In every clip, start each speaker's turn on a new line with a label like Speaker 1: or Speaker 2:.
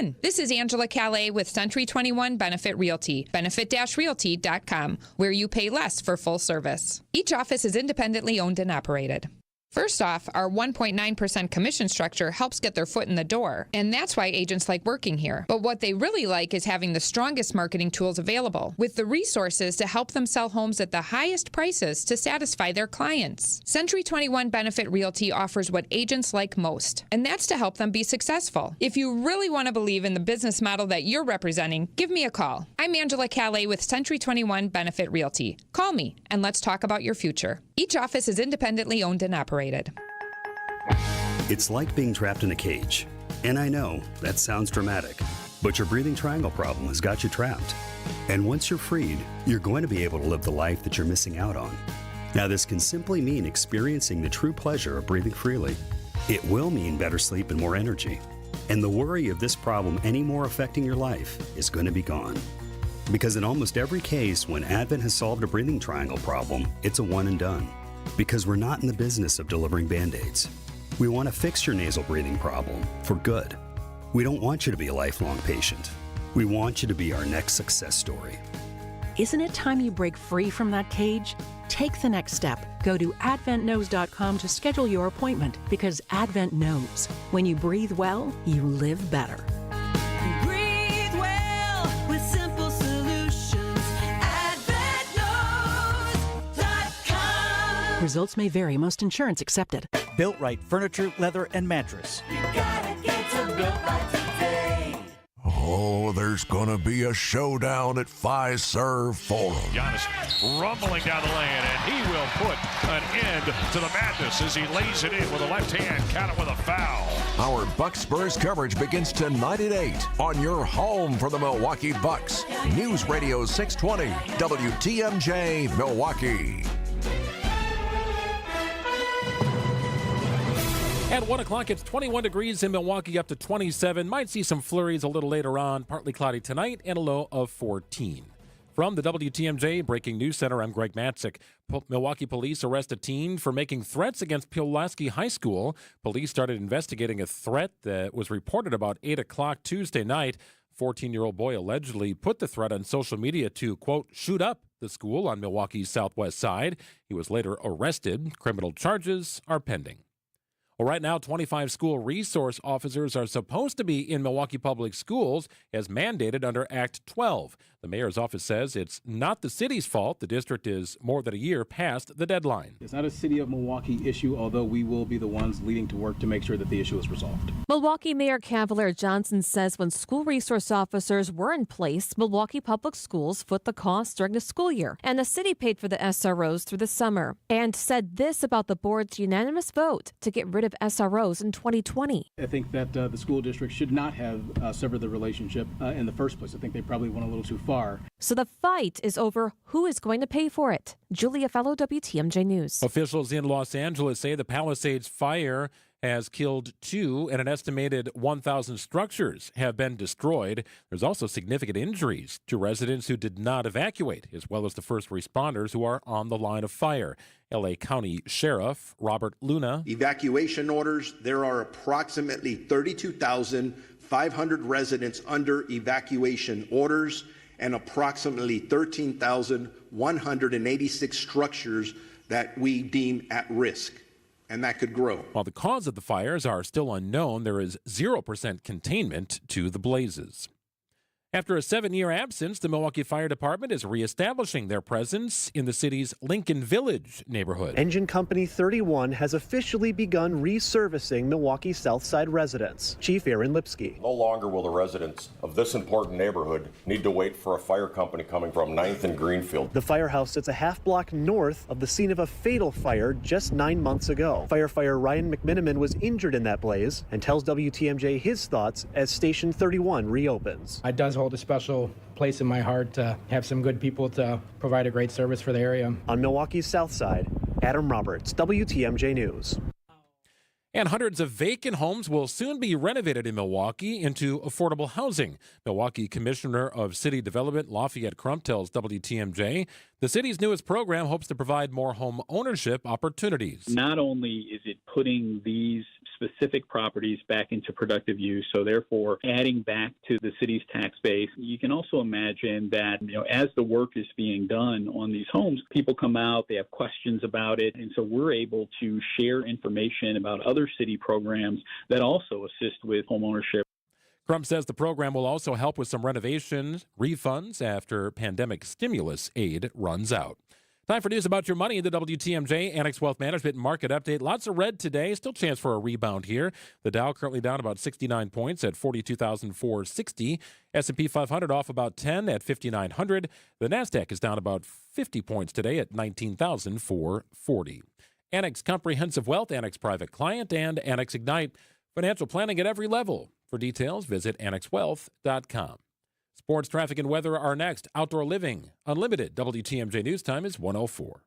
Speaker 1: in. This is Angela Calais with Century 21 Benefit Realty, benefit-realty.com, where you pay less for full service. Each office is independently owned and operated. First off, our 1.9% commission structure helps get their foot in the door, and that's why agents like working here. But what they really like is having the strongest marketing tools available, with the resources to help them sell homes at the highest prices to satisfy their clients. Century 21 Benefit Realty offers what agents like most, and that's to help them be successful. If you really want to believe in the business model that you're representing, give me a call. I'm Angela Calais with Century 21 Benefit Realty. Call me, and let's talk about your future. Each office is independently owned and operated.
Speaker 2: It's like being trapped in a cage. And I know, that sounds dramatic, but your breathing triangle problem has got you trapped. And once you're freed, you're going to be able to live the life that you're missing out on. Now, this can simply mean experiencing the true pleasure of breathing freely. It will mean better sleep and more energy. And the worry of this problem any more affecting your life is going to be gone. Because in almost every case, when Advent has solved a breathing triangle problem, it's a one and done. Because we're not in the business of delivering Band-Aids. We want to fix your nasal breathing problem for good. We don't want you to be a lifelong patient. We want you to be our next success story.
Speaker 3: Isn't it time you break free from that cage? Take the next step. Go to adventknows.com to schedule your appointment, because Advent knows when you breathe well, you live better.
Speaker 4: Breathe well with simple solutions. AdventKnows.com.
Speaker 3: Results may vary. Most insurance accepted.
Speaker 5: Built Right Furniture, Leather, and Mattress.
Speaker 4: You gotta get to Built Right today.
Speaker 6: Oh, there's gonna be a showdown at Fiserv Forum.
Speaker 7: Giannis rumbling down the lane, and he will put an end to the madness as he lays it in with a left hand, count it with a foul.
Speaker 6: Our Bucks Spurs coverage begins tonight at 8 on your home for the Milwaukee Bucks. News Radio 620, WTMJ Milwaukee.
Speaker 8: At 1 o'clock, it's 21 degrees in Milwaukee, up to 27. Might see some flurries a little later on. Partly cloudy tonight and a low of 14. From the WTMJ Breaking News Center, I'm Greg Matzik. Milwaukee police arrest a teen for making threats against Pulaski High School. Police started investigating a threat that was reported about 8 o'clock Tuesday night. 14-year-old boy allegedly put the threat on social media to, quote, shoot up the school on Milwaukee's southwest side. He was later arrested. Criminal charges are pending. Well, right now, 25 school resource officers are supposed to be in Milwaukee Public Schools as mandated under Act 12. The mayor's office says it's not the city's fault. The district is more than a year past the deadline.
Speaker 9: It's not a City of Milwaukee issue, although we will be the ones leading to work to make sure that the issue is resolved.
Speaker 10: Milwaukee Mayor Cavalier Johnson says when school resource officers were in place, Milwaukee Public Schools foot the cost during the school year, and the city paid for the SROs through the summer, and said this about the board's unanimous vote to get rid of SROs in 2020.
Speaker 9: I think that the school district should not have severed the relationship in the first place. I think they probably went a little too far.
Speaker 10: So the fight is over who is going to pay for it. Julia Fellow, WTMJ News.
Speaker 8: Officials in Los Angeles say the Palisades fire has killed 2 and an estimated 1,000 structures have been destroyed. There's also significant injuries to residents who did not evacuate, as well as the first responders who are on the line of fire. L.A. County Sheriff Robert Luna.
Speaker 11: Evacuation orders, there are approximately 32,500 residents under evacuation orders and approximately 13,186 structures that we deem at risk. And that could grow.
Speaker 8: While the cause of the fires are still unknown, there is 0% containment to the blazes. After a 7-year absence, the Milwaukee Fire Department is reestablishing their presence in the city's Lincoln Village neighborhood.
Speaker 12: Engine Company 31 has officially begun reservicing Milwaukee Southside residents. Chief Aaron Lipsky.
Speaker 13: No longer will the residents of this important neighborhood need to wait for a fire company coming from 9th and Greenfield.
Speaker 12: The firehouse sits a half block north of the scene of a fatal fire just 9 months ago. Firefighter Ryan McMiniman was injured in that blaze and tells WTMJ his thoughts as Station 31 reopens.
Speaker 14: It does hold a special place in my heart to have some good people to provide a great service for the area.
Speaker 12: On Milwaukee's South Side, Adam Roberts, WTMJ News.
Speaker 8: And hundreds of vacant homes will soon be renovated in Milwaukee into affordable housing. Milwaukee Commissioner of City Development Lafayette Crump tells WTMJ the city's newest program hopes to provide more home ownership opportunities.
Speaker 15: Not only is it putting these specific properties back into productive use, so therefore adding back to the city's tax base. You can also imagine that, as the work is being done on these homes, people come out, they have questions about it, and so we're able to share information about other city programs that also assist with homeownership.
Speaker 8: Crump says the program will also help with some renovation refunds after pandemic stimulus aid runs out. Time for news about your money. The WTMJ Annex Wealth Management Market Update. Lots of red today. Still chance for a rebound here. The Dow currently down about 69 points at 42,460. S&P 500 off about 10 at 5,900. The NASDAQ is down about 50 points today at 19,440. Annex Comprehensive Wealth, Annex Private Client, and Annex Ignite. Financial planning at every level. For details, visit annexwealth.com. Sports, traffic, and weather are next. Outdoor Living Unlimited. WTMJ News Time is 1:04.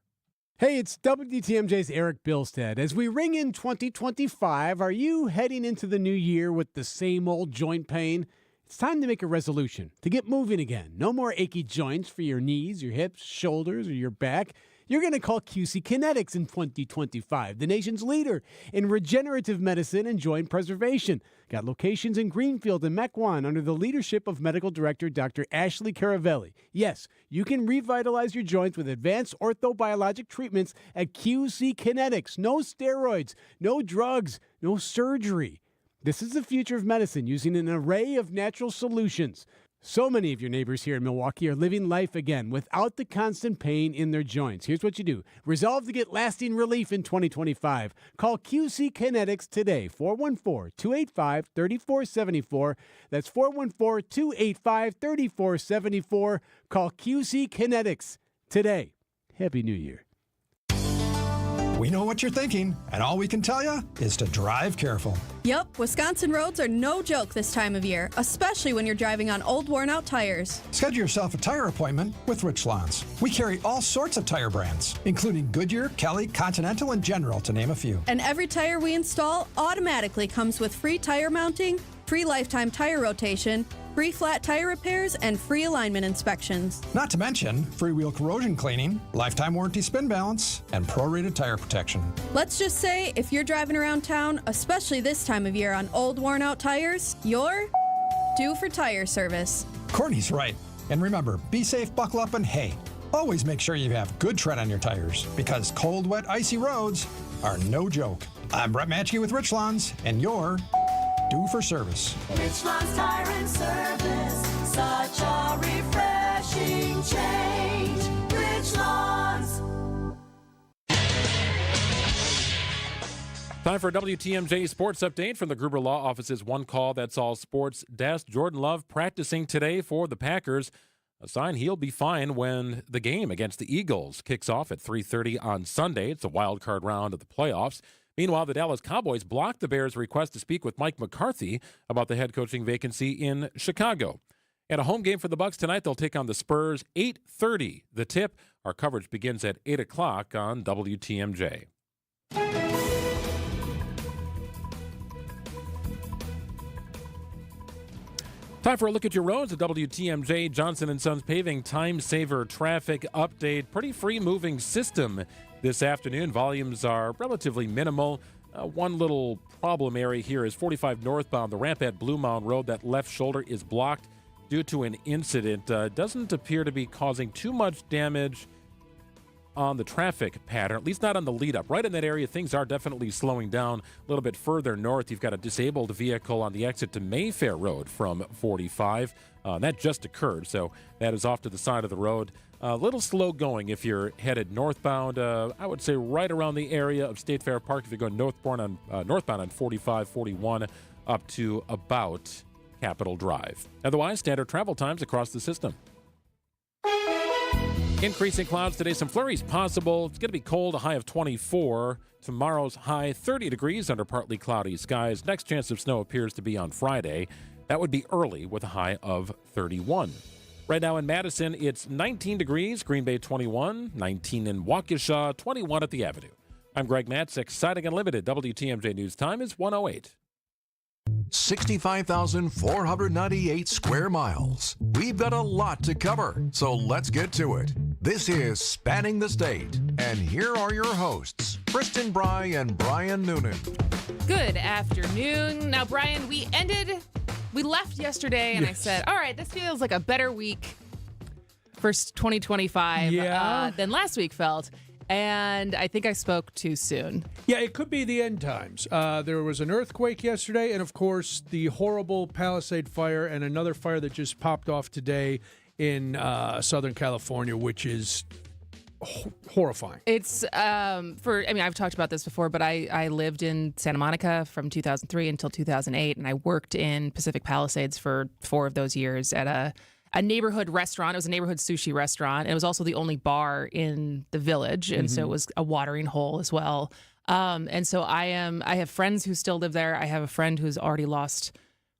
Speaker 16: Hey, it's WTMJ's Eric Bilstead. As we ring in 2025, are you heading into the new year with the same old joint pain? It's time to make a resolution, to get moving again. No more achy joints for your knees, your hips, shoulders, or your back. You're going to call QC Kinetics in 2025, the nation's leader in regenerative medicine and joint preservation. Got locations in Greenfield and Mequon under the leadership of Medical Director Dr. Ashley Caravelli. Yes, you can revitalize your joints with advanced orthobiologic treatments at QC Kinetics. No steroids, no drugs, no surgery. This is the future of medicine using an array of natural solutions. So many of your neighbors here in Milwaukee are living life again without the constant pain in their joints. Here's what you do. Resolve to get lasting relief in 2025. Call QC Kinetics today, 414-285-3474. That's 414-285-3474. Call QC Kinetics today. Happy New Year.
Speaker 17: We know what you're thinking, and all we can tell you is to drive careful.
Speaker 18: Yep, Wisconsin roads are no joke this time of year, especially when you're driving on old, worn-out tires.
Speaker 17: Schedule yourself a tire appointment with Rich Lawns. We carry all sorts of tire brands, including Goodyear, Kelly, Continental, and General, to name a few.
Speaker 18: And every tire we install automatically comes with free tire mounting, free lifetime tire rotation, free flat tire repairs, and free alignment inspections.
Speaker 17: Not to mention free wheel corrosion cleaning, lifetime warranty spin balance, and prorated tire protection.
Speaker 18: Let's just say if you're driving around town, especially this time of year on old, worn-out tires, you're due for tire service.
Speaker 17: Courtney's right. And remember, be safe, buckle up, and hey, always make sure you have good tread on your tires, because cold, wet, icy roads are no joke. I'm Brett Matchke with Rich Lawns, and you're due for service.
Speaker 4: Rich Lawns Tire and Service, such a refreshing change. Rich Lawns.
Speaker 8: Time for a WTMJ Sports Update from the Gruber Law Office's One Call That's All Sports desk. Jordan Love practicing today for the Packers. A sign he'll be fine when the game against the Eagles kicks off at 3:30 on Sunday. It's a wild card round of the playoffs. Meanwhile, the Dallas Cowboys blocked the Bears' request to speak with Mike McCarthy about the head coaching vacancy in Chicago. And a home game for the Bucs tonight. They'll take on the Spurs, 8:30. The tip. Our coverage begins at 8 o'clock on WTMJ. Time for a look at your roads. The WTMJ Johnson & Sons Paving Time Saver Traffic Update. Pretty free-moving system this afternoon. Volumes are relatively minimal. One little problem area here is 45 northbound. The ramp at Blue Mound Road, that left shoulder is blocked due to an incident. Doesn't appear to be causing too much damage on the traffic pattern, at least not on the lead up. Right in that area, things are definitely slowing down. A little bit further north, you've got a disabled vehicle on the exit to Mayfair Road from 45. That just occurred, so that is off to the side of the road. A little slow going if you're headed northbound. I would say right around the area of State Fair Park if you're going northbound on 45, 41, up to about Capitol Drive. Otherwise, standard travel times across the system. Increasing clouds today, some flurries possible. It's going to be cold, a high of 24. Tomorrow's high, 30 degrees under partly cloudy skies. Next chance of snow appears to be on Friday. That would be early with a high of 31. Right now in Madison, it's 19 degrees. Green Bay 21, 19 in Waukesha, 21 at the Avenue. I'm Greg Matz, Exciting Unlimited. WTMJ News Time is 1:08.
Speaker 6: 65,498 square miles. We've got a lot to cover, so let's get to it. This is Spanning the State, and here are your hosts, Kristin, Brey, and Brian Noonan.
Speaker 19: Good afternoon. Now, Brian, we left yesterday, and I said, all right, this feels like a better week for 2025 than last week felt. And I think I spoke too soon.
Speaker 20: Yeah, it could be the end times. There was an earthquake yesterday, and of course, the horrible Palisade fire and another fire that just popped off today in Southern California, which is horrifying.
Speaker 19: It's I've talked about this before, but I lived in Santa Monica from 2003 until 2008, and I worked in Pacific Palisades for 4 of those years at a neighborhood restaurant. It was a neighborhood sushi restaurant. It was also the only bar in the village, and so it was a watering hole as well. And so I have friends who still live there. I have a friend who's already lost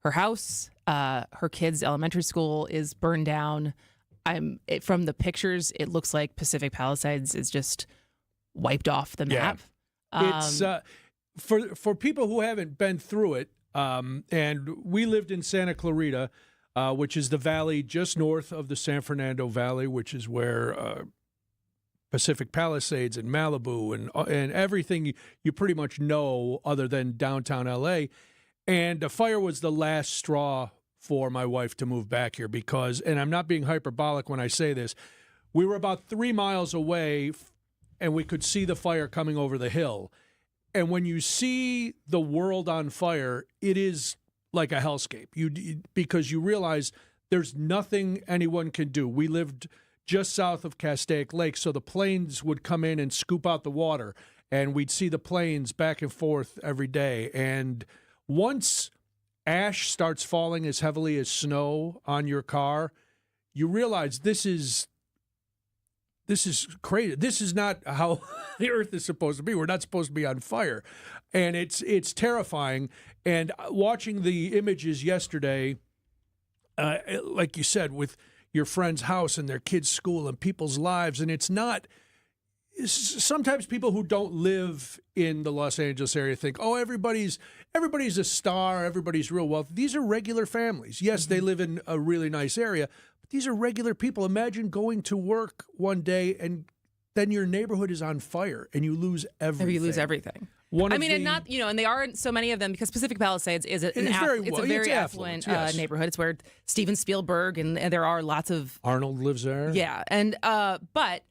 Speaker 19: her house. Her kids' elementary school is burned down. From the pictures, it looks like Pacific Palisades is just wiped off the map.
Speaker 20: It's for people who haven't been through it, and we lived in Santa Clarita, which is the valley just north of the San Fernando Valley, which is where Pacific Palisades and Malibu and everything you pretty much know other than downtown LA. And the fire was the last straw for my wife to move back here because, and I'm not being hyperbolic when I say this, we were about 3 miles away and we could see the fire coming over the hill. And when you see the world on fire, it is like a hellscape. Because you realize there's nothing anyone can do. We lived just south of Castaic Lake, so the planes would come in and scoop out the water, and we'd see the planes back and forth every day. And once ash starts falling as heavily as snow on your car, you realize this is crazy. This is not how the earth is supposed to be. We're not supposed to be on fire. And it's terrifying. And watching the images yesterday, like you said, with your friend's house and their kids' school and people's lives, and it's not – sometimes people who don't live in the Los Angeles area think, oh, everybody's a star, everybody's real wealthy. These are regular families. Yes, they live in a really nice area, but these are regular people. Imagine going to work one day and then your neighborhood is on fire and you lose everything.
Speaker 19: You lose everything. And they aren't so many of them because Pacific Palisades is a very affluent neighborhood. It's where Steven Spielberg and there are lots of
Speaker 20: Arnold lives there.
Speaker 19: Yeah, and but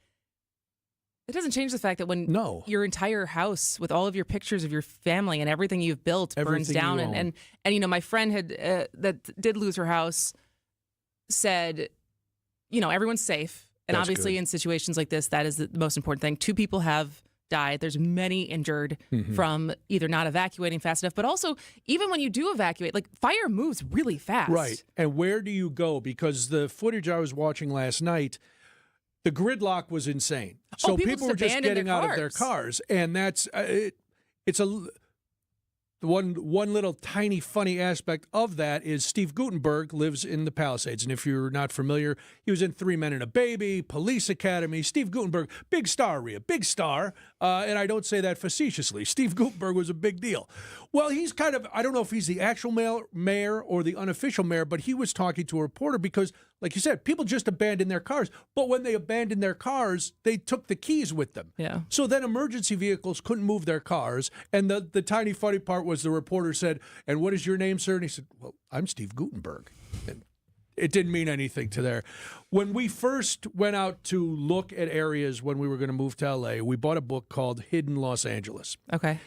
Speaker 19: it doesn't change the fact that when your entire house with all of your pictures of your family and everything you've built burns down, and my friend had that did lose her house said, everyone's safe, and
Speaker 20: That's
Speaker 19: obviously
Speaker 20: good.
Speaker 19: In situations like this, that is the most important thing. 2 people have died. There's many injured from either not evacuating fast enough, but also even when you do evacuate, like fire moves really fast.
Speaker 20: Right. And where do you go? Because the footage I was watching last night, the gridlock was insane. So people were just getting out of their cars, and that's it's one little tiny funny aspect of that is Steve Guttenberg lives in the Palisades, and if you're not familiar, he was in 3 Men and a Baby, Police Academy. Steve Guttenberg, big star, Rhea, big star, and I don't say that facetiously. Steve Guttenberg was a big deal. Well, he's kind of, I don't know if he's the actual mayor or the unofficial mayor, but he was talking to a reporter because, like you said, people just abandoned their cars. But when they abandoned their cars, they took the keys with them.
Speaker 19: Yeah.
Speaker 20: So then emergency vehicles couldn't move their cars. And the tiny funny part was the reporter said, "And what is your name, sir?" And he said, "Well, I'm Steve Guttenberg." And it didn't mean anything to there. When we first went out to look at areas when we were going to move to L.A., we bought a book called Hidden Los Angeles.
Speaker 19: Okay.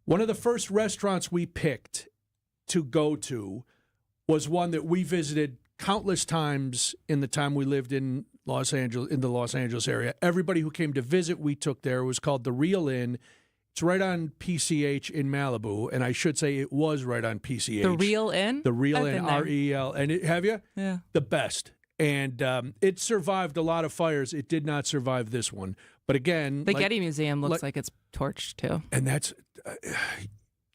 Speaker 20: One of the first restaurants we picked to go to was one that we visited countless times in the time we lived in Los Angeles, in the Los Angeles area. Everybody who came to visit, we took there. It was called The Real Inn. It's right on PCH in Malibu, and I should say it was right on PCH.
Speaker 19: The Real Inn?
Speaker 20: The Real Inn, R-E-L. And have you?
Speaker 19: Yeah.
Speaker 20: The best. And it survived a lot of fires. It did not survive this one. But again,
Speaker 19: the Getty Museum looks like it's torched too.
Speaker 20: And that's,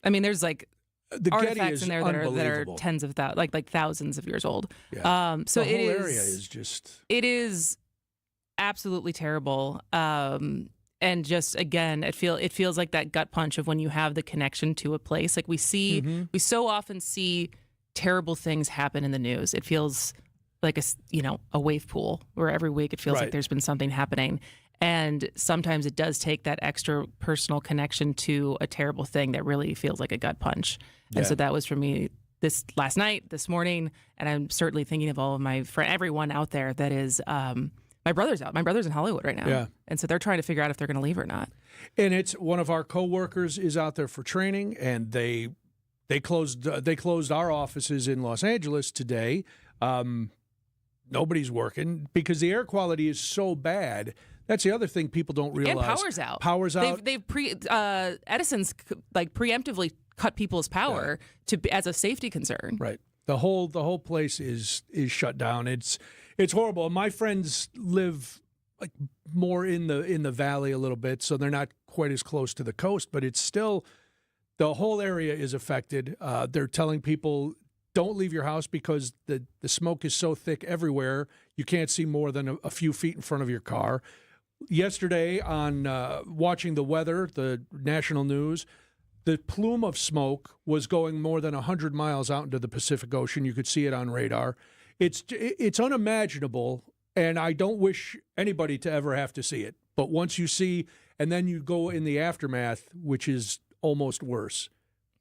Speaker 19: I mean, there's like
Speaker 20: the
Speaker 19: artifacts in there that are tens of thousands, like thousands of years old.
Speaker 20: Yeah.
Speaker 19: So
Speaker 20: the whole
Speaker 19: it
Speaker 20: area is just.
Speaker 19: It is absolutely terrible. And just again, it feels like that gut punch of when you have the connection to a place. Like we so often see terrible things happen in the news. It feels like a wave pool where every week it feels like there's been something happening. And sometimes it does take that extra personal connection to a terrible thing that really feels like a gut punch. And so that was for me this last night, this morning, and I'm certainly thinking of all of my everyone out there that is my brother's out. My brother's in Hollywood right now.
Speaker 20: Yeah.
Speaker 19: And so they're trying to figure out if they're going to leave or not.
Speaker 20: And it's one of our coworkers is out there for training, and they closed our offices in Los Angeles today. Nobody's working because the air quality is so bad. That's the other thing people don't realize.
Speaker 19: And power's out.
Speaker 20: Power's out.
Speaker 19: They've Edison's preemptively cut people's power as a safety concern.
Speaker 20: Right. The whole place is shut down. It's horrible. My friends live like more in the valley a little bit, so they're not quite as close to the coast, but it's still the whole area is affected. They're telling people don't leave your house because the smoke is so thick everywhere. You can't see more than a few feet in front of your car. Yesterday on watching the weather, the national news, the plume of smoke was going more than 100 miles out into the Pacific Ocean. You could see it on radar. It's unimaginable, and I don't wish anybody to ever have to see it. But once you see, and then you go in the aftermath, which is almost worse,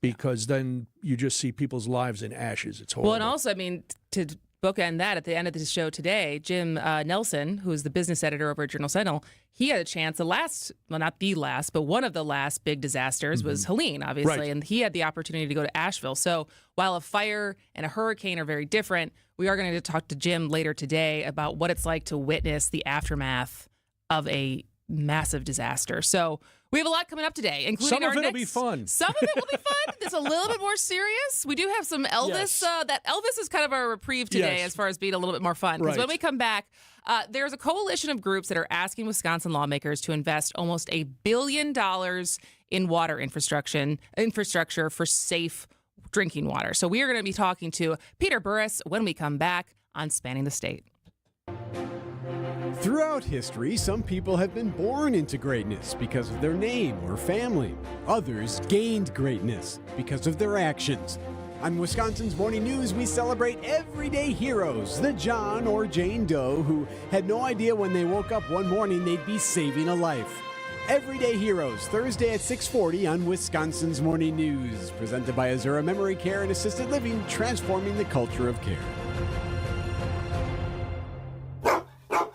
Speaker 20: because then you just see people's lives in ashes. It's horrible.
Speaker 19: Well, and also, I mean, to bookend that, at the end of the show today, Jim Nelson, who is the business editor over at Journal Sentinel, he had a chance. Not the last, but one of the last big disasters was Helene, obviously,
Speaker 20: Right.
Speaker 19: and he had the opportunity to go to Asheville. So while a fire and a hurricane are very different, we are going to talk to Jim later today about what it's like to witness the aftermath of a massive disaster. So we have a lot coming up today, including
Speaker 20: Some of
Speaker 19: our
Speaker 20: it'll
Speaker 19: next,
Speaker 20: be fun.
Speaker 19: Some of it will be fun. It's a little bit more serious. We do have some Elvis.
Speaker 20: Yes.
Speaker 19: That Elvis is kind of our reprieve today,
Speaker 20: Yes.
Speaker 19: as far as being a little bit more fun. Because when
Speaker 20: Right.
Speaker 19: we come back, there's a coalition of groups that are asking Wisconsin lawmakers to invest almost $1 billion in water infrastructure for safe drinking water. So we are going to be talking to Peter Burris when we come back on Spanning the State.
Speaker 16: Throughout history, some people have been born into greatness because of their name or family. Others gained greatness because of their actions. On Wisconsin's Morning News, we celebrate everyday heroes, the John or Jane Doe who had no idea when they woke up one morning they'd be saving a life. Everyday Heroes, Thursday at 6:40 on Wisconsin's Morning News. Presented by Azura Memory Care and Assisted Living, transforming the culture of care.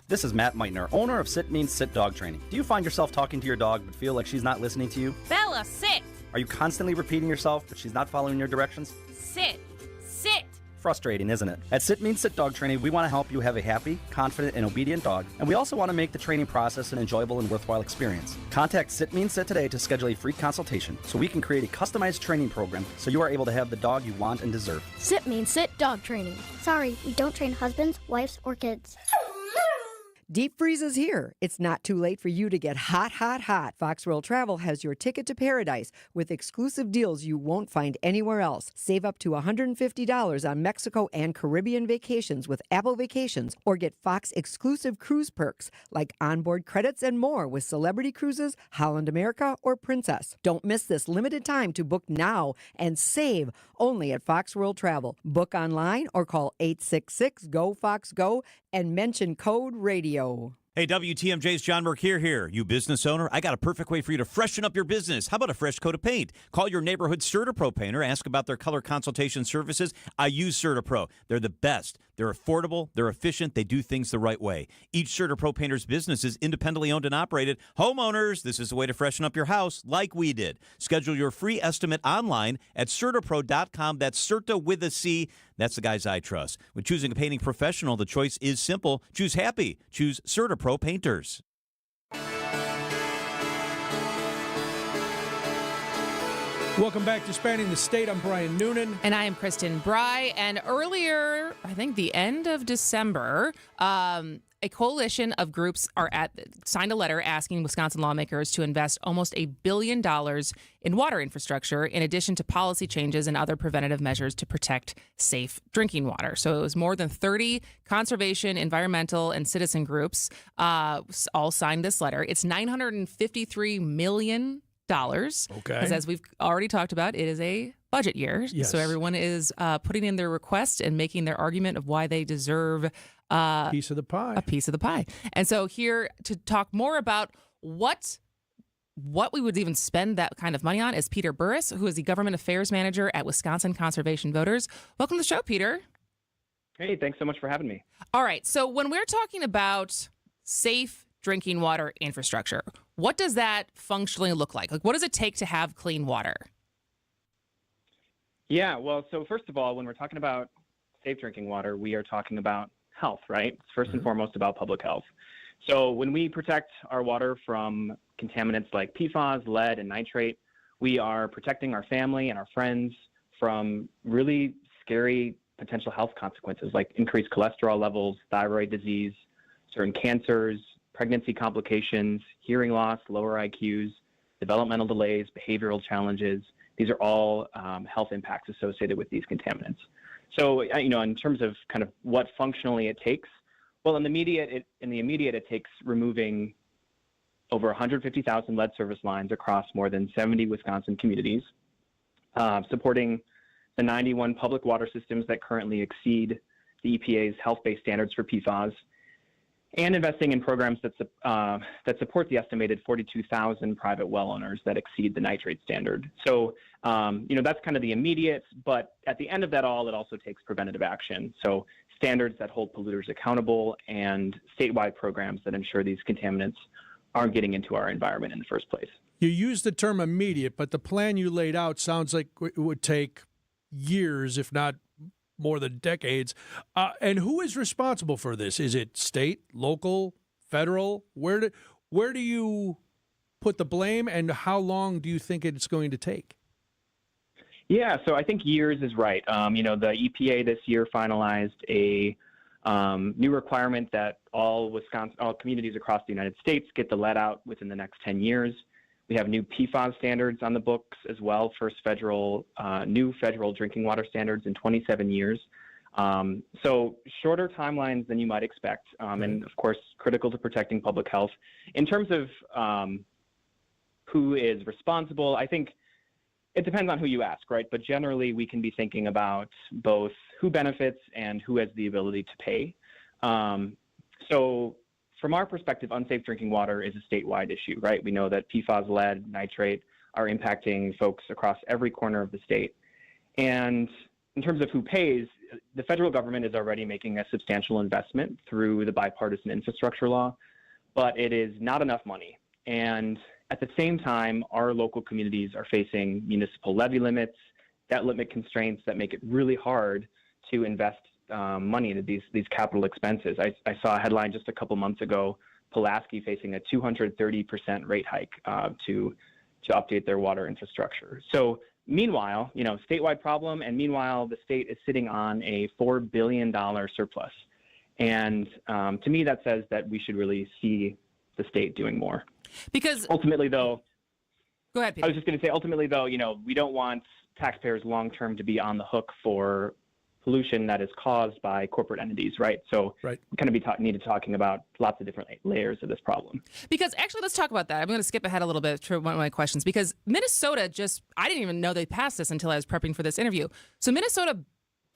Speaker 21: This is Matt Meitner, owner of Sit Means Sit Dog Training. Do you find yourself talking to your dog but feel like she's not listening to you?
Speaker 22: Bella, sit!
Speaker 21: Are you constantly repeating yourself but she's not following your directions?
Speaker 22: Sit! Sit!
Speaker 21: Frustrating, isn't it? At Sit Means Sit Dog Training, we want to help you have a happy, confident, and obedient dog, and we also want to make the training process an enjoyable and worthwhile experience. Contact Sit Means Sit today to schedule a free consultation so we can create a customized training program so you are able to have the dog you want and deserve.
Speaker 23: Sit means sit dog training. Sorry, we don't train husbands, wives, or kids.
Speaker 24: Deep freeze is here. It's not too late for you to get hot, hot, hot. Fox World Travel has your ticket to paradise with exclusive deals you won't find anywhere else. Save up to $150 on Mexico and Caribbean vacations with Apple Vacations, or get Fox exclusive cruise perks like onboard credits and more with Celebrity Cruises, Holland America, or Princess. Don't miss this limited time to book now and save only at Fox World Travel. Book online or call 866-GO-FOX-GO and mention code radio.
Speaker 25: Hey, WTMJ's John Mercure here. You business owner, I got a perfect way for you to freshen up your business. How about a fresh coat of paint? Call your neighborhood CertaPro painter. Ask about their color consultation services. I use CertaPro. They're the best. They're affordable. They're efficient. They do things the right way. Each CertaPro painter's business is independently owned and operated. Homeowners, this is the way to freshen up your house like we did. Schedule your free estimate online at CertaPro.com. That's Certa with a C. That's the guys I trust. When choosing a painting professional, the choice is simple. Choose happy. Choose CertaPro Painters.
Speaker 20: Welcome back to Spanning the State. I'm Brian Noonan.
Speaker 19: And I am Kristin Brey. And earlier, I think the end of December, a coalition of groups signed a letter asking Wisconsin lawmakers to invest almost $1 billion in water infrastructure, in addition to policy changes and other preventative measures to protect safe drinking water. So it was more than 30 conservation, environmental, and citizen groups all signed this letter. It's $953 million.
Speaker 20: Okay.
Speaker 19: Because as we've already talked about, it is a budget year.
Speaker 20: Yes.
Speaker 19: So everyone is putting in their request and making their argument of why they deserve a
Speaker 20: piece of the pie.
Speaker 19: A piece of the pie. And so here to talk more about what we would even spend that kind of money on is Peter Burris, who is the Government Affairs Manager at Wisconsin Conservation Voters. Welcome to the show, Peter.
Speaker 1: Hey, thanks so much for having me.
Speaker 19: All right. So when we're talking about safe drinking water infrastructure, what does that functionally look like? Like, what does it take to have clean water?
Speaker 1: Yeah, well, so first of all, when we're talking about safe drinking water, we are talking about health, right? It's first and foremost about public health. So when we protect our water from contaminants like PFAS, lead, and nitrate, we are protecting our family and our friends from really scary potential health consequences like increased cholesterol levels, thyroid disease, certain cancers, pregnancy complications, hearing loss, lower IQs, developmental delays, behavioral challenges. These are all health impacts associated with these contaminants. So, in terms of kind of what functionally it takes, well, in the immediate, it takes removing over 150,000 lead service lines across more than 70 Wisconsin communities, supporting the 91 public water systems that currently exceed the EPA's health-based standards for PFAS, and investing in programs that support the estimated 42,000 private well owners that exceed the nitrate standard. So, that's kind of the immediate, but at the end of that all, it also takes preventative action. So standards that hold polluters accountable and statewide programs that ensure these contaminants aren't getting into our environment in the first place.
Speaker 20: You used the term immediate, but the plan you laid out sounds like it would take years, if not more than decades. And who is responsible for this? Is it state, local, federal? Where do you put the blame, and how long do you think it's going to take?
Speaker 1: Yeah, so I think years is right. The EPA this year finalized a new requirement that all communities across the United States get the lead out within the next 10 years. We have new PFAS standards on the books as well, first new federal drinking water standards in 27 years. So shorter timelines than you might expect, and of course, critical to protecting public health. In terms of who is responsible, I think it depends on who you ask, right? But generally, we can be thinking about both who benefits and who has the ability to pay. So from our perspective, unsafe drinking water is a statewide issue, right? We know that PFAS, lead, nitrate are impacting folks across every corner of the state. And in terms of who pays, the federal government is already making a substantial investment through the bipartisan infrastructure law, but it is not enough money. And at the same time, our local communities are facing municipal levy limits, debt limit constraints that make it really hard to invest money into these capital expenses. I saw a headline just a couple months ago, Pulaski facing a 230% rate hike to update their water infrastructure. So meanwhile, statewide problem, and meanwhile, the state is sitting on a $4 billion surplus. And to me, that says that we should really see the state doing more.
Speaker 19: Because
Speaker 1: ultimately, though,
Speaker 19: go ahead, Peter.
Speaker 1: I was just going to say, ultimately, though, we don't want taxpayers long-term to be on the hook for pollution that is caused by corporate entities, right? So we kind of need to talking about lots of different layers of this problem.
Speaker 19: Because actually, let's talk about that. I'm going to skip ahead a little bit to one of my questions, because Minnesota I didn't even know they passed this until I was prepping for this interview. So Minnesota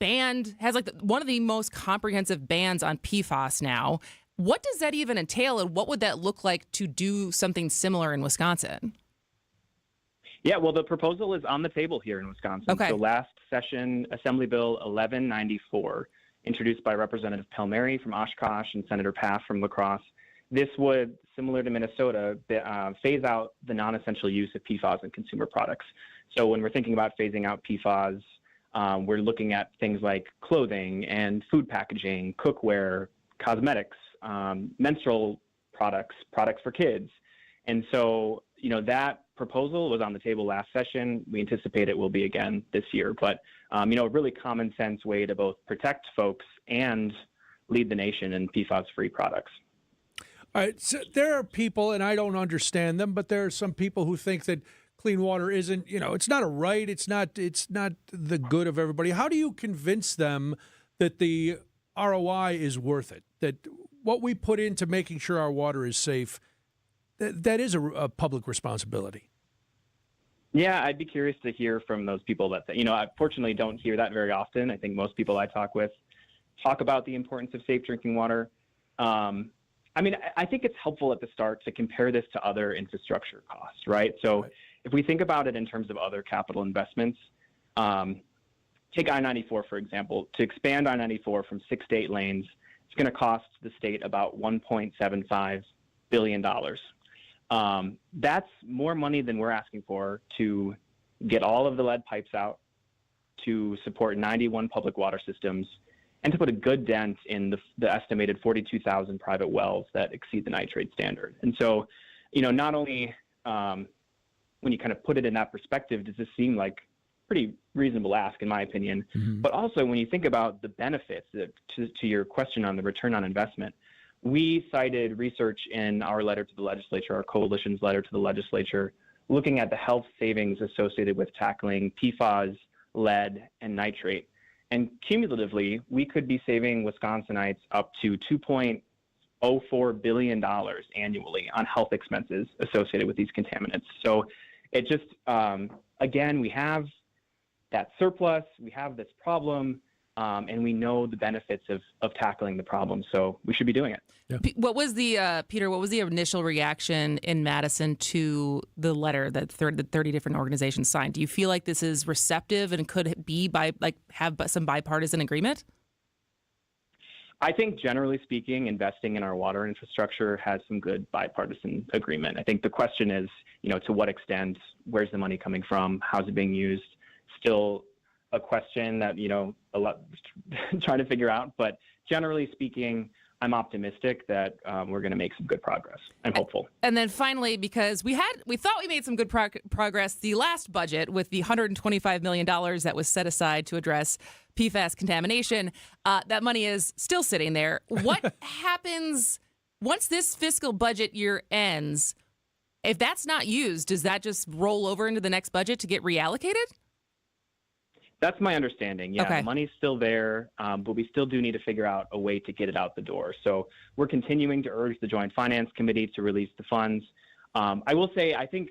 Speaker 19: has one of the most comprehensive bans on PFAS now. What does that even entail, and what would that look like to do something similar in Wisconsin?
Speaker 1: Yeah, well, the proposal is on the table here in Wisconsin.
Speaker 19: Okay.
Speaker 1: So last session, Assembly Bill 1194, introduced by Representative Palmieri from Oshkosh and Senator Paff from La Crosse. This would, similar to Minnesota, phase out the non-essential use of PFAS in consumer products. So when we're thinking about phasing out PFAS, we're looking at things like clothing and food packaging, cookware, cosmetics, menstrual products for kids. And so, that proposal was on the table last session. We anticipate it will be again this year. But, a really common sense way to both protect folks and lead the nation in PFAS-free products.
Speaker 20: All right. So there are people, and I don't understand them, but there are some people who think that clean water isn't, it's not a right. It's not the good of everybody. How do you convince them that the ROI is worth it? That what we put into making sure our water is safe, that is a public responsibility.
Speaker 1: Yeah, I'd be curious to hear from those people that, I fortunately don't hear that very often. I think most people I talk with talk about the importance of safe drinking water. I think it's helpful at the start to compare this to other infrastructure costs, right? So if we think about it in terms of other capital investments, take I-94, for example. To expand I-94 from 6 to 8 lanes, it's going to cost the state about $1.75 billion. That's more money than we're asking for to get all of the lead pipes out, to support 91 public water systems, and to put a good dent in the estimated 42,000 private wells that exceed the nitrate standard. And so, not only when you kind of put it in that perspective, does this seem like a pretty reasonable ask, in my opinion, but also when you think about the benefits, to your question on the return on investment, we cited research in our letter to the legislature, our coalition's letter to the legislature, looking at the health savings associated with tackling PFAS, lead, and nitrate. And cumulatively, we could be saving Wisconsinites up to $2.04 billion annually on health expenses associated with these contaminants. So it just, again, we have that surplus, we have this problem, and we know the benefits of tackling the problem. So we should be doing it.
Speaker 19: Yeah. What was the, Peter, what was the initial reaction in Madison to the letter that the 30 different organizations signed? Do you feel like this is receptive and could it be have some bipartisan agreement?
Speaker 1: I think generally speaking, investing in our water infrastructure has some good bipartisan agreement. I think the question is, to what extent, where's the money coming from? How's it being used? Still a question that, a lot trying to figure out, but generally speaking, I'm optimistic that we're going to make some good progress. I'm hopeful.
Speaker 19: And then finally, because we thought we made some good progress the last budget with the $125 million that was set aside to address PFAS contamination, that money is still sitting there. What happens once this fiscal budget year ends? If that's not used, does that just roll over into the next budget to get reallocated?
Speaker 1: That's my understanding. Yeah,
Speaker 19: okay.
Speaker 1: The money's still there, but we still do need to figure out a way to get it out the door. So we're continuing to urge the Joint Finance Committee to release the funds. I will say, I think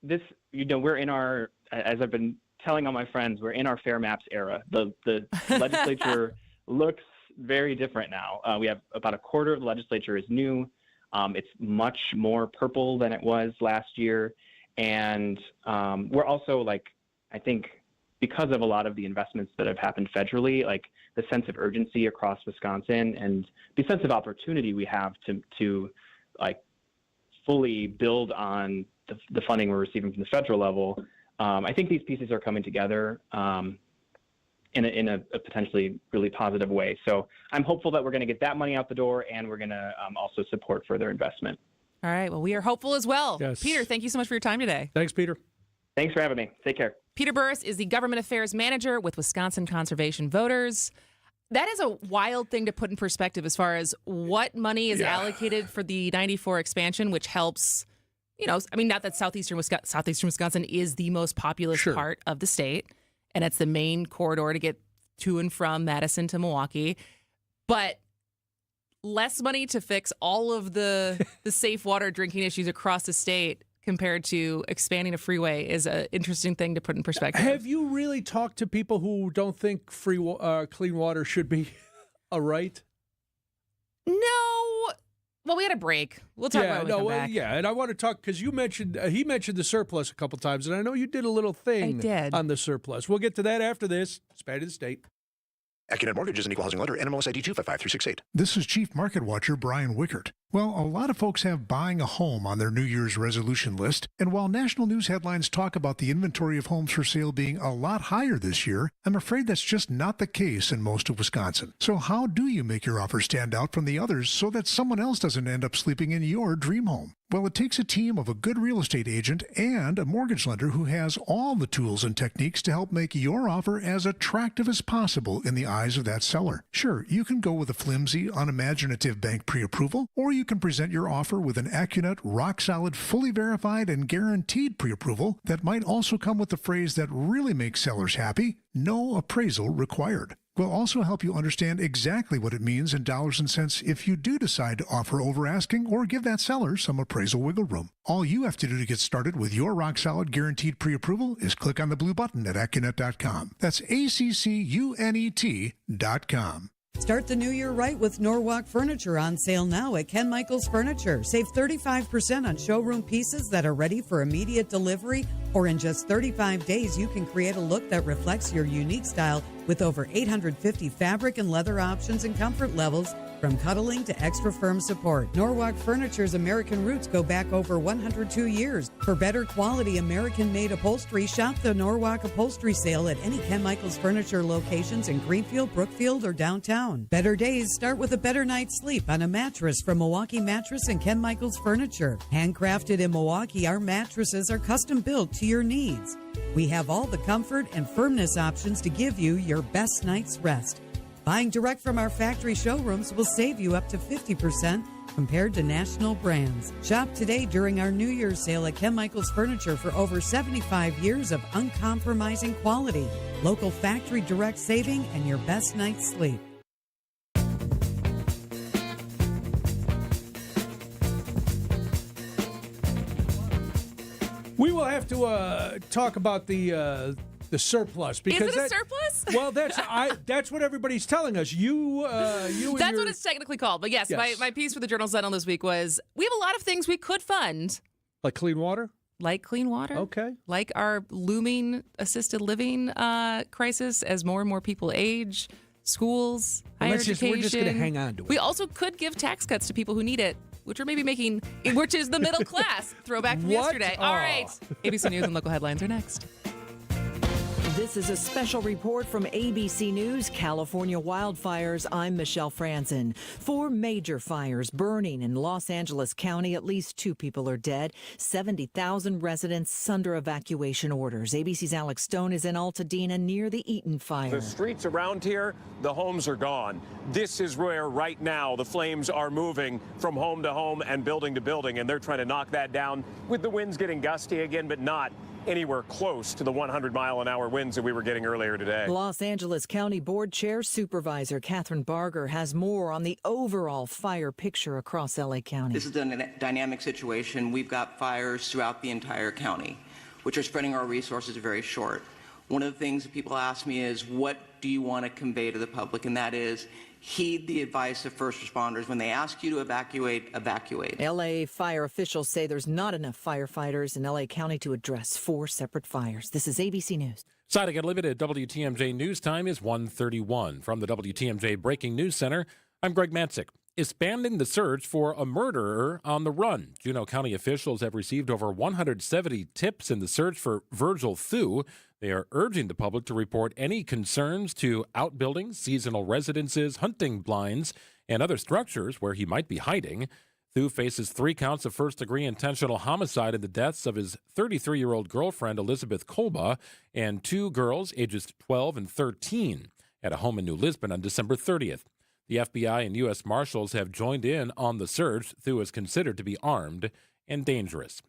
Speaker 1: this, we're in our, as I've been telling all my friends, we're in our Fair Maps era. The legislature looks very different now. We have about a quarter of the legislature is new. It's much more purple than it was last year. And we're also I think, because of a lot of the investments that have happened federally, the sense of urgency across Wisconsin and the sense of opportunity we have to fully build on the funding we're receiving from the federal level, I think these pieces are coming together in a potentially really positive way. So I'm hopeful that we're going to get that money out the door, and we're going to also support further investment.
Speaker 19: All right. Well, we are hopeful as well.
Speaker 20: Yes.
Speaker 19: Peter, thank you so much for your time today.
Speaker 20: Thanks, Peter.
Speaker 1: Thanks for having me. Take care.
Speaker 19: Peter Burris is the Government Affairs Manager with Wisconsin Conservation Voters. That is a wild thing to put in perspective as far as what money is allocated for the 94 expansion, which helps, not that southeastern Wisconsin is the most populous part of the state, and it's the main corridor to get to and from Madison to Milwaukee, but less money to fix all of the safe water drinking issues across the state compared to expanding a freeway is an interesting thing to put in perspective.
Speaker 20: Have you really talked to people who don't think clean water should be a right?
Speaker 19: No. Well, we had a break. We'll talk about it when we come back.
Speaker 20: Yeah, and I want to talk because he mentioned the surplus a couple times, and I know you did a little thing on the surplus. We'll get to that after this. Spade of the State.
Speaker 2: AccuNet Mortgage is an equal housing lender. NMLS ID 255368.
Speaker 3: This is Chief Market Watcher Brian Wickert. Well, a lot of folks have buying a home on their New Year's resolution list, and while national news headlines talk about the inventory of homes for sale being a lot higher this year, I'm afraid that's just not the case in most of Wisconsin. So how do you make your offer stand out from the others so that someone else doesn't end up sleeping in your dream home? Well, it takes a team of a good real estate agent and a mortgage lender who has all the tools and techniques to help make your offer as attractive as possible in the eyes of that seller. Sure, you can go with a flimsy, unimaginative bank pre-approval, or you can present your offer with an AccuNet, rock-solid, fully verified, and guaranteed pre-approval that might also come with the phrase that really makes sellers happy: no appraisal required. We'll also help you understand exactly what it means in dollars and cents if you do decide to offer over asking or give that seller some appraisal wiggle room. All you have to do to get started with your rock-solid guaranteed pre-approval is click on the blue button at Accunet.com. That's ACCUNET.com.
Speaker 5: Start the new year right with Norwalk Furniture on sale now at Ken Michaels Furniture. Save 35% on showroom pieces that are ready for immediate delivery, or in just 35 days, you can create a look that reflects your unique style with over 850 fabric and leather options and comfort levels, from cuddling to extra firm support. Norwalk Furniture's American roots go back over 102 years. For better quality American-made upholstery, shop the Norwalk Upholstery Sale at any Ken Michaels Furniture locations in Greenfield, Brookfield, or downtown. Better days start with a better night's sleep on a mattress from Milwaukee Mattress and Ken Michaels Furniture. Handcrafted in Milwaukee, our mattresses are custom built to your needs. We have all the comfort and firmness options to give you your best night's rest. Buying direct from our factory showrooms will save you up to 50% compared to national brands. Shop today during our New Year's sale at Ken Michaels Furniture for over 75 years of uncompromising quality, local factory direct saving, and your best night's sleep.
Speaker 20: We will have to talk about the surplus, because
Speaker 19: is it a surplus?
Speaker 20: Well, that's what everybody's telling us.
Speaker 19: That's what it's technically called. But yes. My piece for the Journal Sentinel this week was we have a lot of things we could fund,
Speaker 20: like clean water.
Speaker 19: Okay. Like our looming assisted living crisis as more and more people age, schools, higher education.
Speaker 20: We're just going to hang on to it.
Speaker 19: We also could give tax cuts to people who need it, which is the middle class. Throwback from yesterday. All right. ABC News and local headlines are next.
Speaker 7: This is a special report from ABC News, California wildfires. I'm Michelle Franzen. 4 major fires burning in Los Angeles County. At least 2 people are dead. 70,000 residents under evacuation orders. ABC's Alex Stone is in Altadena near the Eaton fire.
Speaker 9: The streets around here, the homes are gone. This is where right now the flames are moving from home to home and building to building, and they're trying to knock that down with the winds getting gusty again, but not anywhere close to the 100-mile-an-hour winds that we were getting earlier today.
Speaker 7: Los Angeles County Board Chair Supervisor Catherine Barger has more on the overall fire picture across L.A. County.
Speaker 10: This is a dynamic situation. We've got fires throughout the entire county, which are spreading our resources very short. One of the things that people ask me is, what do you want to convey to the public? And that is, heed the advice of first responders. When they ask you to evacuate, evacuate.
Speaker 7: L.A. fire officials say there's not enough firefighters in L.A. County to address 4 separate fires. This is ABC News.
Speaker 8: Siding Unlimited WTMJ News Time is 1:31. From the WTMJ Breaking News Center, I'm Greg Matzik. Expanding the search for a murderer on the run. Juneau County officials have received over 170 tips in the search for Virgil Thu. They are urging the public to report any concerns to outbuildings, seasonal residences, hunting blinds, and other structures where he might be hiding. Thu faces 3 counts of first-degree intentional homicide in the deaths of his 33-year-old girlfriend, Elizabeth Kolba, and 2 girls, ages 12 and 13, at a home in New Lisbon on December 30th. The FBI and U.S. Marshals have joined in on the search. Thu is considered to be armed and dangerous.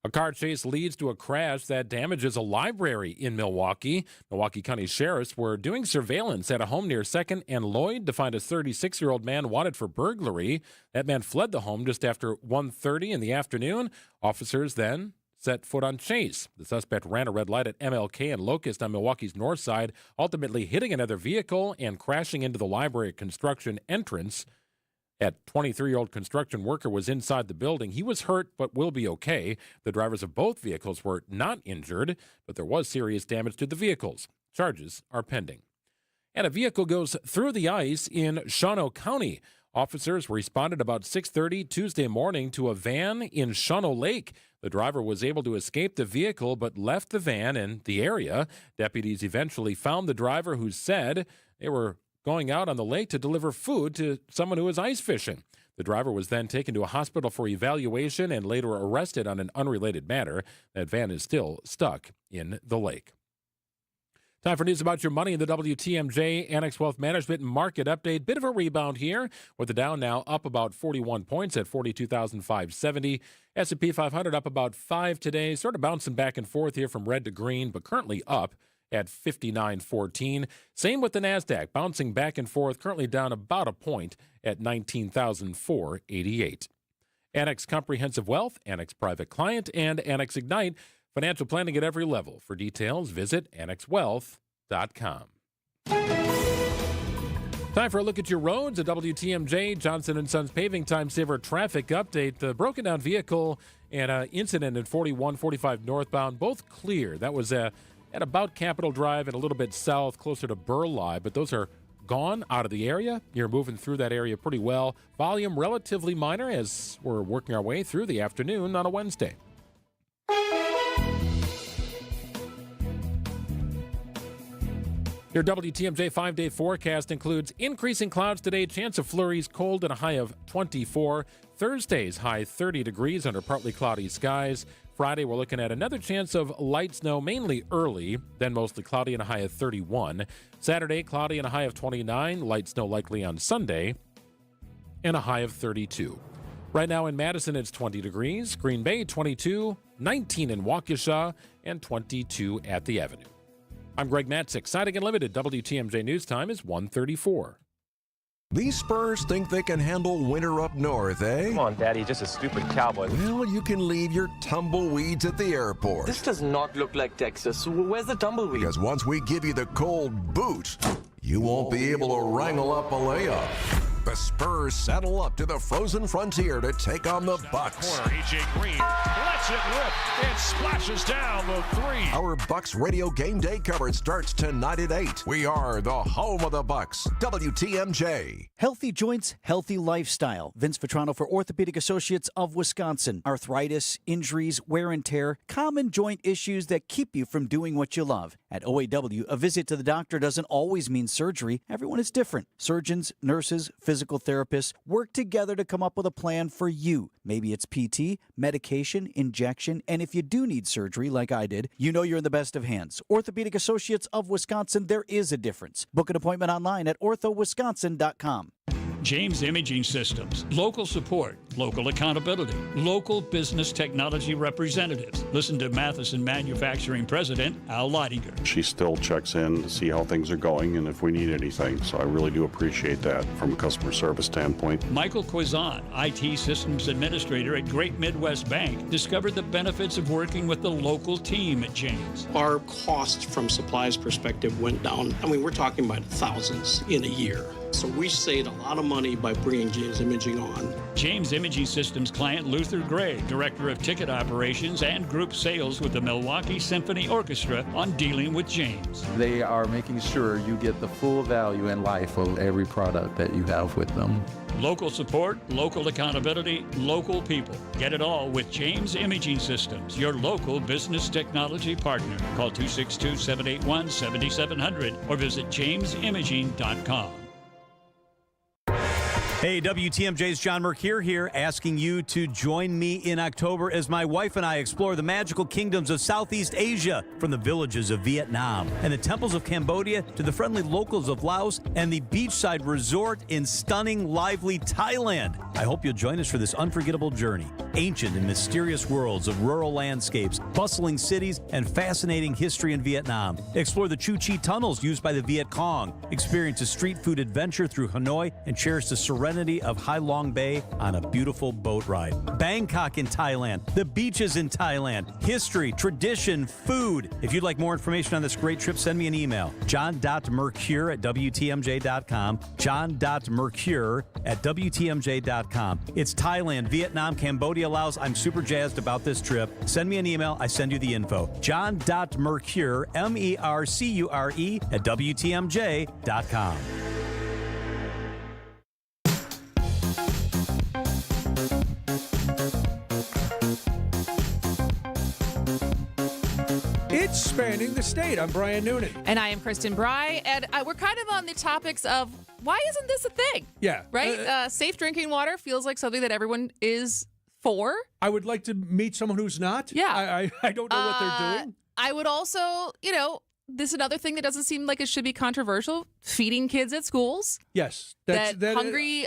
Speaker 8: A car chase leads to a crash that damages a library in Milwaukee. Milwaukee County sheriffs were doing surveillance at a home near 2nd and Lloyd to find a 36-year-old man wanted for burglary. That man fled the home just after 1:30 in the afternoon. Officers then set foot on chase. The suspect ran a red light at MLK and Locust on Milwaukee's north side, ultimately hitting another vehicle and crashing into the library construction entrance. A 23-year-old construction worker was inside the building. He was hurt but will be okay. The drivers of both vehicles were not injured, but there was serious damage to the vehicles. Charges are pending. And a vehicle goes through the ice in Shawano County. Officers responded about 6:30 Tuesday morning to a van in Shawano Lake. The driver was able to escape the vehicle but left the van in the area. Deputies eventually found the driver, who said they were going out on the lake to deliver food to someone who was ice fishing. The driver was then taken to a hospital for evaluation and later arrested on an unrelated matter. That van is still stuck in the lake. Time for news about your money in the WTMJ Annex Wealth Management Market Update. Bit of a rebound here, with the Dow now up about 41 points at 42,570. S&P 500 up about 5 today, sort of bouncing back and forth here from red to green, but currently up at 59.14. Same with the NASDAQ, bouncing back and forth, currently down about a point at 19,488. Annex Comprehensive Wealth, Annex Private Client, and Annex Ignite. Financial planning at every level. For details, visit annexwealth.com. Time for a look at your roads. A WTMJ Johnson & Sons Paving Time Saver traffic update. The broken down vehicle and incident at 4145 northbound, both clear. That was at about Capitol Drive and a little bit south, closer to Burleigh, but those are gone out of the area. You're moving through that area pretty well. Volume relatively minor as we're working our way through the afternoon on a Wednesday. Your WTMJ 5-day forecast includes increasing clouds today, chance of flurries, cold and a high of 24. Thursday's high 30 degrees under partly cloudy skies. Friday, we're looking at another chance of light snow, mainly early, then mostly cloudy and a high of 31. Saturday, cloudy and a high of 29. Light snow likely on Sunday and a high of 32. Right now in Madison, it's 20 degrees. Green Bay, 22. 19 in Waukesha and 22 at the Avenue. I'm Greg Matzik. Siding Unlimited. WTMJ News Time is 1:34.
Speaker 6: These Spurs think they can handle winter up north, eh?
Speaker 11: Come on, Daddy, just a stupid cowboy.
Speaker 6: Well, you can leave your tumbleweeds at the airport.
Speaker 11: This does not look like Texas. Where's the tumbleweed?
Speaker 6: Because once we give you the cold boot, you won't be able to wrangle up a layup. The Spurs saddle up to the frozen frontier to take on the Bucks.
Speaker 12: Corner, A.J. Green lets it rip and splashes down the three.
Speaker 6: Our Bucks radio game day coverage starts tonight at 8. We are the home of the Bucks, WTMJ.
Speaker 13: Healthy joints, healthy lifestyle. Vince Vetrano for Orthopedic Associates of Wisconsin. Arthritis, injuries, wear and tear, common joint issues that keep you from doing what you love. At OAW, a visit to the doctor doesn't always mean surgery. Everyone is different. Surgeons, nurses, physical therapists work together to come up with a plan for you. Maybe it's PT, medication, injection, and if you do need surgery like I did, you know you're in the best of hands. Orthopedic Associates of Wisconsin, there is a difference. Book an appointment online at orthowisconsin.com.
Speaker 14: James Imaging Systems. Local support, local accountability, local business technology representatives. Listen to Matheson Manufacturing President Al Leidinger.
Speaker 15: She still checks in to see how things are going and if we need anything. So I really do appreciate that from a customer service standpoint.
Speaker 14: Michael Quizan, IT Systems Administrator at Great Midwest Bank, discovered the benefits of working with the local team at James.
Speaker 26: Our costs from supplies perspective went down. I mean, we're talking about thousands in a year. So we saved a lot of money by bringing James Imaging on.
Speaker 14: James Imaging Systems client Luther Gray, Director of Ticket Operations and Group Sales with the Milwaukee Symphony Orchestra on dealing with James.
Speaker 27: They are making sure you get the full value and life of every product that you have with them.
Speaker 14: Local support, local accountability, local people. Get it all with James Imaging Systems, your local business technology partner. Call 262-781-7700 or visit jamesimaging.com.
Speaker 25: Hey, WTMJ's John Mercure here, asking you to join me in October as my wife and I explore the magical kingdoms of Southeast Asia, from the villages of Vietnam and the temples of Cambodia to the friendly locals of Laos and the beachside resort in stunning, lively Thailand. I hope you'll join us for this unforgettable journey. Ancient and mysterious worlds of rural landscapes, bustling cities, and fascinating history in Vietnam. Explore the Chu Chi tunnels used by the Viet Cong. Experience a street food adventure through Hanoi and cherish the serenity of Hai Long Bay on a beautiful boat ride. Bangkok in Thailand, the beaches in Thailand, history, tradition, food. If you'd like more information on this great trip, send me an email. john.mercure@wtmj.com. john.mercure@wtmj.com. It's Thailand, Vietnam, Cambodia, Laos. I'm super jazzed about this trip. Send me an email. I send you the info. john.mercure, MERCURE, @wtmj.com.
Speaker 20: It's Spanning the State. I'm Brian Noonan.
Speaker 19: And I am Kristin Brey. And we're kind of on the topics of why isn't this a thing?
Speaker 20: Yeah.
Speaker 19: Right? Safe drinking water feels like something that everyone is for.
Speaker 20: I would like to meet someone who's not.
Speaker 19: Yeah.
Speaker 20: I don't know what they're doing.
Speaker 19: I would also, this is another thing that doesn't seem like it should be controversial. Feeding kids at schools.
Speaker 20: Yes.
Speaker 19: Hungry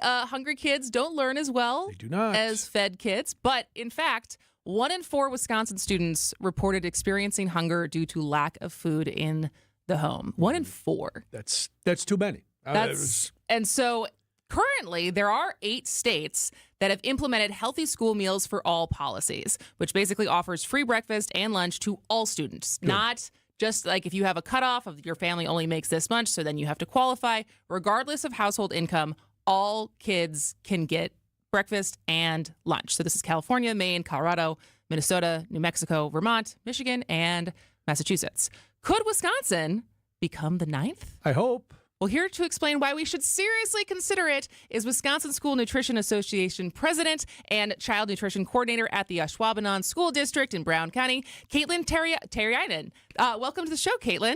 Speaker 19: kids don't learn as well as fed kids. But in fact, 1 in 4 Wisconsin students reported experiencing hunger due to lack of food in the home. 1 in 4.
Speaker 20: That's too many.
Speaker 19: And so currently there are 8 states that have implemented healthy school meals for all policies, which basically offers free breakfast and lunch to all students, not just like if you have a cutoff of your family only makes this much, so then you have to qualify. Regardless of household income, all kids can get breakfast and lunch. So this is California, Maine, Colorado, Minnesota, New Mexico, Vermont, Michigan, and Massachusetts. Could Wisconsin become the 9th?
Speaker 20: I hope.
Speaker 19: Well, here to explain why we should seriously consider it is Wisconsin School Nutrition Association President and Child Nutrition Coordinator at the Ashwaubenon School District in Brown County, Caitlin Terriinen. Welcome to the show, Caitlin.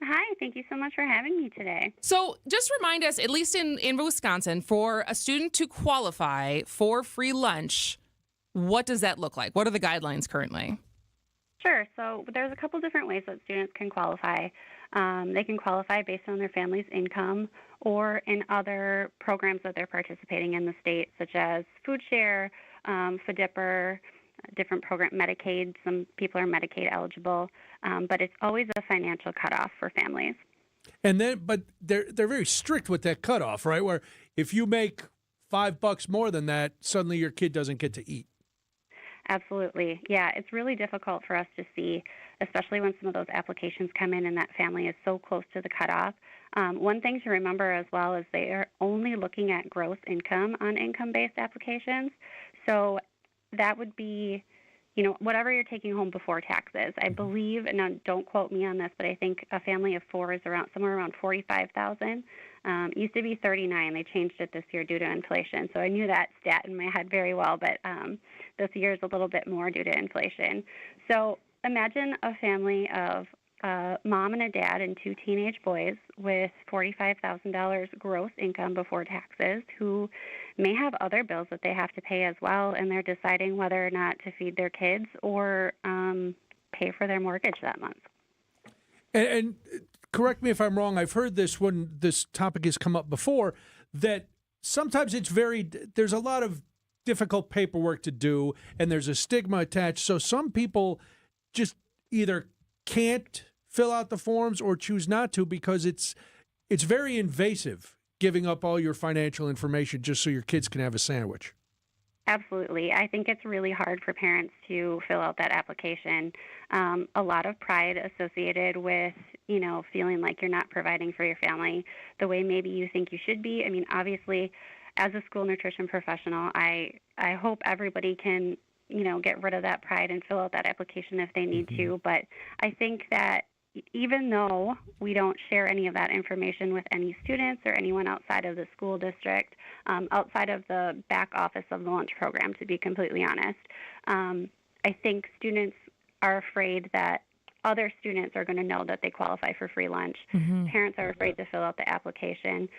Speaker 4: Hi, thank you so much for having me today.
Speaker 19: So just remind us, at least in Wisconsin, for a student to qualify for free lunch, what does that look like? What are the guidelines currently?
Speaker 4: Sure. So there's a couple different ways that students can qualify. They can qualify based on their family's income or in other programs that they're participating in the state, such as Food Share, FDIPR, different program, Medicaid. Some people are Medicaid eligible, but it's always a financial cutoff for families.
Speaker 20: And then, but they're very strict with that cutoff, right? Where if you make $5 more than that, suddenly your kid doesn't get to eat.
Speaker 4: Absolutely. Yeah, it's really difficult for us to see, especially when some of those applications come in and that family is so close to the cutoff. One thing to remember as well is they are only looking at gross income on income-based applications. So that would be, whatever you're taking home before taxes. I believe, and now don't quote me on this, but I think a family of 4 is somewhere around $45,000. Used to be 39. They changed it this year due to inflation. So I knew that stat in my head very well, but this year is a little bit more due to inflation. So imagine a family of a mom and a dad and 2 teenage boys with $45,000 gross income before taxes who may have other bills that they have to pay as well, and they're deciding whether or not to feed their kids or pay for their mortgage that month.
Speaker 20: And correct me if I'm wrong, I've heard this when this topic has come up before, that sometimes there's a lot of difficult paperwork to do, and there's a stigma attached. So some people just either can't fill out the forms or choose not to because it's very invasive, giving up all your financial information just so your kids can have a sandwich.
Speaker 4: Absolutely. I think it's really hard for parents to fill out that application. A lot of pride associated with, feeling like you're not providing for your family the way maybe you think you should be. I mean, obviously, as a school nutrition professional, I hope everybody can, get rid of that pride and fill out that application if they need to. But I think that even though we don't share any of that information with any students or anyone outside of the school district, outside of the back office of the lunch program, to be completely honest, I think students are afraid that other students are going to know that they qualify for free lunch. Parents are afraid to fill out the application.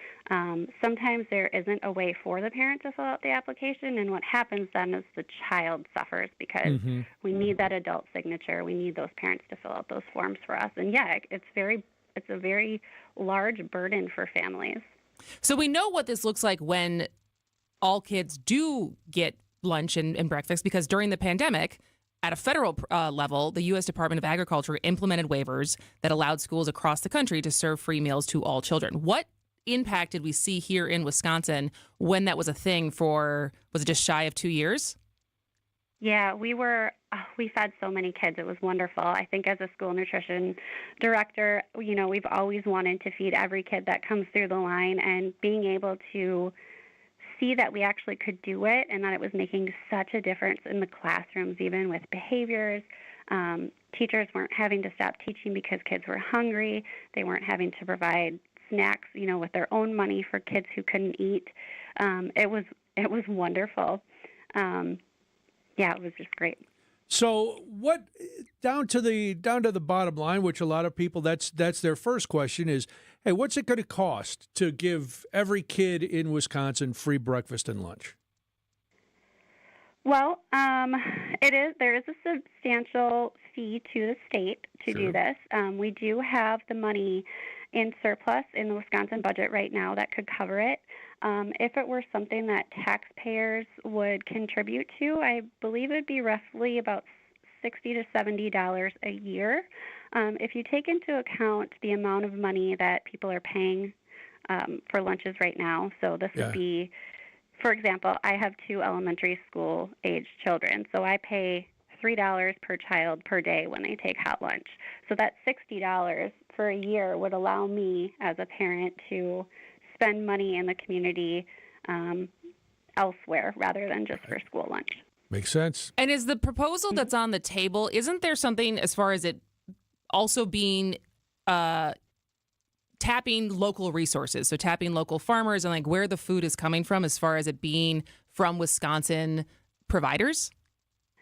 Speaker 4: Sometimes there isn't a way for the parent to fill out the application, and what happens then is the child suffers because we need that adult signature. We need those parents to fill out those forms for us. And yeah, it's a very large burden for families.
Speaker 19: So we know what this looks like when all kids do get lunch and breakfast, because during the pandemic, at a federal level, the U.S. Department of Agriculture implemented waivers that allowed schools across the country to serve free meals to all children. What impact did we see here in Wisconsin when that was a thing was it just shy of 2 years?
Speaker 4: Yeah, we fed so many kids. It was wonderful. I think as a school nutrition director, we've always wanted to feed every kid that comes through the line, and being able to see that we actually could do it and that it was making such a difference in the classrooms, even with behaviors. Teachers weren't having to stop teaching because kids were hungry. They weren't having to provide snacks, with their own money for kids who couldn't eat. It was wonderful. Yeah, it was just great.
Speaker 20: So what down to the bottom line, which a lot of people that's their first question is, hey, what's it going to cost to give every kid in Wisconsin free breakfast and lunch?
Speaker 4: Well, there is a substantial fee to the state to do this. We do have the money in surplus in the Wisconsin budget right now that could cover it. If it were something that taxpayers would contribute to, I believe it would be roughly about $60 to $70 a year. If you take into account the amount of money that people are paying for lunches right now, so this would be, for example, I have 2 elementary school age children, so I pay $3 per child per day when they take hot lunch. So that $60 for a year would allow me as a parent to spend money in the community elsewhere rather than just for school lunch.
Speaker 20: Makes sense.
Speaker 19: And is the proposal that's on the table, isn't there something as far as it also being tapping local resources, so tapping local farmers and like where the food is coming from as far as it being from Wisconsin providers?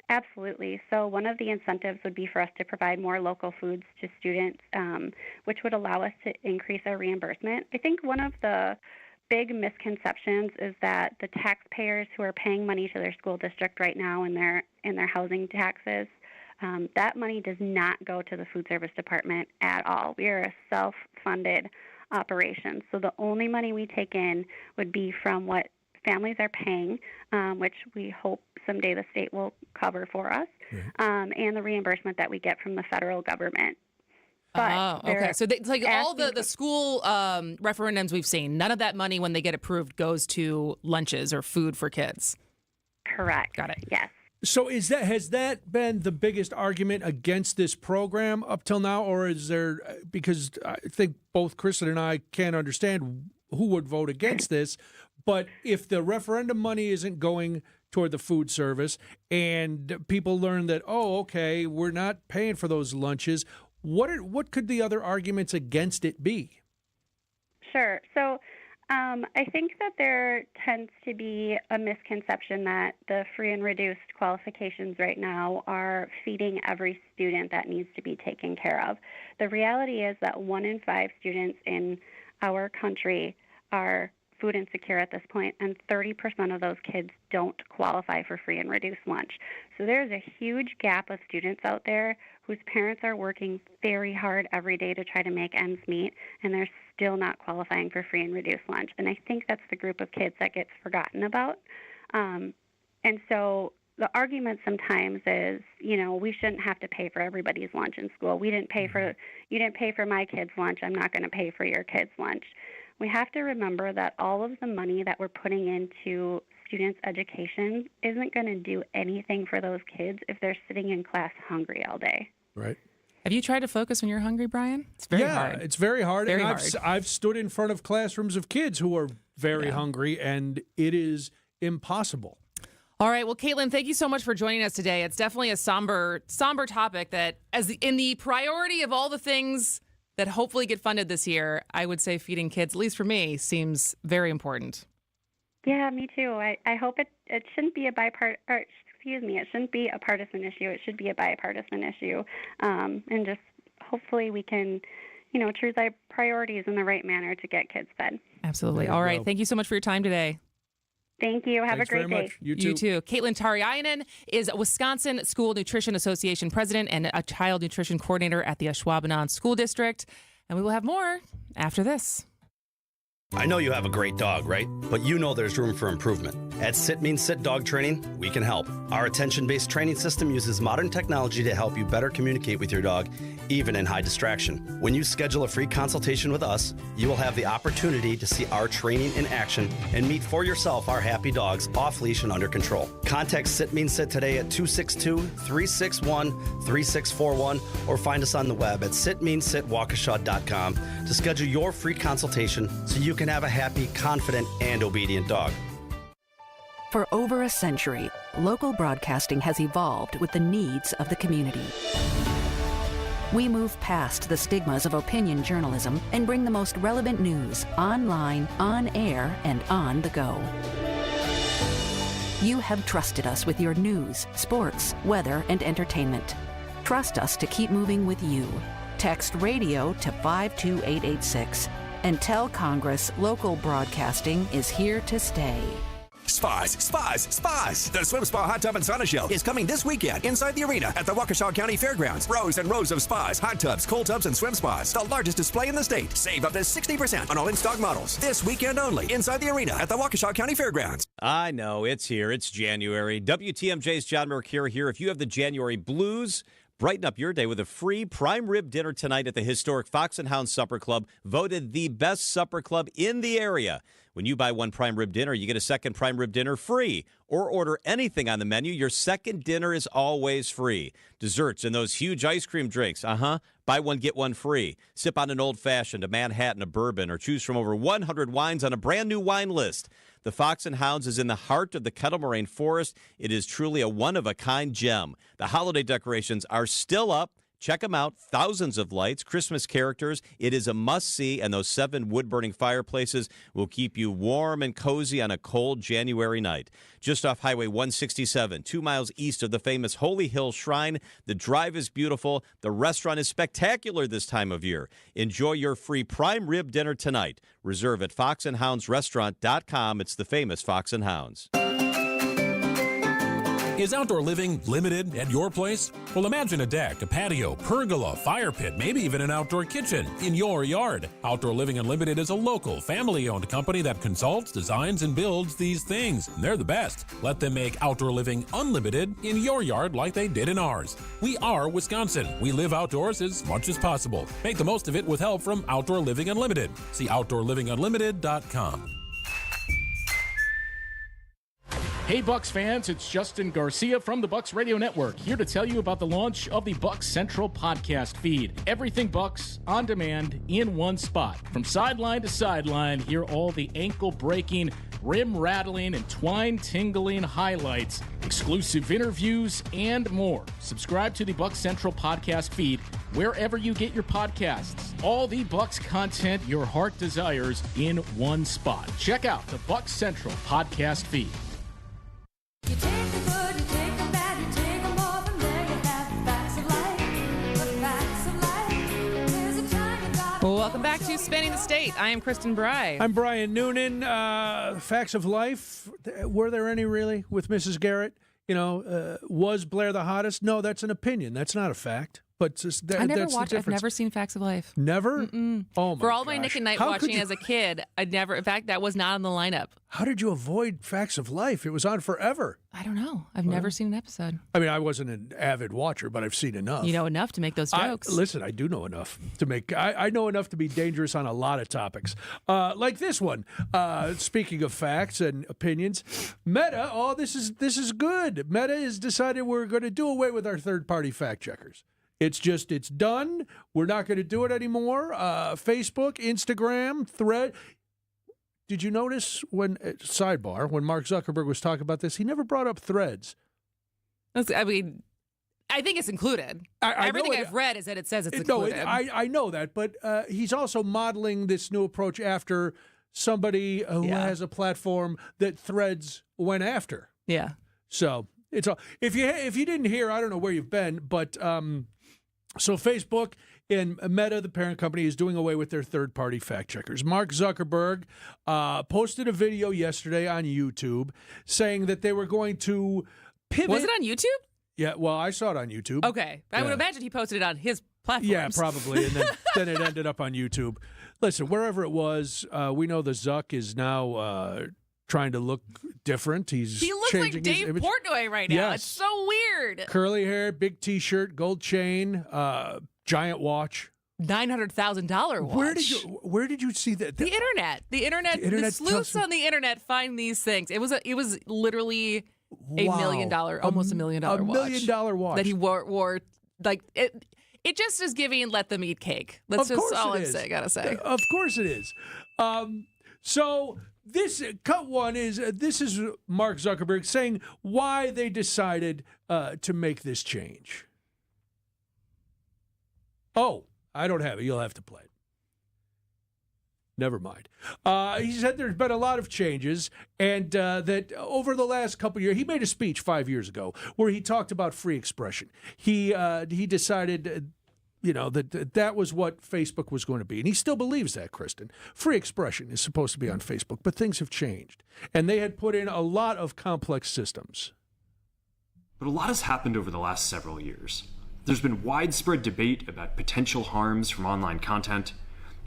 Speaker 4: Absolutely. So one of the incentives would be for us to provide more local foods to students, which would allow us to increase our reimbursement. I think one of the big misconceptions is that the taxpayers who are paying money to their school district right now in their housing taxes, that money does not go to the food service department at all. We are a self-funded operation. So the only money we take in would be from what families are paying, which we hope someday the state will cover for us, and the reimbursement that we get from the federal government.
Speaker 19: But okay. So it's like all the school referendums we've seen, none of that money when they get approved goes to lunches or food for kids.
Speaker 4: Correct.
Speaker 19: Got it.
Speaker 4: Yes.
Speaker 20: So has that been the biggest argument against this program up till now, or is there, because I think both Kristin and I can't understand who would vote against this, but if the referendum money isn't going toward the food service and people learn that, oh, okay, we're not paying for those lunches, what could the other arguments against it be?
Speaker 4: Sure. So I think that there tends to be a misconception that the free and reduced qualifications right now are feeding every student that needs to be taken care of. The reality is that 1 in 5 students in our country are food insecure at this point, and 30% of those kids don't qualify for free and reduced lunch. So there's a huge gap of students out there whose parents are working very hard every day to try to make ends meet, and they're still not qualifying for free and reduced lunch. And I think that's the group of kids that gets forgotten about. And so the argument sometimes is, we shouldn't have to pay for everybody's lunch in school. You didn't pay for my kid's lunch. I'm not going to pay for your kid's lunch. We have to remember that all of the money that we're putting into students' education isn't going to do anything for those kids if they're sitting in class hungry all day.
Speaker 20: Right.
Speaker 19: Have you tried to focus when you're hungry, Brian? It's very hard.
Speaker 20: Yeah, it's very hard.
Speaker 19: Very
Speaker 20: and
Speaker 19: hard.
Speaker 20: I've stood in front of classrooms of kids who are very hungry, and it is impossible.
Speaker 19: All right. Well, Caitlin, thank you so much for joining us today. It's definitely a somber topic that, in the priority of all the things that hopefully get funded this year, I would say feeding kids, at least for me, seems very important.
Speaker 4: Yeah, me too. I hope it shouldn't be it shouldn't be a partisan issue. It should be a bipartisan issue. And just hopefully we can, choose our priorities in the right manner to get kids fed.
Speaker 19: Absolutely. All right. Thank you so much for your time today.
Speaker 4: Thank you. Have
Speaker 20: Thanks
Speaker 4: a great day.
Speaker 20: You too.
Speaker 19: Caitlin Tariainen is a Wisconsin School Nutrition Association president and a child nutrition coordinator at the Ashwaubenon School District. And we will have more after this.
Speaker 16: I know you have a great dog, right? But you know there's room for improvement. At Sit Means Sit Dog Training, we can help. Our attention-based training system uses modern technology to help you better communicate with your dog, even in high distraction. When you schedule a free consultation with us, you will have the opportunity to see our training in action and meet for yourself our happy dogs off leash and under control. Contact Sit Means Sit today at 262-361-3641 or find us on the web at sitmeansitwaukesha.com to schedule your free consultation so you can have a happy, confident, and obedient dog.
Speaker 17: For over a century, local broadcasting has evolved with the needs of the community. We move past the stigmas of opinion journalism and bring the most relevant news online, on air, and on the go. You have trusted us with your news, sports, weather, and entertainment. Trust us to keep moving with you. Text radio to 52886 and tell Congress local broadcasting is here to stay.
Speaker 2: Spas. The Swim Spa Hot Tub and Sauna Show is coming this weekend inside the arena at the Waukesha County Fairgrounds. Rows and rows of spas, hot tubs, cold tubs, and swim spas. The largest display in the state. Save up to 60% on all in-stock models. This weekend only inside the arena at the Waukesha County Fairgrounds.
Speaker 25: I know, it's here. It's January. WTMJ's John Mercure here. If you have the January blues, Brighten up your day with a free prime rib dinner tonight at the historic Fox and Hound Supper Club, voted the best supper club in the area. When you buy one prime rib dinner, you get a second prime rib dinner free. Or order anything on the menu, your second dinner is always free. Desserts and those huge ice cream drinks. Buy one, get one free. Sip on an old-fashioned, a Manhattan, a bourbon, or choose from over 100 wines on a brand new wine list. The Fox and Hounds is in the heart of the Kettle Moraine Forest. It is truly a one-of-a-kind gem. The holiday decorations are still up. Check them out. Thousands of lights, Christmas characters. It is a must-see, and those 7 wood-burning fireplaces will keep you warm and cozy on a cold January night. Just off Highway 167, 2 miles east of the famous Holy Hill Shrine. The drive is beautiful. The restaurant is spectacular this time of year. Enjoy your free prime rib dinner tonight. Reserve at foxandhoundsrestaurant.com. It's the famous Fox and Hounds.
Speaker 8: Is outdoor living limited at your place? Well, imagine a deck, a patio, pergola, fire pit, maybe even an outdoor kitchen in your yard. Outdoor Living Unlimited is a local, family-owned company that consults, designs, and builds these things. They're the best. Let them make Outdoor Living Unlimited in your yard like they did in ours. We are Wisconsin. We live outdoors as much as possible. Make the most of it with help from Outdoor Living Unlimited. See OutdoorLivingUnlimited.com.
Speaker 1: Hey Bucks fans, it's Justin Garcia from the Bucks Radio Network, here to tell you about the launch of the Bucks Central podcast feed. Everything Bucks, on demand, in one spot. From sideline to sideline, hear all the ankle-breaking, rim-rattling, and twine-tingling highlights, exclusive interviews, and more. Subscribe to the Bucks Central podcast feed wherever you get your podcasts. All the Bucks content your heart desires in one spot. Check out the Bucks Central podcast feed.
Speaker 19: Welcome back to Spanning the State. I am Kristin Brey.
Speaker 20: I'm Brian Noonan. Facts of life. Were there any really with Mrs. Garrett? Was Blair the hottest? No, that's an opinion. That's not a fact. But
Speaker 19: I never watched. I've never seen Facts of Life.
Speaker 20: Never?
Speaker 19: Mm-mm.
Speaker 20: Oh my!
Speaker 19: For all
Speaker 20: gosh.
Speaker 19: my Nick and Night watching as a kid, I'd never. In fact, that was not on the lineup.
Speaker 20: How did you avoid Facts of Life? It was on forever.
Speaker 19: I don't know. I've never seen an episode.
Speaker 20: I mean, I wasn't an avid watcher, but I've seen enough.
Speaker 19: You know enough to make those jokes.
Speaker 20: Listen, I do know enough to make. I know enough to be dangerous on a lot of topics, like this one. Speaking of facts and opinions, Meta. Oh, this is good. Meta has decided we're going to do away with our third-party fact checkers. It's done. We're not going to do it anymore. Facebook, Instagram, Thread. Did you notice when Mark Zuckerberg was talking about this, he never brought up Threads?
Speaker 19: I mean, I think it's included. Everything I've read is that it says it's included.
Speaker 20: No, I know that, but he's also modeling this new approach after somebody who has a platform that Threads went after.
Speaker 19: Yeah.
Speaker 20: So it's all. If you didn't hear, I don't know where you've been, but. So Facebook and Meta, the parent company, is doing away with their third-party fact checkers. Mark Zuckerberg posted a video yesterday on YouTube saying that they were going to pivot.
Speaker 19: Was it on YouTube?
Speaker 20: Yeah, well, I saw it on YouTube.
Speaker 19: Okay. I would imagine he posted it on his platforms.
Speaker 20: Yeah, probably, and then it ended up on YouTube. Listen, wherever it was, we know the Zuck is now trying to look different. He
Speaker 19: looks like Dave Portnoy right now.
Speaker 20: Yes.
Speaker 19: It's so weird.
Speaker 20: Curly hair, big T-shirt, gold chain, giant watch.
Speaker 19: $900,000 watch.
Speaker 20: Where did you see that?
Speaker 19: The internet. The sleuths on the internet find these things. It was literally $1 million, almost $1 million watch.
Speaker 20: $1 million watch
Speaker 19: that he wore like it. It just is giving let them eat cake. That's just all I'm saying. Gotta say.
Speaker 20: Of course it is. So. This cut one is Mark Zuckerberg saying why they decided to make this change. Oh, I don't have it. You'll have to play it. Never mind. He said there's been a lot of changes and that over the last couple of years, he made a speech 5 years ago where he talked about free expression. He decided that was what Facebook was going to be. And he still believes that, Kristin. Free expression is supposed to be on Facebook, but things have changed. And they had put in a lot of complex systems.
Speaker 3: But a lot has happened over the last several years. There's been widespread debate about potential harms from online content.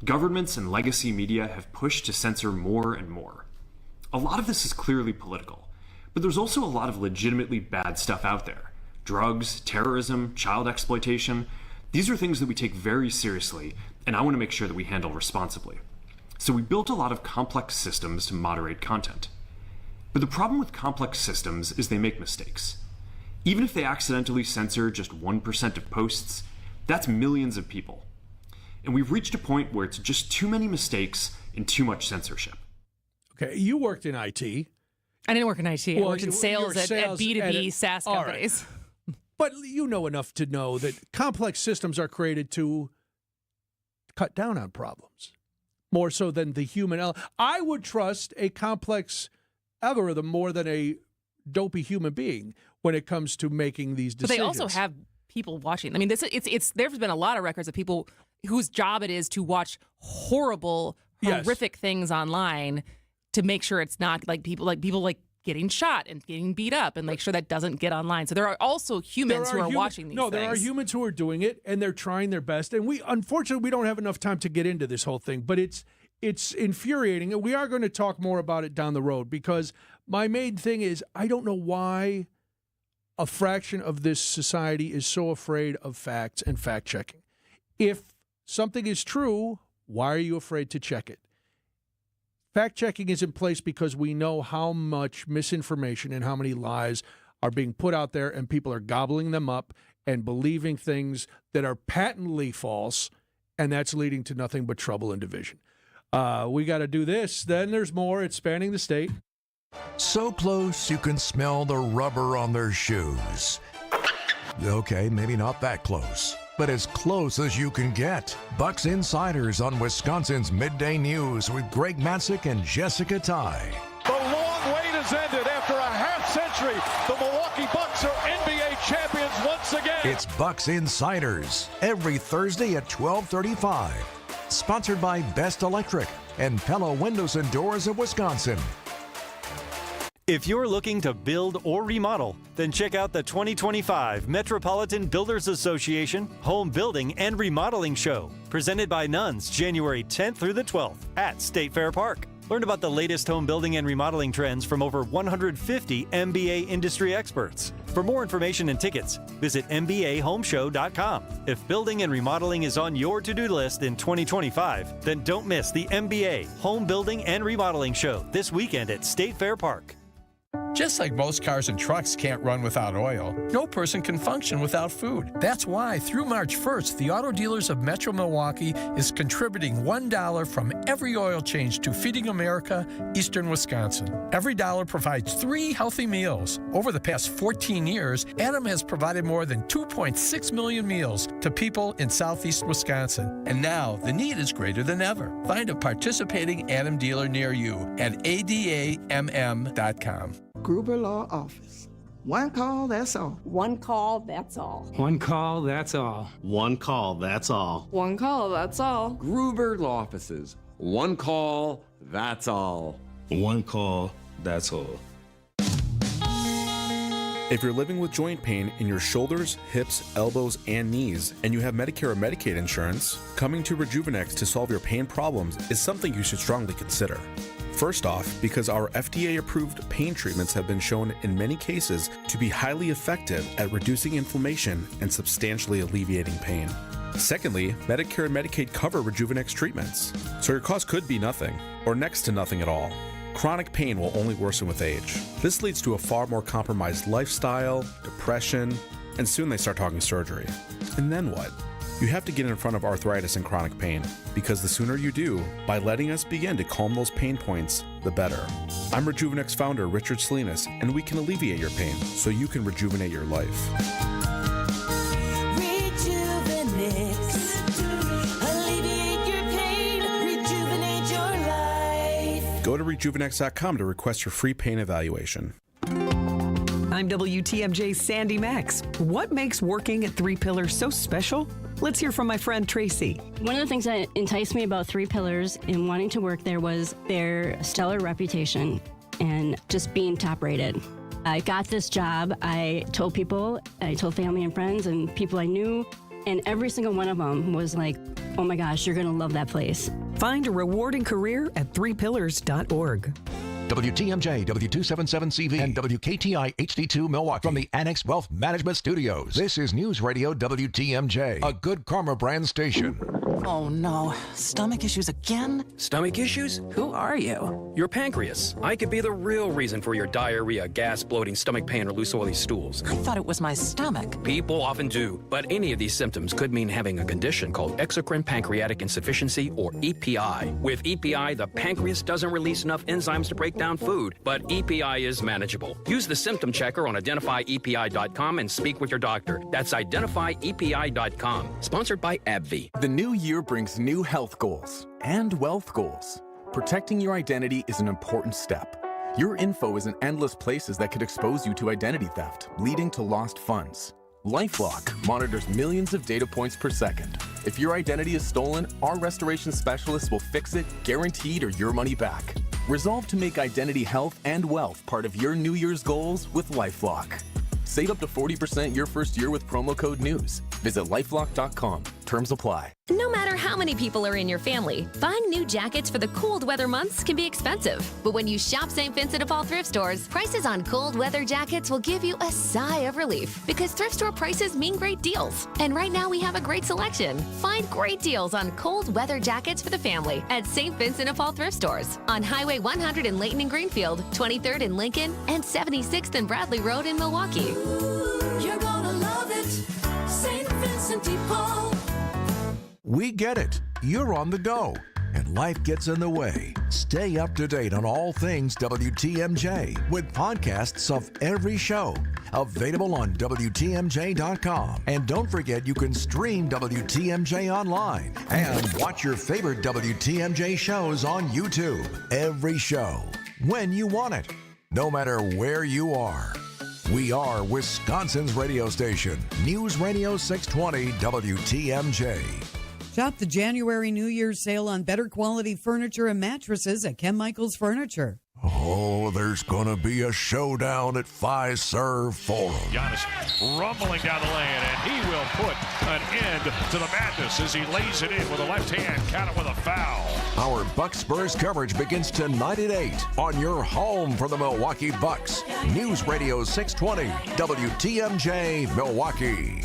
Speaker 3: Governments and legacy media have pushed to censor more and more. A lot of this is clearly political, but there's also a lot of legitimately bad stuff out there. drugs, terrorism, child exploitation. These are things that we take very seriously, and I want to make sure that we handle responsibly. So we built a lot of complex systems to moderate content. But the problem with complex systems is they make mistakes. Even if they accidentally censor just 1% of posts, that's millions of people. And we've reached a point where it's just too many mistakes and too much censorship.
Speaker 20: Okay, you worked in IT.
Speaker 19: I didn't work in IT. I worked in sales at B2B SaaS companies.
Speaker 20: Right. But you know enough to know that complex systems are created to cut down on problems, more so than the human. I would trust a complex algorithm more than a dopey human being when it comes to making these decisions.
Speaker 19: But they also have people watching. I mean, there's been a lot of records of people whose job it is to watch horrible, horrific things online to make sure it's not like people getting shot and getting beat up and make sure that doesn't get online. So there are also humans who are watching these things.
Speaker 20: No, there are humans who are doing it, and they're trying their best. And unfortunately, we don't have enough time to get into this whole thing, but it's infuriating. And we are going to talk more about it down the road, because my main thing is I don't know why a fraction of this society is so afraid of facts and fact-checking. If something is true, why are you afraid to check it? Fact-checking is in place because we know how much misinformation and how many lies are being put out there, and people are gobbling them up and believing things that are patently false, and that's leading to nothing but trouble and division. We got to do this. Then there's more. It's spanning the state.
Speaker 6: So close you can smell the rubber on their shoes. Okay, maybe not that close, but as close as you can get. Bucks Insiders on Wisconsin's Midday News with Greg Matzik and Jessica Ty.
Speaker 12: The long wait has ended. After a half century, the Milwaukee Bucks are NBA champions once again.
Speaker 6: It's Bucks Insiders every Thursday at 12:35. Sponsored by Best Electric and Pella Windows and Doors of Wisconsin.
Speaker 5: If you're looking to build or remodel, then check out the 2025 Metropolitan Builders Association Home Building and Remodeling Show, presented by Nuns, January 10th through the 12th at State Fair Park. Learn about the latest home building and remodeling trends from over 150 MBA industry experts. For more information and tickets, visit mbahomeshow.com. If building and remodeling is on your to-do list in 2025, then don't miss the MBA Home Building and Remodeling Show this weekend at State Fair Park.
Speaker 9: Just like most cars and trucks can't run without oil, no person can function without food. That's why through March 1st, the Auto Dealers of Metro Milwaukee is contributing $1 from every oil change to Feeding America, Eastern Wisconsin. Every dollar provides 3 healthy meals. Over the past 14 years, Adam has provided more than 2.6 million meals to people in southeast Wisconsin. And now the need is greater than ever. Find a participating Adam dealer near you at adamm.com.
Speaker 18: Gruber Law Office. One call, that's all.
Speaker 21: One call, that's all.
Speaker 22: One call, that's all.
Speaker 23: One call, that's all.
Speaker 21: One call, that's all.
Speaker 24: Gruber Law Offices. One call, that's all.
Speaker 23: One call, that's all.
Speaker 28: If you're living with joint pain in your shoulders, hips, elbows, and knees, and you have Medicare or Medicaid insurance, coming to Rejuvenex to solve your pain problems is something you should strongly consider. First off, because our FDA-approved pain treatments have been shown in many cases to be highly effective at reducing inflammation and substantially alleviating pain. Secondly, Medicare and Medicaid cover Rejuvenex treatments, so your cost could be nothing, or next to nothing at all. Chronic pain will only worsen with age. This leads to a far more compromised lifestyle, depression, and soon they start talking surgery. And then what? You have to get in front of arthritis and chronic pain, because the sooner you do, by letting us begin to calm those pain points, the better. I'm Rejuvenex founder Richard Salinas, and we can alleviate your pain so you can rejuvenate your life.
Speaker 29: Rejuvenex. Alleviate your pain, rejuvenate your life.
Speaker 28: Go to rejuvenex.com to request your free pain evaluation.
Speaker 30: I'm WTMJ's Sandy Max. What makes working at 3 Pillars so special? Let's hear from my friend Tracy.
Speaker 31: One of the things that enticed me about 3 Pillars and wanting to work there was their stellar reputation and just being top rated. I got this job. I told people, I told family and friends and people I knew, and every single one of them was like, oh my gosh, you're going to love that place.
Speaker 30: Find a rewarding career at 3pillars.org.
Speaker 6: WTMJ, W277CV, and WKTI HD2 Milwaukee from the Annex Wealth Management Studios. This is News Radio WTMJ, a Good Karma brand station.
Speaker 4: Oh no, stomach issues again?
Speaker 7: Stomach issues? Who are you? Your pancreas. I could be the real reason for your diarrhea, gas, bloating, stomach pain, or loose oily stools.
Speaker 4: I thought it was my stomach.
Speaker 7: People often do, but any of these symptoms could mean having a condition called exocrine pancreatic insufficiency, or EPI. With EPI, the pancreas doesn't release enough enzymes to break down food, but EPI is manageable. Use the symptom checker on identifyepi.com and speak with your doctor. That's identifyepi.com. Sponsored by AbbVie.
Speaker 10: The new year brings new health goals and wealth goals. Protecting your identity is an important step. Your info is in endless places that could expose you to identity theft, leading to lost funds. LifeLock monitors millions of data points per second. If your identity is stolen, our restoration specialists will fix it, guaranteed, or your money back. Resolve to make identity health and wealth part of your New Year's goals with LifeLock. Save up to 40% your first year with promo code NEWS. Visit lifelock.com. Terms apply.
Speaker 11: No matter how many people are in your family, buying new jackets for the cold weather months can be expensive. But when you shop St. Vincent de Paul thrift stores, prices on cold weather jackets will give you a sigh of relief because thrift store prices mean great deals. And right now we have a great selection. Find great deals on cold weather jackets for the family at St. Vincent de Paul thrift stores on Highway 100 in Layton and Greenfield, 23rd in Lincoln, and 76th and Bradley Road in Milwaukee.
Speaker 29: You're gonna love it, St. Vincent de Paul.
Speaker 6: We get it. You're on the go, and life gets in the way. Stay up to date on all things WTMJ with podcasts of every show available on WTMJ.com. And don't forget you can stream WTMJ online and watch your favorite WTMJ shows on YouTube. Every show, when you want it, no matter where you are. We are Wisconsin's radio station, News Radio 620 WTMJ.
Speaker 13: Shop the January New Year's sale on better quality furniture and mattresses at Ken Michaels Furniture.
Speaker 6: Oh, there's gonna be a showdown at Fiserv Forum.
Speaker 12: Giannis rumbling down the lane, and he will put an end to the madness as he lays it in with a left hand, count it with a foul.
Speaker 6: Our Bucks Spurs coverage begins tonight at 8 on your home for the Milwaukee Bucks. News Radio 620 WTMJ Milwaukee.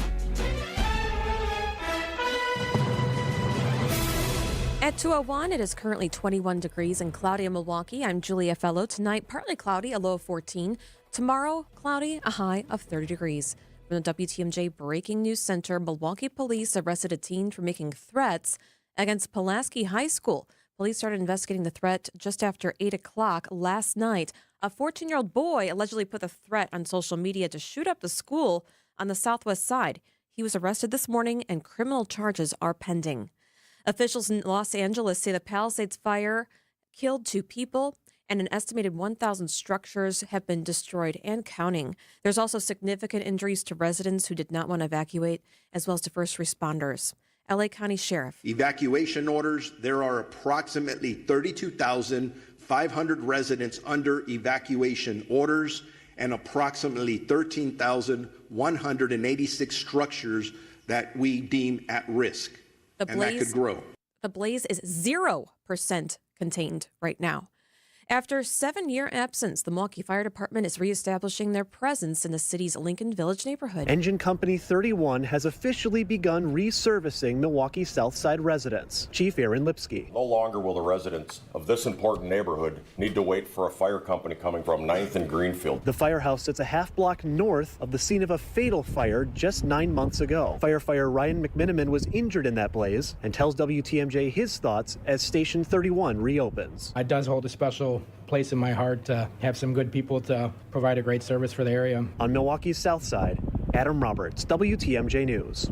Speaker 14: At 2:01, it is currently 21 degrees and cloudy in Milwaukee. I'm Julia Fellow. Tonight, partly cloudy, a low of 14. Tomorrow, cloudy, a high of 30 degrees. From the WTMJ Breaking News Center, Milwaukee police arrested a teen for making threats against Pulaski High School. Police started investigating the threat just after 8 o'clock last night. A 14-year-old boy allegedly put the threat on social media to shoot up the school on the southwest side. He was arrested this morning and criminal charges are pending. Officials in Los Angeles say the Palisades fire killed 2 people and an estimated 1,000 structures have been destroyed and counting. There's also significant injuries to residents who did not want to evacuate, as well as to first responders. LA County Sheriff.
Speaker 15: Evacuation orders, there are approximately 32,500 residents under evacuation orders and approximately 13,186 structures that we deem at risk. And that could grow.
Speaker 14: The blaze is 0% contained right now. After 7-year absence, the Milwaukee Fire Department is reestablishing their presence in the city's Lincoln Village neighborhood.
Speaker 16: Engine Company 31 has officially begun reservicing Milwaukee Southside residents. Chief Aaron Lipsky.
Speaker 17: No longer will the residents of this important neighborhood need to wait for a fire company coming from 9th and Greenfield.
Speaker 16: The firehouse sits a half block north of the scene of a fatal fire just 9 months ago. Firefighter Ryan McMiniman was injured in that blaze and tells WTMJ his thoughts as Station 31 reopens.
Speaker 22: It does hold a special place in my heart to have some good people to provide a great service for the area.
Speaker 16: On Milwaukee's South Side, Adam Roberts, WTMJ News.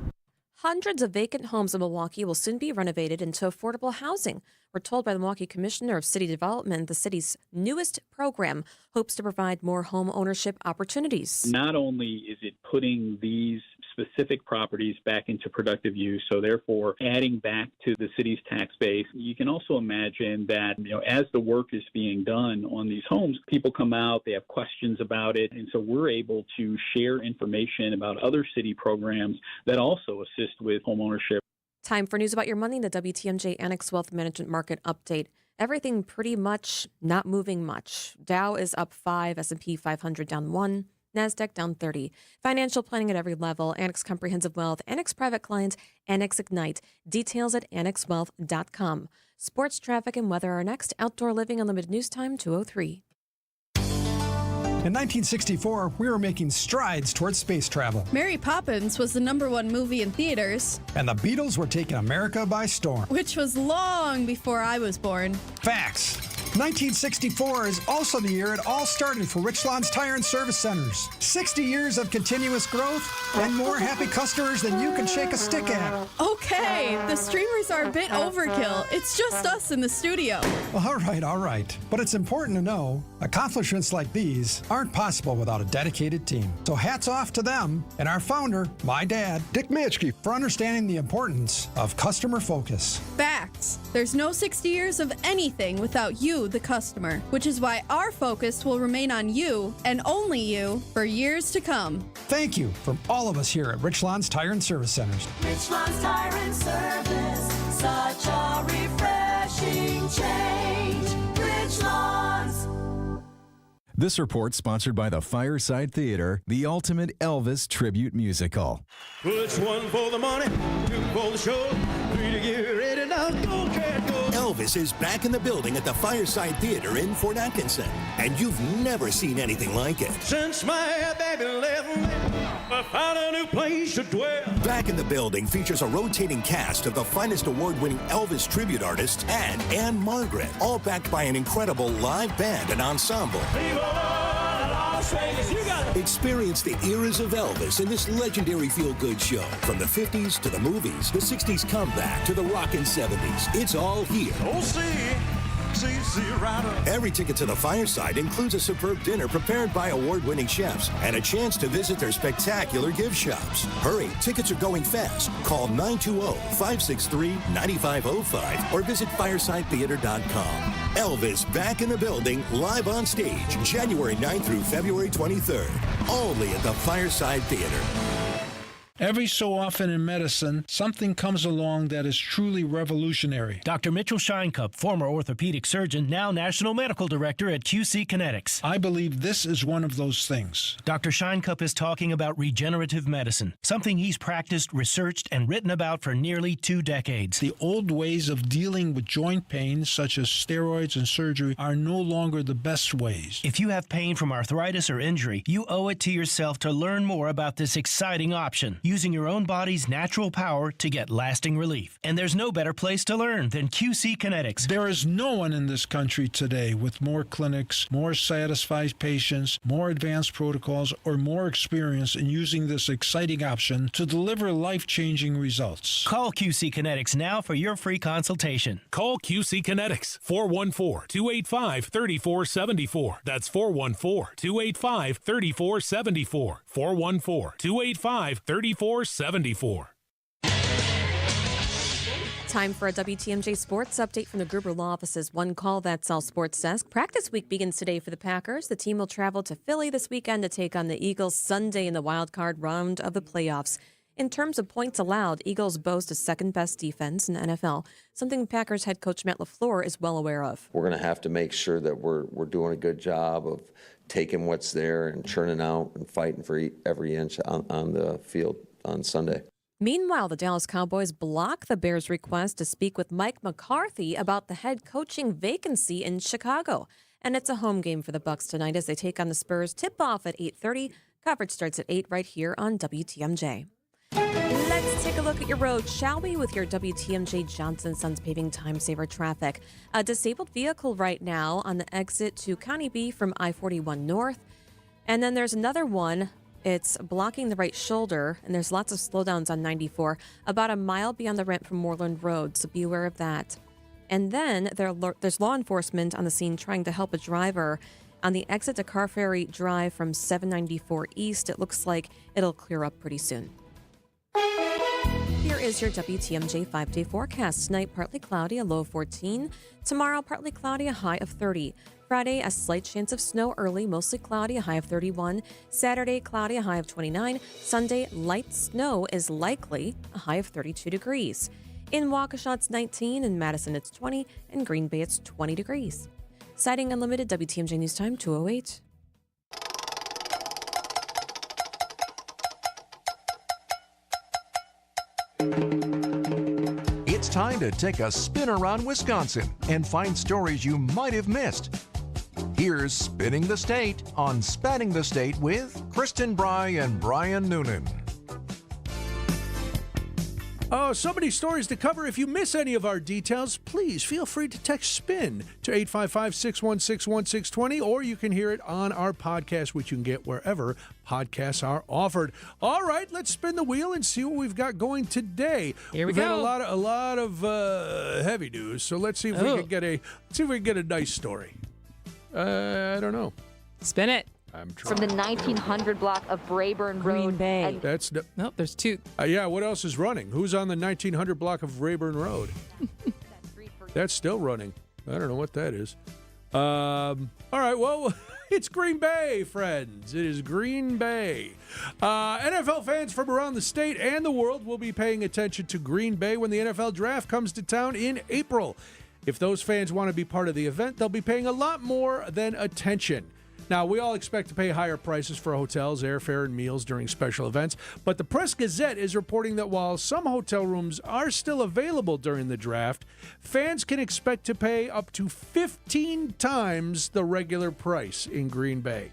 Speaker 14: Hundreds of vacant homes in Milwaukee will soon be renovated into affordable housing. We're told by the Milwaukee Commissioner of City Development the city's newest program hopes to provide more home ownership opportunities.
Speaker 26: Not only is it putting these specific properties back into productive use, so therefore adding back to the city's tax base, you can also imagine that, as the work is being done on these homes, people come out, they have questions about it, and so we're able to share information about other city programs that also assist with home ownership.
Speaker 14: Time for news about your money, the WTMJ Annex Wealth Management Market Update. Everything pretty much not moving much. Dow is up 5, S&P 500 down 1, NASDAQ down 30. Financial planning at every level, Annex Comprehensive Wealth, Annex Private Clients, Annex Ignite. Details at annexwealth.com. Sports, traffic, and weather are next. Outdoor Living Unlimited News Time, 2:03.
Speaker 1: In 1964, we were making strides towards space travel.
Speaker 21: Mary Poppins was the #1 movie in theaters.
Speaker 1: And the Beatles were taking America by storm.
Speaker 21: Which was long before I was born.
Speaker 1: Facts. 1964 is also the year it all started for Richland's Tire and Service Centers. 60 years of continuous growth and more happy customers than you can shake a stick at.
Speaker 21: Okay, the streamers are a bit overkill. It's just us in the studio.
Speaker 1: All right. But it's important to know accomplishments like these aren't possible without a dedicated team. So hats off to them and our founder, my dad, Dick Mitschke, for understanding the importance of customer focus.
Speaker 21: Facts. There's no 60 years of anything without you, the customer, which is why our focus will remain on you and only you for years to come.
Speaker 1: Thank you from all of us here at Richland's Tire and Service Centers.
Speaker 29: Richland's Tire and Service, such a refreshing change. Richland's.
Speaker 2: This report sponsored by the Fireside Theater, the ultimate Elvis tribute musical.
Speaker 3: Push 1 for the money, 2 for the show, 3 to get ready now, go cat go.
Speaker 5: Elvis is back in the building at the Fireside Theater in Fort Atkinson, and you've never seen anything like it.
Speaker 3: Since my baby left me, I found a new place to dwell.
Speaker 5: Back in the building features a rotating cast of the finest award-winning Elvis tribute artists and Anne Margaret, all backed by an incredible live band and ensemble. Experience the eras of Elvis in this legendary feel-good show. From the 50s to the movies, the 60s comeback to the rockin' 70s. It's all here. Every ticket to the Fireside includes a superb dinner prepared by award-winning chefs and a chance to visit their spectacular gift shops. Hurry, tickets are going fast. Call 920-563-9505 or visit firesidetheater.com. Elvis back in the building, live on stage, January 9th through February 23rd. Only at the Fireside Theater.
Speaker 8: Every so often in medicine, something comes along that is truly revolutionary.
Speaker 9: Dr. Mitchell Scheinkup, former orthopedic surgeon, now National Medical Director at QC Kinetics.
Speaker 8: I believe this is one of those things.
Speaker 9: Dr. Scheinkup is talking about regenerative medicine, something he's practiced, researched, and written about for nearly 2 decades.
Speaker 8: The old ways of dealing with joint pain, such as steroids and surgery, are no longer the best ways.
Speaker 9: If you have pain from arthritis or injury, you owe it to yourself to learn more about this exciting option, using your own body's natural power to get lasting relief. And there's no better place to learn than QC Kinetics.
Speaker 8: There is no one in this country today with more clinics, more satisfied patients, more advanced protocols, or more experience in using this exciting option to deliver life-changing results.
Speaker 9: Call QC Kinetics now for your free consultation.
Speaker 12: Call QC Kinetics, 414-285-3474. That's 414-285-3474. 414-285-3474.
Speaker 14: Time for a WTMJ Sports update from the Gruber Law Office's One Call That's All Sports Desk. Practice week begins today for the Packers. The team will travel to Philly this weekend to take on the Eagles Sunday in the wild card round of the playoffs. In terms of points allowed, Eagles boast a second-best defense in the NFL, something Packers head coach Matt LaFleur is well aware of.
Speaker 18: We're going to have to make sure that we're doing a good job of taking what's there and churning out and fighting for every inch on the field on Sunday.
Speaker 14: Meanwhile, the Dallas Cowboys block the Bears' request to speak with Mike McCarthy about the head coaching vacancy in Chicago. And it's a home game for the Bucs tonight as they take on the Spurs. Tip-off at 8:30. Coverage starts at 8 right here on WTMJ. Let's take a look at your road, shall we, with your WTMJ Johnson Sons Paving Time Saver traffic. A disabled vehicle right now on the exit to County B from I-41 North. And then there's another one. It's blocking the right shoulder, and there's lots of slowdowns on 94, about a mile beyond the ramp from Moreland Road, so be aware of that. And then there's law enforcement on the scene trying to help a driver on the exit to Car Ferry Drive from 794 East. It looks like it'll clear up pretty soon. Here is your WTMJ 5-day forecast. Tonight, partly cloudy, a low of 14. Tomorrow, partly cloudy, a high of 30. Friday, a slight chance of snow early, mostly cloudy, a high of 31. Saturday, cloudy, a high of 29. Sunday, light snow is likely, a high of 32 degrees. In Waukesha, it's 19. In Madison, it's 20. In Green Bay, it's 20 degrees. Sighting Unlimited, WTMJ News Time, 2:08.
Speaker 6: It's time to take a spin around Wisconsin and find stories you might have missed. Here's Spinning the State on Spanning the State with Kristin, Brey, and Brian Noonan.
Speaker 4: Oh, so many stories to cover. If you miss any of our details, please feel free to text SPIN to 855-616-1620, or you can hear it on our podcast, which you can get wherever podcasts are offered. All right, let's spin the wheel and see what we've got going today.
Speaker 7: Here we
Speaker 4: We've had
Speaker 7: go.
Speaker 4: a lot of heavy news, so let's see if we can get a nice story. I don't know.
Speaker 7: Spin it.
Speaker 4: I'm trying.
Speaker 19: From the 1900 block of Rayburn Road.
Speaker 7: Bay.
Speaker 4: Nope,
Speaker 7: there's two.
Speaker 4: Yeah, what else is running? Who's on the 1900 block of Rayburn Road? That's still running. I don't know what that is. All right, well, it's Green Bay, friends. It is Green Bay. NFL fans from around the state and the world will be paying attention to Green Bay when the NFL draft comes to town in April. If those fans want to be part of the event, they'll be paying a lot more than attention. Now, we all expect to pay higher prices for hotels, airfare, and meals during special events, but the Press-Gazette is reporting that while some hotel rooms are still available during the draft, fans can expect to pay up to 15 times the regular price in Green Bay.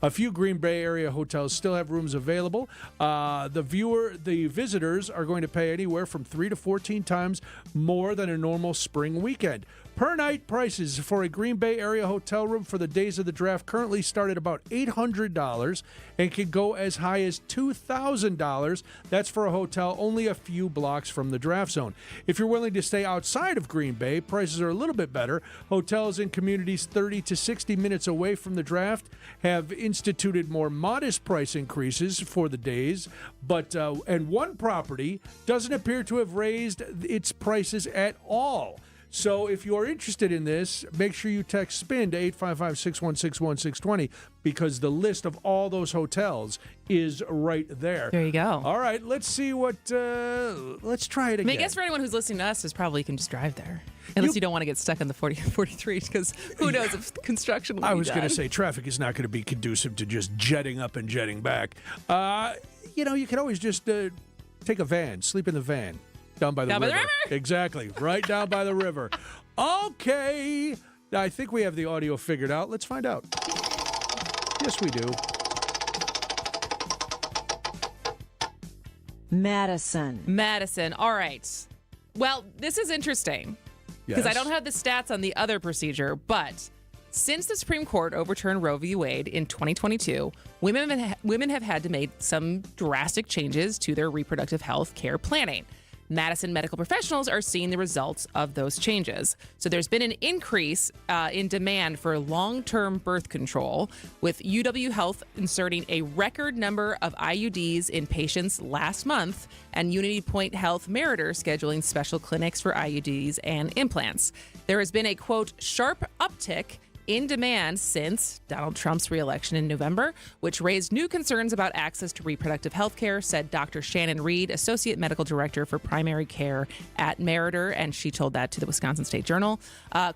Speaker 4: A few Green Bay area hotels still have rooms available. The visitors are going to pay anywhere from 3 to 14 times more than a normal spring weekend. Per night prices for a Green Bay area hotel room for the days of the draft currently start at about $800 and can go as high as $2,000. That's for a hotel only a few blocks from the draft zone. If you're willing to stay outside of Green Bay, prices are a little bit better. Hotels in communities 30 to 60 minutes away from the draft have instituted more modest price increases for the days, and one property doesn't appear to have raised its prices at all. So if you're interested in this, make sure you text SPIN to 855-616-1620 because the list of all those hotels is right there.
Speaker 7: There you go.
Speaker 4: All right, let's see what, let's try it again.
Speaker 7: I mean, I guess for anyone who's listening to us, is probably you can just drive there. Unless you don't want to get stuck on the 43, because who knows if construction will be
Speaker 4: I was
Speaker 7: done.
Speaker 4: going to say traffic is not going to be conducive to just jetting up and jetting back. You can always just take a van, sleep in the van. Down by the river. Exactly. Right down by the river. Okay. I think we have the audio figured out. Let's find out. Yes, we do.
Speaker 7: Madison. All right. Well, this is interesting because I don't have the stats on the other procedure, but since the Supreme Court overturned Roe v. Wade in 2022, women have had to make some drastic changes to their reproductive health care planning. Madison medical professionals are seeing the results of those changes. So there's been an increase in demand for long-term birth control, with UW Health inserting a record number of IUDs in patients last month, and Unity Point Health Meritor scheduling special clinics for IUDs and implants. There has been a, quote, sharp uptick in demand since Donald Trump's reelection in November, which raised new concerns about access to reproductive health care, said Dr. Shannon Reed, Associate Medical Director for Primary Care at Meritor, and she told that to the Wisconsin State Journal.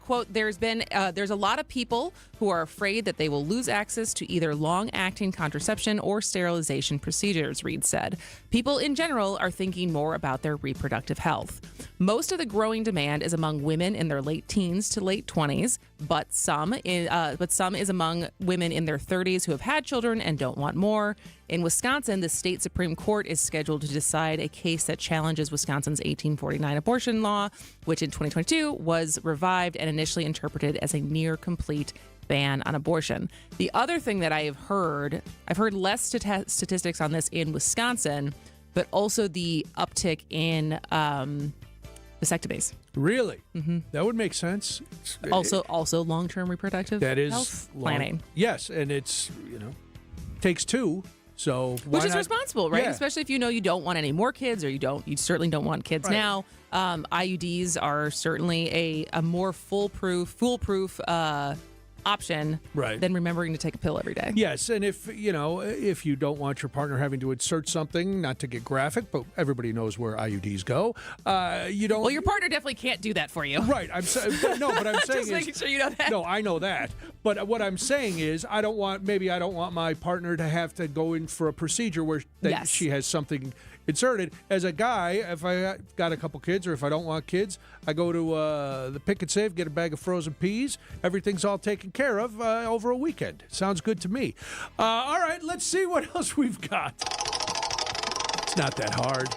Speaker 7: Quote, there's a lot of people who are afraid that they will lose access to either long-acting contraception or sterilization procedures, Reed said. People in general are thinking more about their reproductive health. Most of the growing demand is among women in their late teens to late 20s, but some is among women in their 30s who have had children and don't want more. In Wisconsin, the state Supreme Court is scheduled to decide a case that challenges Wisconsin's 1849 abortion law, which in 2022 was revived and initially interpreted as a near complete ban on abortion. The other thing that I've heard less statistics on this in Wisconsin, but also the uptick in vasectomies.
Speaker 4: Really? Mm-hmm. That would make sense.
Speaker 7: Also long-term reproductive health planning.
Speaker 4: Yes, and it's, takes two. So
Speaker 7: which is responsible, right?
Speaker 4: Yeah.
Speaker 7: Especially if you don't want any more kids, or you certainly don't want kids now. IUDs are certainly a more foolproof option than remembering to take a pill every day.
Speaker 4: Yes, and if you don't want your partner having to insert something, not to get graphic, but everybody knows where IUDs go. You don't.
Speaker 7: Well, your partner definitely can't do that for you.
Speaker 4: Right. I'm saying
Speaker 7: just making sure you know that.
Speaker 4: No, I know that. But what I'm saying is, I don't want my partner to have to go in for a procedure where she has something inserted. As a guy, if I got a couple kids or if I don't want kids, I go to the Pick and Save, get a bag of frozen peas. Everything's all taken care of over a weekend. Sounds good to me. All right, let's see what else we've got. It's not that hard.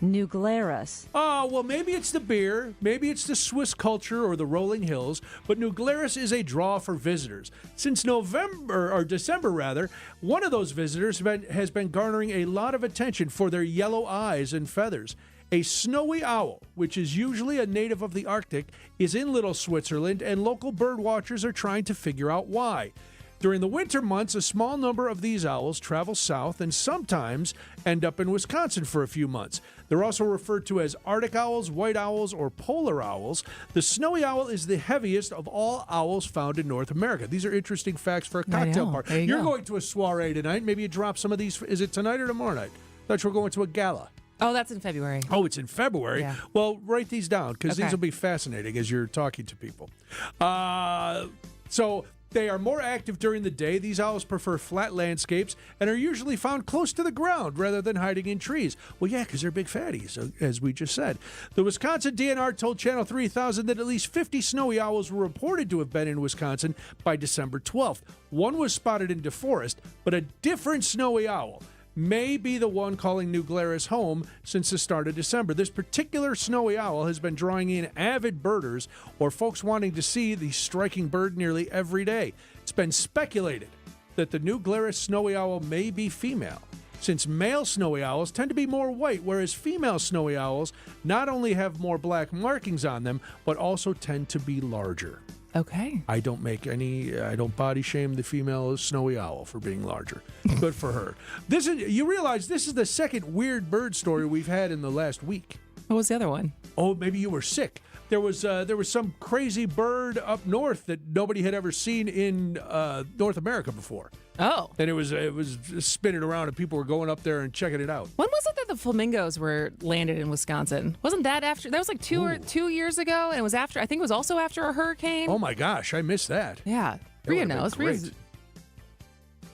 Speaker 10: New Glarus.
Speaker 4: Oh, well, maybe it's the beer, maybe it's the Swiss culture or the rolling hills, but New Glarus is a draw for visitors. Since December, one of those visitors has been garnering a lot of attention for their yellow eyes and feathers. A snowy owl, which is usually a native of the Arctic, is in Little Switzerland, and local bird watchers are trying to figure out why. During the winter months, a small number of these owls travel south and sometimes end up in Wisconsin for a few months. They're also referred to as Arctic owls, white owls, or polar owls. The snowy owl is the heaviest of all owls found in North America. These are interesting facts for a cocktail party. You're going to a soiree tonight. Maybe you drop some of these. Is it tonight or tomorrow night? I thought you were going to a gala.
Speaker 7: Oh, that's in February.
Speaker 4: Oh, it's in February?
Speaker 7: Yeah.
Speaker 4: Well, write these down because these will be fascinating as you're talking to people. So they are more active during the day. These owls prefer flat landscapes and are usually found close to the ground rather than hiding in trees. Well, yeah, because they're big fatties, as we just said. The Wisconsin DNR told Channel 3000 that at least 50 snowy owls were reported to have been in Wisconsin by December 12th. One was spotted in DeForest, but a different snowy owl may be the one calling New Glarus home since the start of December. This particular snowy owl has been drawing in avid birders or folks wanting to see the striking bird nearly every day. It's been speculated that the New Glarus snowy owl may be female, since male snowy owls tend to be more white, whereas female snowy owls not only have more black markings on them, but also tend to be larger.
Speaker 7: Okay.
Speaker 4: I don't body shame the female snowy owl for being larger. Good for her. You realize this is the second weird bird story we've had in the last week.
Speaker 7: What was the other one?
Speaker 4: Oh, maybe you were sick. There was some crazy bird up north that nobody had ever seen in North America before.
Speaker 7: Oh.
Speaker 4: And it was spinning around and people were going up there and checking it out.
Speaker 7: When was it that the flamingos were landed in Wisconsin? Wasn't that after? That was like 2 years ago, and it was after. I think it was also after a hurricane.
Speaker 4: Oh my gosh, I missed that.
Speaker 7: Yeah, Rhea knows.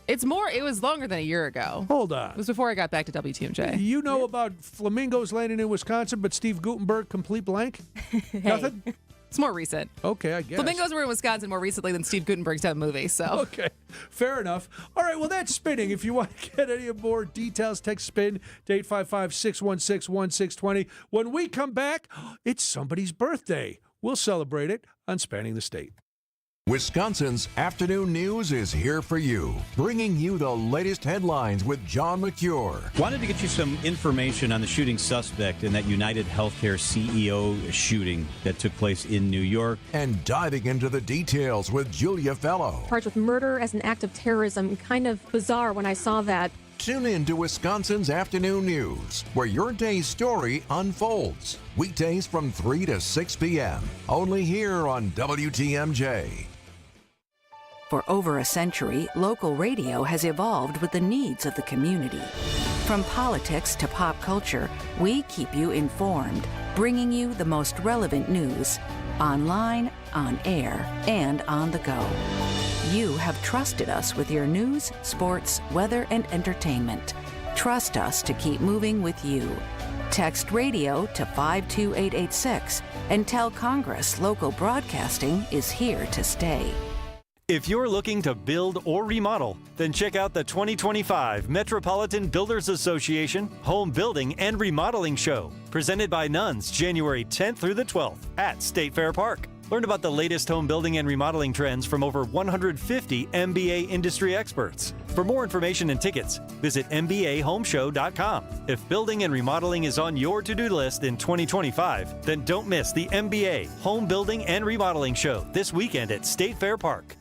Speaker 7: It was longer than a year ago.
Speaker 4: Hold on.
Speaker 7: It was before I got back to WTMJ.
Speaker 4: You know about flamingos landing in Wisconsin, but Steve Gutenberg complete blank? Nothing?
Speaker 7: It's more recent.
Speaker 4: Okay, I guess.
Speaker 7: Flamingos were in Wisconsin more recently than Steve Gutenberg's done movie, so.
Speaker 4: Okay, fair enough. All right, well, that's spinning. If you want to get any more details, text SPIN to 855-616-1620. When we come back, it's somebody's birthday. We'll celebrate it on Spanning the State.
Speaker 6: Wisconsin's Afternoon News is here for you, bringing you the latest headlines with John McCure.
Speaker 11: Wanted to get you some information on the shooting suspect in that United Healthcare CEO shooting that took place in New York.
Speaker 6: And diving into the details with Julia Fellow.
Speaker 14: Charged with murder as an act of terrorism. Kind of bizarre when I saw that.
Speaker 6: Tune in to Wisconsin's Afternoon News, where your day's story unfolds. Weekdays from 3 to 6 p.m. Only here on WTMJ.
Speaker 13: For over a century, local radio has evolved with the needs of the community. From politics to pop culture, we keep you informed, bringing you the most relevant news, online, on air, and on the go. You have trusted us with your news, sports, weather, and entertainment. Trust us to keep moving with you. Text radio to 52886 and tell Congress local broadcasting is here to stay.
Speaker 20: If you're looking to build or remodel, then check out the 2025 Metropolitan Builders Association Home Building and Remodeling Show, presented by Nuns, January 10th through the 12th at State Fair Park. Learn about the latest home building and remodeling trends from over 150 MBA industry experts. For more information and tickets, visit mbahomeshow.com. If building and remodeling is on your to-do list in 2025, then don't miss the MBA Home Building and Remodeling Show this weekend at State Fair Park.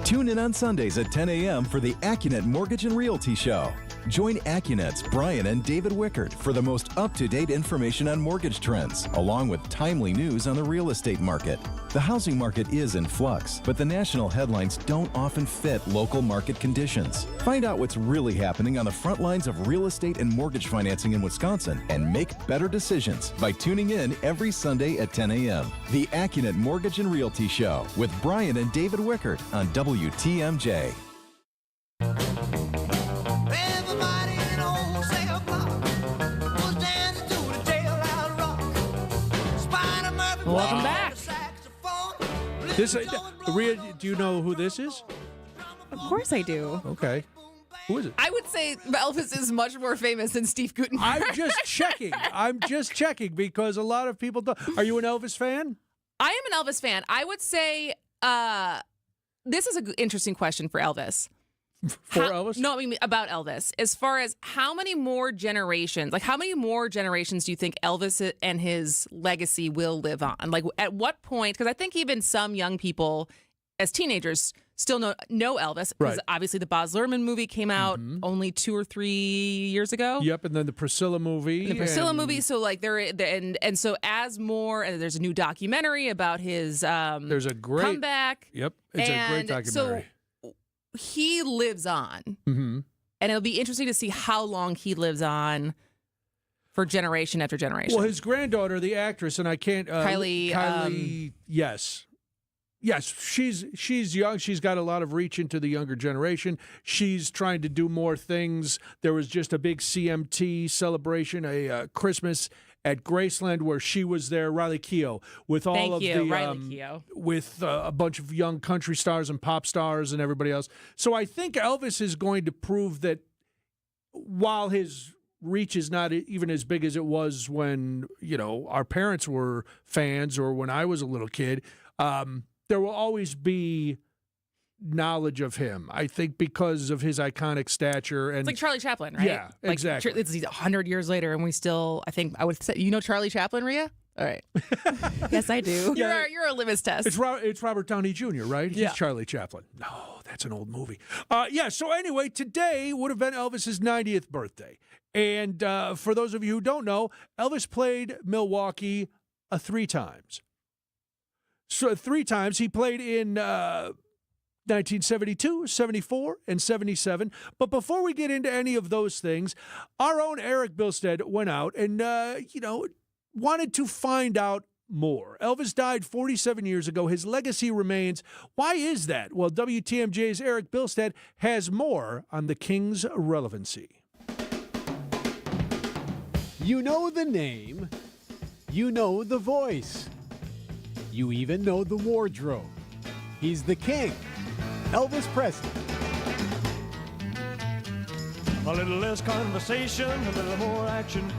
Speaker 2: Tune in on Sundays at 10 a.m. for the AccuNet Mortgage and Realty Show. Join AccuNet's Brian and David Wickert for the most up-to-date information on mortgage trends, along with timely news on the real estate market. The housing market is in flux, but the national headlines don't often fit local market conditions. Find out what's really happening on the front lines of real estate and mortgage financing in Wisconsin and make better decisions by tuning in every Sunday at 10 a.m. The AccuNet Mortgage and Realty Show with Brian and David Wickert on WTMJ.
Speaker 7: Welcome back.
Speaker 4: This, Rhea, do you know who this is?
Speaker 7: Of course I do.
Speaker 4: Okay. Who is it?
Speaker 7: I would say Elvis is much more famous than Steve Guttenberg.
Speaker 4: I'm just checking because a lot of people don't. Are you an Elvis fan?
Speaker 7: I am an Elvis fan. I would say this is an interesting question for Elvis.
Speaker 4: Elvis?
Speaker 7: No, I mean about Elvis. As far as how many more generations do you think Elvis and his legacy will live on? Like at what point? Because I think even some young people as teenagers still know Elvis. Because obviously the Baz Luhrmann movie came out only 2 or 3 years ago.
Speaker 4: Yep, and then the Priscilla movie.
Speaker 7: So like and so as more, and there's a new documentary about his
Speaker 4: there's a great
Speaker 7: comeback.
Speaker 4: Yep, it's a great documentary.
Speaker 7: So he lives on. And it'll be interesting to see how long he lives on for generation after generation.
Speaker 4: Well, his granddaughter, the actress, and I can't...
Speaker 7: Kylie...
Speaker 4: Yes, she's young. She's got a lot of reach into the younger generation. She's trying to do more things. There was just a big CMT celebration, a Christmas at Graceland, where she was there, Riley Keough, with all with a bunch of young country stars and pop stars and everybody else. So I think Elvis is going to prove that while his reach is not even as big as it was when, our parents were fans or when I was a little kid, there will always be knowledge of him, I think, because of his iconic stature. And
Speaker 7: it's like Charlie Chaplin, right?
Speaker 4: Yeah,
Speaker 7: like,
Speaker 4: exactly.
Speaker 7: It's 100 years later, and we still, I think, I would say, Charlie Chaplin, Rhea? All right. Yes, I do. You're a litmus test.
Speaker 4: It's Robert Downey Jr., right?
Speaker 7: Yeah.
Speaker 4: He's Charlie Chaplin. No, that's an old movie. So anyway, today would have been Elvis's 90th birthday. And for those of you who don't know, Elvis played Milwaukee 3 times. So 3 times. He played in 1972, 74, and 77. But before we get into any of those things, our own Eric Bilstead went out and, wanted to find out more. Elvis died 47 years ago. His legacy remains. Why is that? Well, WTMJ's Eric Bilstead has more on the King's relevancy.
Speaker 15: You know the name. You know the voice. You even know the wardrobe. He's the king. Elvis Presley.
Speaker 3: A little less conversation, a little more action.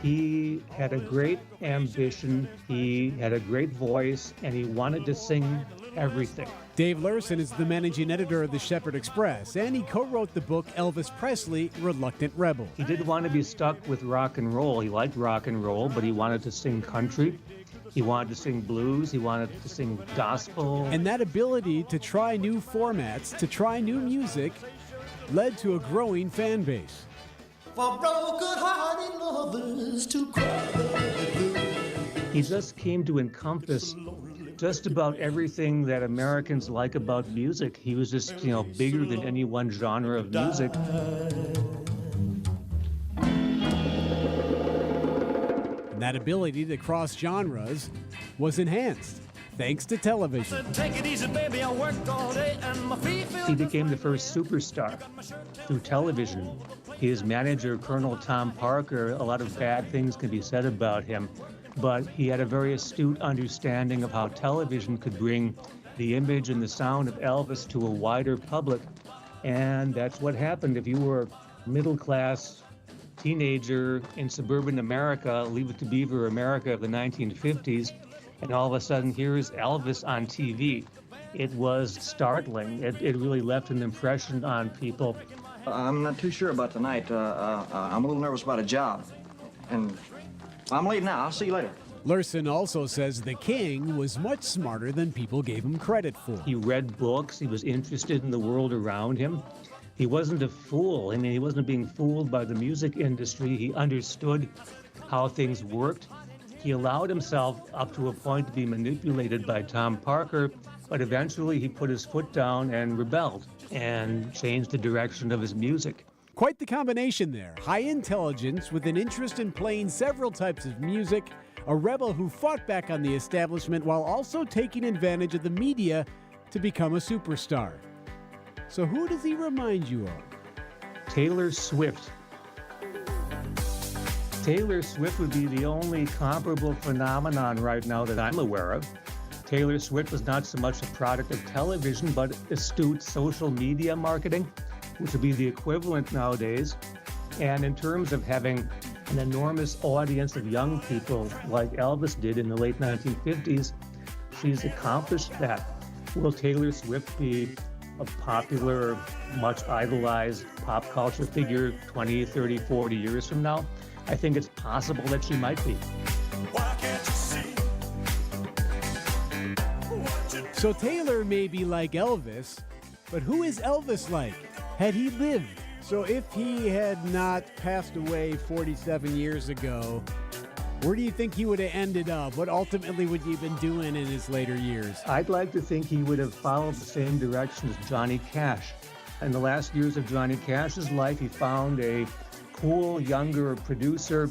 Speaker 16: He had a great ambition, he had a great voice, and he wanted to sing everything.
Speaker 15: Dave Lurson is the managing editor of the Shepherd Express, and he co-wrote the book Elvis Presley, Reluctant Rebel.
Speaker 16: He didn't want to be stuck with rock and roll. He liked rock and roll, but he wanted to sing country. He wanted to sing blues. He wanted to sing gospel.
Speaker 15: And that ability to try new formats, to try new music, led to a growing fan base.
Speaker 29: For broken-hearted lovers to cry.
Speaker 16: He just came to encompass just about everything that Americans like about music. He was just, bigger than any one genre of music.
Speaker 15: And that ability to cross genres was enhanced thanks to television.
Speaker 3: Take it easy, baby, I worked all day and my feet feel.
Speaker 16: He became the first superstar through television. His manager, Colonel Tom Parker, a lot of bad things can be said about him, but he had a very astute understanding of how television could bring the image and the sound of Elvis to a wider public. And that's what happened. If you were a middle-class teenager in suburban America, Leave It to Beaver America of the 1950s, and all of a sudden here's Elvis on TV, it was startling. It really left an impression on people.
Speaker 17: I'm not too sure about tonight. I'm a little nervous about a job. And I'm leaving now. I'll see you later.
Speaker 15: Lurson also says the king was much smarter than people gave him credit for.
Speaker 16: He read books. He was interested in the world around him. He wasn't a fool. I mean, he wasn't being fooled by the music industry. He understood how things worked. He allowed himself up to a point to be manipulated by Tom Parker, but eventually he put his foot down and rebelled and changed the direction of his music.
Speaker 15: Quite the combination there. High intelligence with an interest in playing several types of music, a rebel who fought back on the establishment while also taking advantage of the media to become a superstar. So who does he remind you of?
Speaker 16: Taylor Swift. Taylor Swift would be the only comparable phenomenon right now that I'm aware of. Taylor Swift was not so much a product of television, but astute social media marketing, which would be the equivalent nowadays. And in terms of having an enormous audience of young people like Elvis did in the late 1950s, she's accomplished that. Will Taylor Swift be a popular, much idolized pop culture figure 20, 30, 40 years from now? I think it's possible that she might be.
Speaker 15: So Taylor may be like Elvis, but who is Elvis like? Had he lived? So if he had not passed away 47 years ago, where do you think he would have ended up? What ultimately would he have been doing in his later years?
Speaker 16: I'd like to think he would have followed the same direction as Johnny Cash. In the last years of Johnny Cash's life, he found a cool, younger producer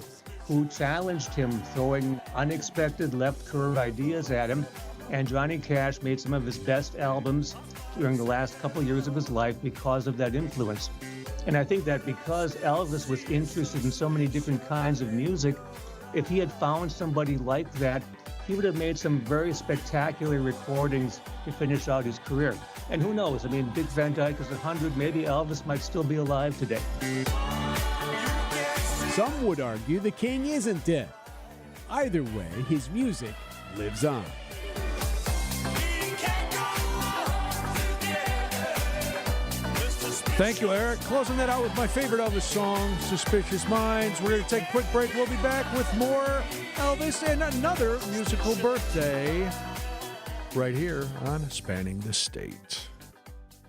Speaker 16: who challenged him, throwing unexpected left curve ideas at him. And Johnny Cash made some of his best albums during the last couple years of his life because of that influence. And I think that because Elvis was interested in so many different kinds of music, if he had found somebody like that, he would have made some very spectacular recordings to finish out his career. And who knows? I mean, Dick Van Dyke is 100. Maybe Elvis might still be alive today.
Speaker 15: Some would argue the king isn't dead. Either way, his music lives on.
Speaker 4: Thank you, Eric. Closing that out with my favorite Elvis song, Suspicious Minds. We're going to take a quick break. We'll be back with more Elvis and another musical birthday right here on Spanning the State.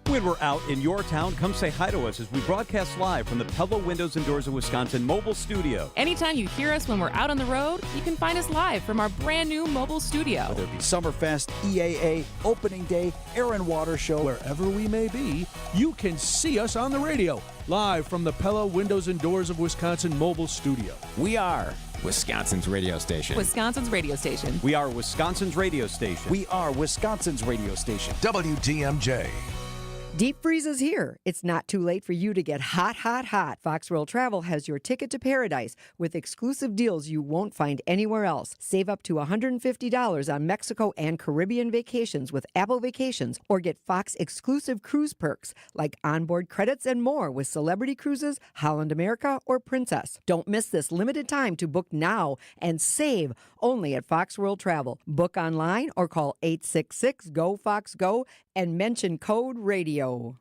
Speaker 11: When we're out in your town, come say hi to us as we broadcast live from the Pella Windows and Doors of Wisconsin mobile studio.
Speaker 7: Anytime you hear us when we're out on the road, you can find us live from our brand new mobile studio.
Speaker 1: Whether it be Summerfest, EAA, Opening Day, Air and Water Show,
Speaker 4: wherever we may be, you can see us on the radio, live from the Pella Windows and Doors of Wisconsin mobile studio.
Speaker 21: We are Wisconsin's radio station.
Speaker 7: Wisconsin's radio station.
Speaker 11: We are Wisconsin's radio station.
Speaker 1: We are Wisconsin's radio station.
Speaker 6: WTMJ.
Speaker 22: Deep freeze is here. It's not too late for you to get hot, hot, hot. Fox World Travel has your ticket to paradise with exclusive deals you won't find anywhere else. Save up to $150 on Mexico and Caribbean vacations with Apple Vacations, or get Fox exclusive cruise perks like onboard credits and more with Celebrity Cruises, Holland America, or Princess. Don't miss this limited time to book now and save only at Fox World Travel. Book online or call 866-GO-FOX-GO and mention code radio.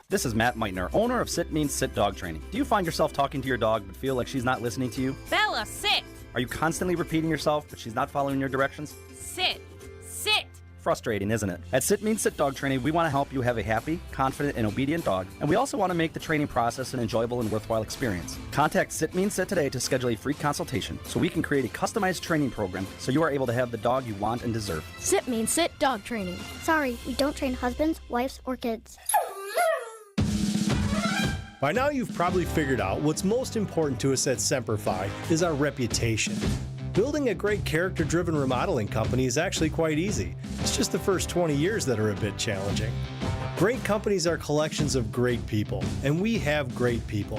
Speaker 23: This is Matt Meitner, owner of Sit Means Sit Dog Training. Do you find yourself talking to your dog but feel like she's not listening to you?
Speaker 24: Bella, sit!
Speaker 23: Are you constantly repeating yourself but she's not following your directions?
Speaker 24: Sit! Sit!
Speaker 23: Frustrating, isn't it? At Sit Means Sit Dog Training, we want to help you have a happy, confident, and obedient dog, and we also want to make the training process an enjoyable and worthwhile experience. Contact Sit Means Sit today to schedule a free consultation so we can create a customized training program so you are able to have the dog you want and deserve.
Speaker 25: Sit Means Sit Dog Training. Sorry, we don't train husbands, wives, or kids.
Speaker 26: By now you've probably figured out what's most important to us at Semper Fi is our reputation. Building a great character-driven remodeling company is actually quite easy. It's just the first 20 years that are a bit challenging. Great companies are collections of great people, and we have great people.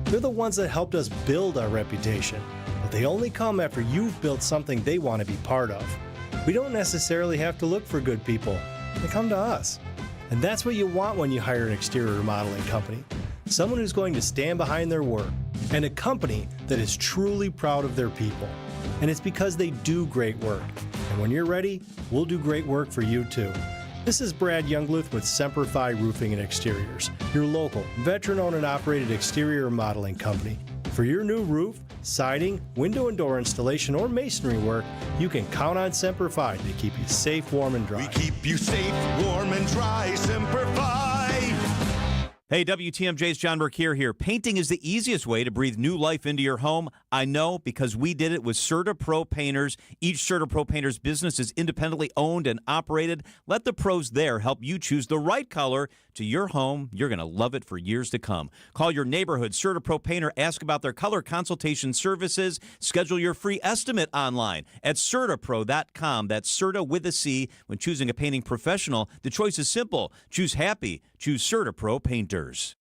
Speaker 26: They're the ones that helped us build our reputation, but they only come after you've built something they want to be part of. We don't necessarily have to look for good people. They come to us. And that's what you want when you hire an exterior remodeling company. Someone who's going to stand behind their work, and a company that is truly proud of their people. And it's because they do great work. And when you're ready, we'll do great work for you too. This is Brad Youngluth with Semper Fi Roofing and Exteriors, your local, veteran-owned and operated exterior remodeling company. For your new roof, siding, window and door installation, or masonry work, you can count on Semper Fi to keep you safe, warm, and dry.
Speaker 27: We keep you safe, warm, and dry, Semper Fi.
Speaker 11: Hey, WTMJ's John Burkier here. Painting is the easiest way to breathe new life into your home. I know because we did it with Certa Pro Painters. Each Certa Pro Painters business is independently owned and operated. Let the pros there help you choose the right color to your home. You're going to love it for years to come. Call your neighborhood Certa Pro Painter. Ask about their color consultation services. Schedule your free estimate online at CertaPro.com. That's Certa with a C. When choosing a painting professional, the choice is simple. Choose happy. Choose Certa Pro Painters.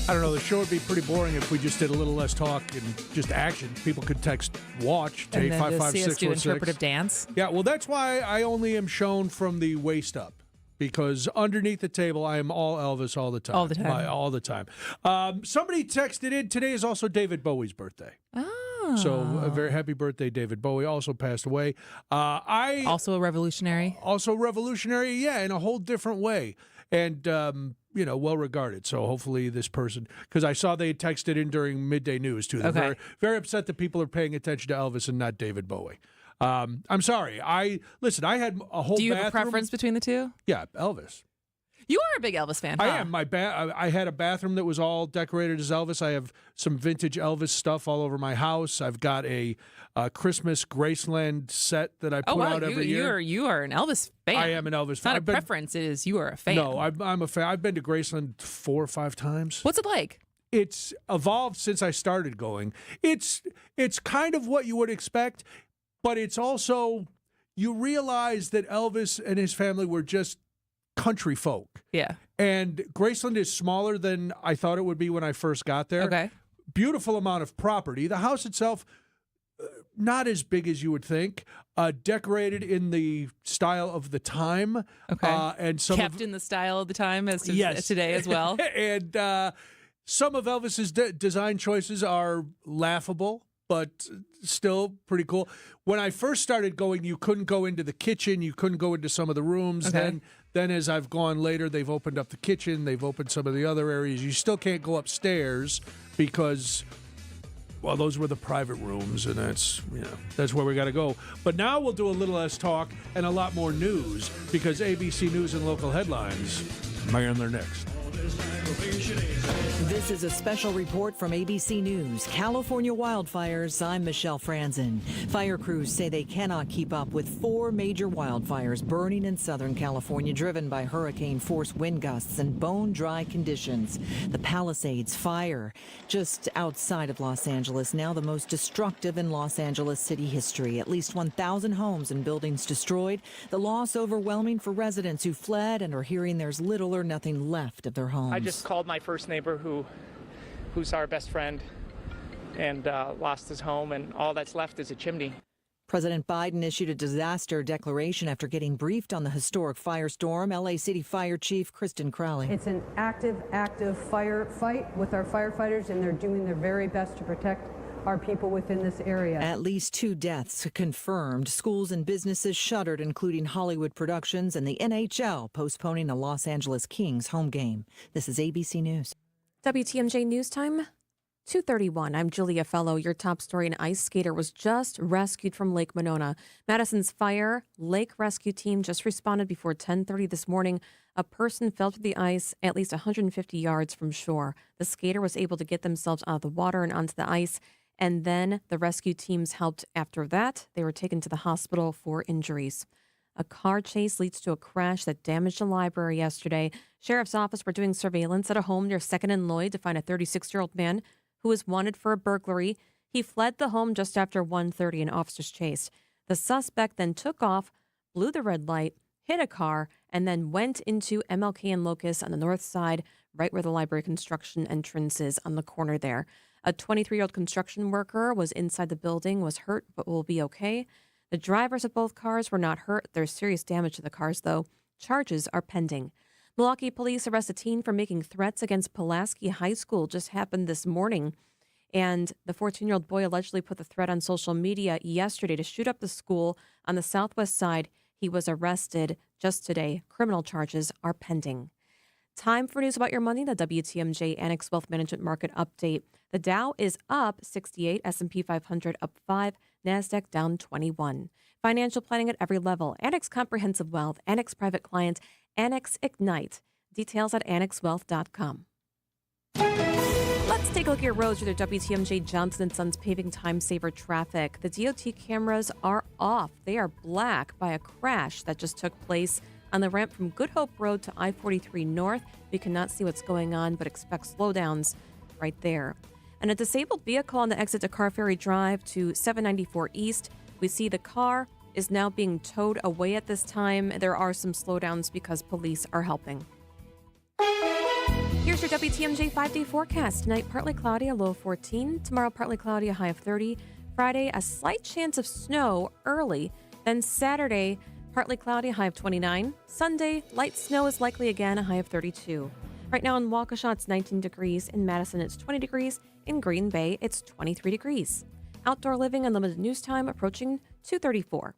Speaker 4: I don't know. The show would be pretty boring if we just did a little less talk and just action. People could text watch to
Speaker 7: and then just see us do
Speaker 4: 855-616.
Speaker 7: interpretive dance.
Speaker 4: Yeah, well, that's why I only am shown from the waist up. Because underneath the table, I am all Elvis all the time.
Speaker 7: All the time.
Speaker 4: All the time. Somebody texted in. Today is also David Bowie's birthday.
Speaker 7: Oh.
Speaker 4: So a very happy birthday, David Bowie. Also passed away.
Speaker 7: Also a revolutionary.
Speaker 4: Also revolutionary, yeah, in a whole different way. And, well regarded. So hopefully this person, because I saw they texted in during midday news, too. They're very, very upset that people are paying attention to Elvis and not David Bowie. I'm sorry. I had a whole.
Speaker 7: Do you have a
Speaker 4: bathroom.
Speaker 7: preference between the two?
Speaker 4: Yeah, Elvis.
Speaker 7: You are a big Elvis fan.
Speaker 4: I
Speaker 7: huh?
Speaker 4: am. I had a bathroom that was all decorated as Elvis. I have some vintage Elvis stuff all over my house. I've got a Christmas Graceland set that I put out every year.
Speaker 7: You are an Elvis fan.
Speaker 4: I am an Elvis fan.
Speaker 7: It's not a preference. It is you are a fan.
Speaker 4: No, I'm a fan. I've been to Graceland 4 or 5 times.
Speaker 7: What's it like?
Speaker 4: It's evolved since I started going. It's kind of what you would expect, but it's also, you realize that Elvis and his family were just country folk.
Speaker 7: Yeah.
Speaker 4: And Graceland is smaller than I thought it would be when I first got there.
Speaker 7: Okay.
Speaker 4: Beautiful amount of property. The house itself, not as big as you would think. Decorated in the style of the time.
Speaker 7: Okay.
Speaker 4: And some
Speaker 7: kept in the style of the time as
Speaker 4: yes.
Speaker 7: today as well.
Speaker 4: And some of Elvis's design choices are laughable, but still pretty cool. When I first started going, you couldn't go into the kitchen. You couldn't go into some of the rooms.
Speaker 7: Okay.
Speaker 4: Then as I've gone later, they've opened up the kitchen. They've opened some of the other areas. You still can't go upstairs because, well, those were the private rooms, and that's where we got to go. But now we'll do a little less talk and a lot more news because ABC News and local headlines are on their next.
Speaker 5: This is a special report from ABC News. California wildfires. I'm Michelle Franzen. Fire crews say they cannot keep up with 4 major wildfires burning in Southern California, driven by hurricane-force wind gusts and bone-dry conditions. The Palisades fire, just outside of Los Angeles, now the most destructive in Los Angeles city history. At least 1,000 homes and buildings destroyed. The loss overwhelming for residents who fled and are hearing there's little or nothing left of their homes.
Speaker 8: I just called my first neighbor who's our best friend and lost his home, and all that's left is a chimney.
Speaker 5: President Biden issued a disaster declaration after getting briefed on the historic firestorm. LA City Fire Chief Kristin Crowley.
Speaker 9: It's an active firefight with our firefighters, and they're doing their very best to protect our people within this area.
Speaker 5: At least 2 deaths confirmed. Schools and businesses shuttered, including Hollywood Productions, and the NHL postponing a Los Angeles Kings home game. This is ABC News.
Speaker 14: WTMJ News Time, 2:31. I'm Julia Fellow. Your top story: an ice skater was just rescued from Lake Monona. Madison's Fire Lake Rescue Team just responded before 10:30 this morning. A person fell through the ice at least 150 yards from shore. The skater was able to get themselves out of the water and onto the ice, and then the rescue teams helped after that. They were taken to the hospital for injuries. A car chase leads to a crash that damaged a library yesterday. Sheriff's office were doing surveillance at a home near 2nd and Lloyd to find a 36-year-old man who was wanted for a burglary. He fled the home just after 1:30 and officers chased. The suspect then took off, blew the red light, hit a car, and then went into MLK and Locust on the north side, right where the library construction entrance is on the corner there. A 23-year-old construction worker was inside the building, was hurt, but will be okay. The drivers of both cars were not hurt. There's serious damage to the cars, though. Charges are pending. Milwaukee police arrest a teen for making threats against Pulaski High School. Just happened this morning. And the 14-year-old boy allegedly put the threat on social media yesterday to shoot up the school on the southwest side. He was arrested just today. Criminal charges are pending. Time for news about your money, the WTMJ Annex Wealth Management Market Update. The Dow is up 68, S&P 500 up 5, NASDAQ down 21. Financial planning at every level. Annex Comprehensive Wealth, Annex Private Client, Annex Ignite. Details at annexwealth.com. Let's take a look at your roads with your WTMJ Johnson & Sons paving time saver traffic. The DOT cameras are off. They are black by a crash that just took place on the ramp from Good Hope Road to I-43 North. We cannot see what's going on, but expect slowdowns right there. And a disabled vehicle on the exit to Car Ferry Drive to 794 East. We see the car is now being towed away at this time. There are some slowdowns because police are helping. Here's your WTMJ 5-day forecast. Tonight, partly cloudy, a low of 14. Tomorrow, partly cloudy, a high of 30. Friday, a slight chance of snow early. Then Saturday, partly cloudy, a high of 29. Sunday, light snow is likely again, a high of 32. Right now in Waukesha, it's 19 degrees. In Madison, it's 20 degrees. In Green Bay, it's 23 degrees. Outdoor living unlimited news time approaching 2:34.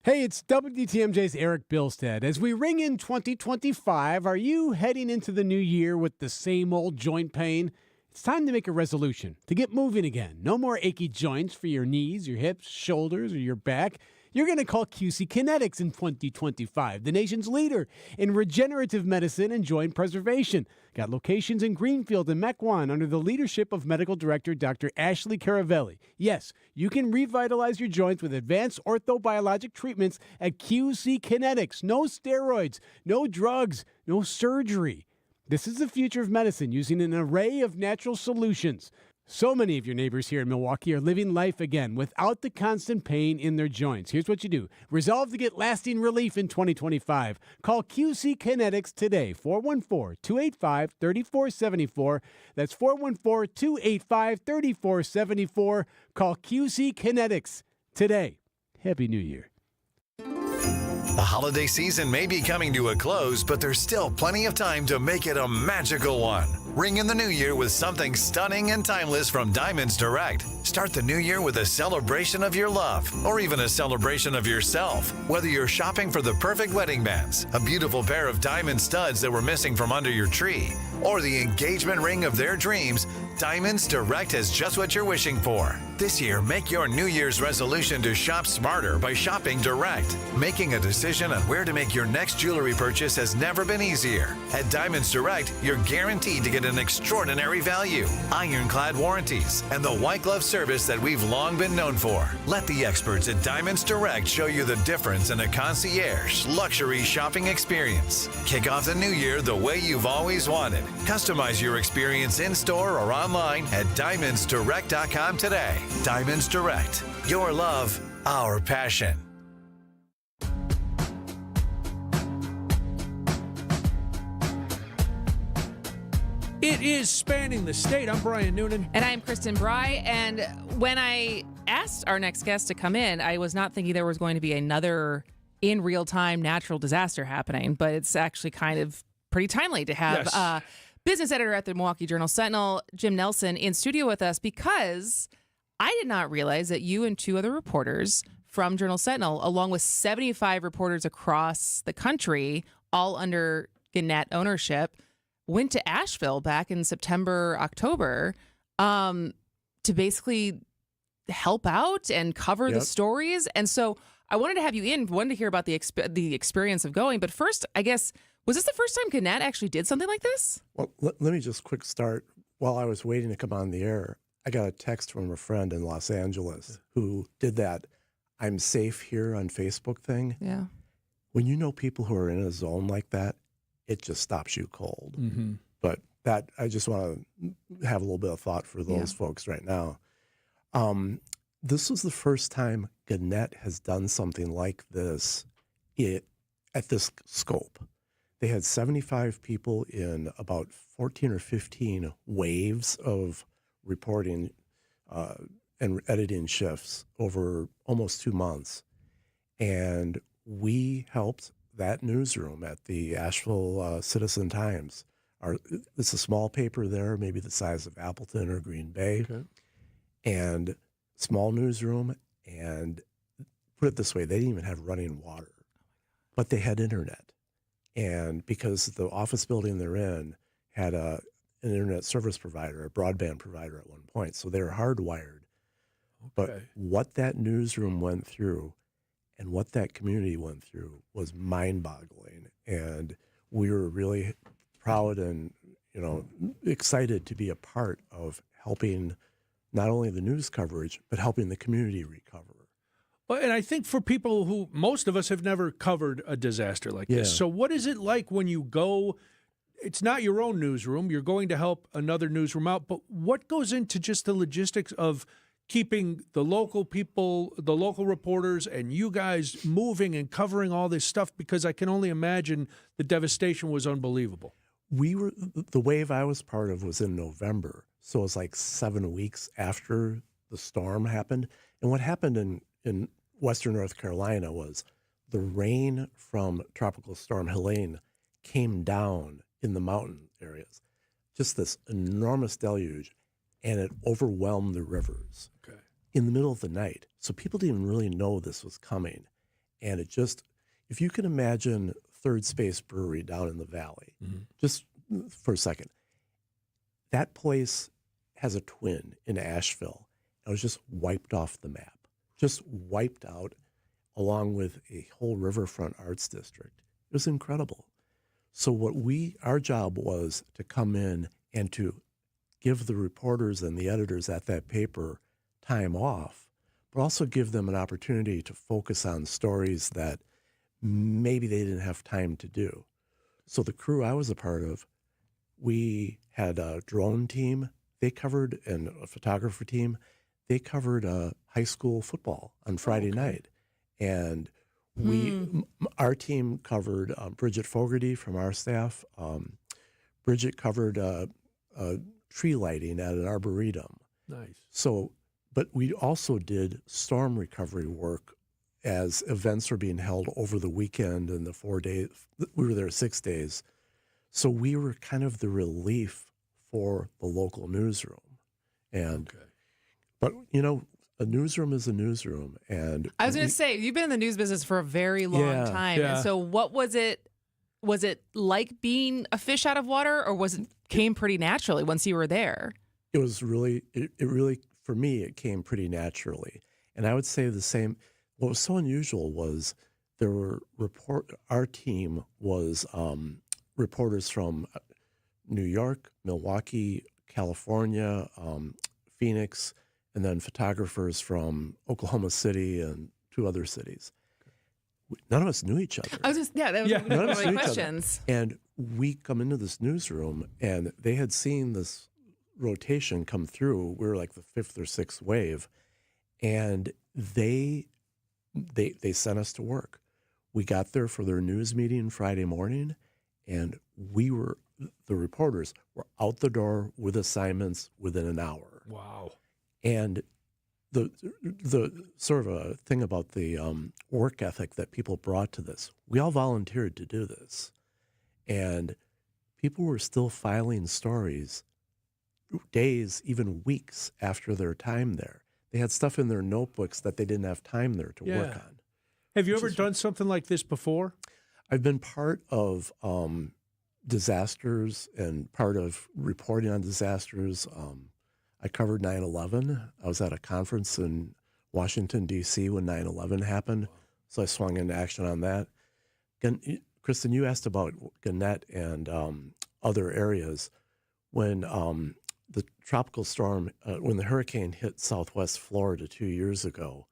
Speaker 15: Hey, it's WTMJ's Eric Bilstead. As we ring in 2025, are you heading into the new year with the same old joint pain? It's time to make a resolution, to get moving again. No more achy joints for your knees, your hips, shoulders, or your back. You're going to call QC Kinetics in 2025, the nation's leader in regenerative medicine and joint preservation. Got locations in Greenfield and Mequon under the leadership of Medical Director Dr. Ashley Caravelli. Yes, you can revitalize your joints with advanced orthobiologic treatments at QC Kinetics. No steroids, no drugs, no surgery. This is the future of medicine using an array of natural solutions. So many of your neighbors here in Milwaukee are living life again without the constant pain in their joints. Here's what you do. Resolve to get lasting relief in 2025. Call QC Kinetics today, 414-285-3474. That's 414-285-3474. Call QC Kinetics today. Happy New Year.
Speaker 6: The holiday season may be coming to a close, but there's still plenty of time to make it a magical one. Ring in the new year with something stunning and timeless from Diamonds Direct. Start the new year with a celebration of your love, or even a celebration of yourself. Whether you're shopping for the perfect wedding bands, a beautiful pair of diamond studs that were missing from under your tree, or the engagement ring of their dreams, Diamonds Direct has just what you're wishing for. This year, make your New Year's resolution to shop smarter by shopping direct. Making a decision on where to make your next jewelry purchase has never been easier. At Diamonds Direct, you're guaranteed to get an extraordinary value, ironclad warranties, and the white glove service that we've long been known for. Let the experts at Diamonds Direct show you the difference in a concierge luxury shopping experience. Kick off the new year the way you've always wanted. Customize your experience in-store or online at diamondsdirect.com today. Diamonds Direct. Your love, our passion.
Speaker 4: It is Spanning the State. I'm Brian Noonan.
Speaker 7: And I'm Kristin Brey. And when I asked our next guest to come in, I was not thinking there was going to be another in real-time natural disaster happening, but it's actually kind of pretty timely to have business editor at the Milwaukee Journal-Sentinel, Jim Nelson, in studio with us, because I did not realize that you and two other reporters from Journal-Sentinel, along with 75 reporters across the country, all under Gannett ownership, went to Asheville back in September, October, to basically help out and cover the stories. And so I wanted to have you in, wanted to hear about the experience of going. But first, I guess, was this the first time Gannett actually did something like this?
Speaker 10: Well, let me just quick start. While I was waiting to come on the air, I got a text from a friend in Los Angeles who did that I'm safe here on Facebook thing.
Speaker 7: Yeah.
Speaker 10: When you know people who are in a zone like that, it just stops you cold.
Speaker 4: Mm-hmm.
Speaker 10: But that, I just want to have a little bit of thought for those folks right now. This was the first time Gannett has done something like this at this scope. They had 75 people in about 14 or 15 waves of reporting and editing shifts over almost 2 months. And we helped that newsroom at the Asheville Citizen-Times. It's a small paper there, maybe the size of Appleton or Green Bay.
Speaker 4: Okay.
Speaker 10: And small newsroom, and put it this way, they didn't even have running water, but they had internet. And because the office building they're in had a an internet service provider, a broadband provider at one point, so they're hardwired. Okay. But what that newsroom went through and what that community went through was mind-boggling. And we were really proud and, excited to be a part of helping not only the news coverage, but helping the community recover.
Speaker 4: Well, and I think for people who, most of us have never covered a disaster like this. So what is it like when you go, it's not your own newsroom, you're going to help another newsroom out, but what goes into just the logistics of keeping the local people, the local reporters, and you guys moving and covering all this stuff? Because I can only imagine the devastation was unbelievable.
Speaker 10: The wave I was part of was in November. So it was like 7 weeks after the storm happened. And what happened in Western North Carolina was the rain from Tropical Storm Helene came down in the mountain areas. Just this enormous deluge, and it overwhelmed the rivers in the middle of the night. So people didn't even really know this was coming. And it just, if you can imagine Third Space Brewery down in the valley, just for a second, that place has a twin in Asheville. It was just wiped off the map, just wiped out along with a whole riverfront arts district. It was incredible. So our job was to come in and to give the reporters and the editors at that paper time off, but also give them an opportunity to focus on stories that maybe they didn't have time to do. So the crew I was a part of, we had a drone team they covered, and a photographer team, they covered high school football on Friday night. And our team covered Bridget Fogarty from our staff. Bridget covered tree lighting at an arboretum.
Speaker 4: Nice.
Speaker 10: So, but we also did storm recovery work as events were being held over the weekend and the 4 days. We were there 6 days. So we were kind of the relief for the local newsroom. And, but a newsroom is a newsroom. And
Speaker 7: I was going to say, you've been in the news business for a very long time.
Speaker 10: Yeah.
Speaker 7: And so what was it? Was it like being a fish out of water, or came pretty naturally once you were there?
Speaker 10: It was really, it really, for me, it came pretty naturally. And I would say the same. What was so unusual was our team was reporters from New York, Milwaukee, California, Phoenix, and then photographers from Oklahoma City and 2 other cities. None of us knew each other.
Speaker 7: That was one of my questions.
Speaker 10: And we come into this newsroom, and they had seen this rotation come through. We were like the 5th or 6th wave, and they sent us to work. We got there for their news meeting Friday morning, and the reporters were out the door with assignments within an hour.
Speaker 4: Wow.
Speaker 10: And the sort of a thing about the work ethic that people brought to this, we all volunteered to do this. And people were still filing stories days, even weeks after their time there. They had stuff in their notebooks that they didn't have time there to work on.
Speaker 4: Have you ever done something like this before?
Speaker 10: I've been part of disasters and part of reporting on disasters. I covered 9/11. I was at a conference in Washington, D.C. when 9/11 happened, so I swung into action on that. Kristin, you asked about Gannett and other areas. When the tropical storm, when the hurricane hit Southwest Florida 2 years ago,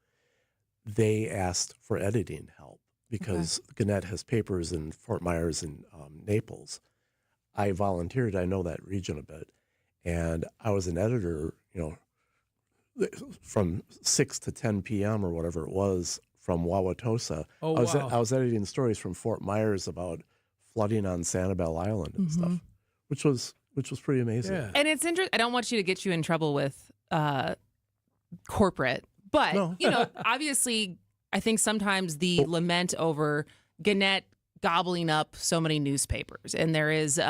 Speaker 10: they asked for editing help because Gannett has papers in Fort Myers and Naples. I volunteered. I know that region a bit. And I was an editor, from 6 to 10 p.m. or whatever it was from Wauwatosa. I was editing stories from Fort Myers about flooding on Sanibel Island and stuff, which was pretty amazing.
Speaker 4: Yeah.
Speaker 7: And it's interesting. I don't want you to get you in trouble with corporate, but obviously, I think sometimes the lament over Gannett gobbling up so many newspapers, and there is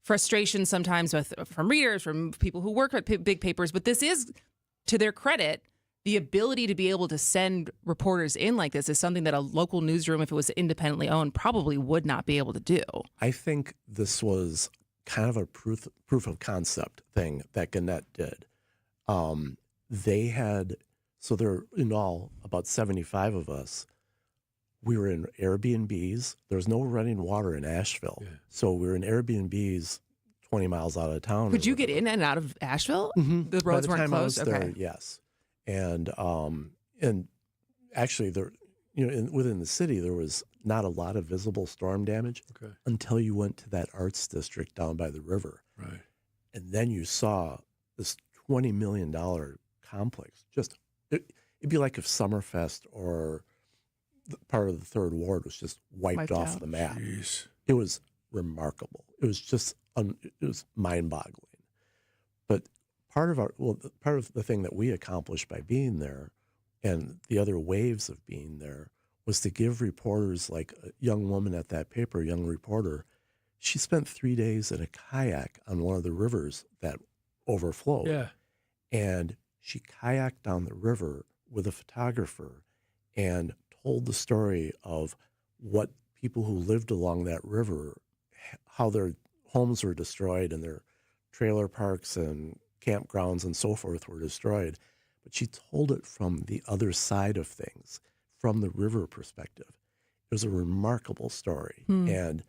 Speaker 7: frustration sometimes from readers, from people who work at big papers. But this is, to their credit, the ability to be able to send reporters in like this is something that a local newsroom, if it was independently owned, probably would not be able to do.
Speaker 10: I think this was kind of a proof of concept thing that Gannett did. They had, so there were in all about 75 of us. We were in Airbnbs. There was no running water in Asheville. So we were in Airbnbs 20 miles out of town.
Speaker 7: Could you get in and out of Asheville?
Speaker 10: Mm-hmm.
Speaker 7: The roads weren't closed?
Speaker 10: I was there, yes. And actually, there, within the city, there was not a lot of visible storm damage until you went to that arts district down by the river.
Speaker 4: Right.
Speaker 10: And then you saw this $20 million complex. It'd be like if Summerfest or part of the Third Ward was just wiped off the map.
Speaker 4: Jeez.
Speaker 10: It was remarkable. It was just it was mind-boggling. But part of the thing that we accomplished by being there, and the other waves of being there, was to give reporters, like a young woman at that paper, a young reporter, she spent 3 days in a kayak on one of the rivers that overflowed.
Speaker 4: Yeah.
Speaker 10: And she kayaked down the river with a photographer and told the story of what people who lived along that river, how their homes were destroyed and their trailer parks and campgrounds and so forth were destroyed. But she told it from the other side of things, from the river perspective. It was a remarkable story. And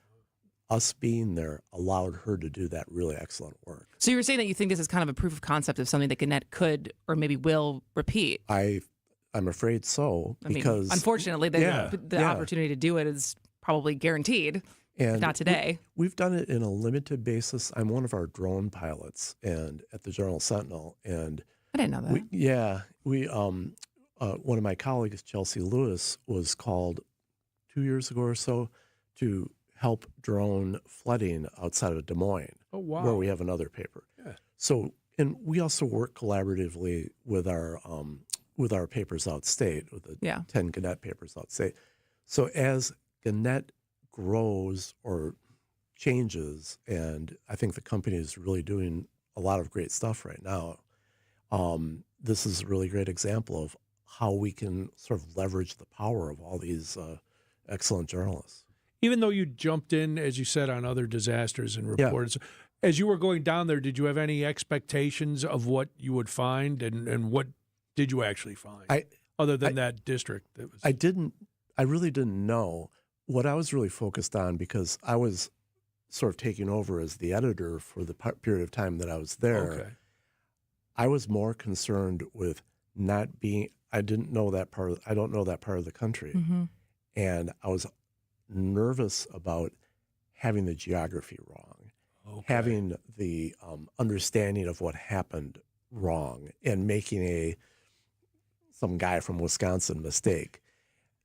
Speaker 10: us being there allowed her to do that really excellent work.
Speaker 7: So you were saying that you think this is kind of a proof of concept of something that Gannett could or maybe will repeat.
Speaker 10: I'm afraid so, because
Speaker 7: unfortunately the opportunity to do it is probably guaranteed, if not today.
Speaker 10: We've done it in a limited basis. I'm one of our drone pilots and at the Journal Sentinel, and
Speaker 7: I didn't know that.
Speaker 10: We one of my colleagues, Chelsea Lewis, was called 2 years ago or so to help drone flooding outside of Des Moines, where we have another paper.
Speaker 4: Yeah.
Speaker 10: So, and we also work collaboratively with our papers outstate, with the 10 Gannett papers outstate. So as Gannett grows or changes, and I think the company is really doing a lot of great stuff right now, this is a really great example of how we can sort of leverage the power of all these excellent journalists.
Speaker 4: Even though you jumped in, as you said, on other disasters and reports, as you were going down there, did you have any expectations of what you would find, and what did you actually find, other than that district? That was...
Speaker 10: I really didn't know. What I was really focused on, because I was sort of taking over as the editor for the period of time that I was there, I was more concerned with not being, I don't know that part of the country.
Speaker 7: Mm-hmm.
Speaker 10: And I was nervous about having the geography wrong, having the understanding of what happened wrong, and making some guy from Wisconsin mistake.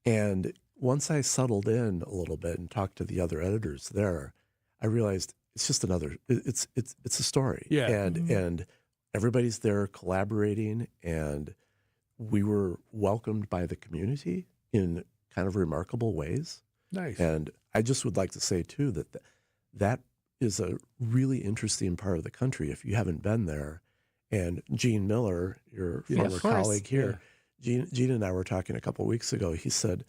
Speaker 10: And once I settled in a little bit and talked to the other editors there, I realized it's just it's a story.
Speaker 4: Yeah.
Speaker 10: And everybody's there collaborating, and we were welcomed by the community in kind of remarkable ways.
Speaker 4: Nice.
Speaker 10: And I just would like to say, too, that is a really interesting part of the country if you haven't been there. And Gene Miller, your former colleague here, Gene and I were talking a couple of weeks ago. He said,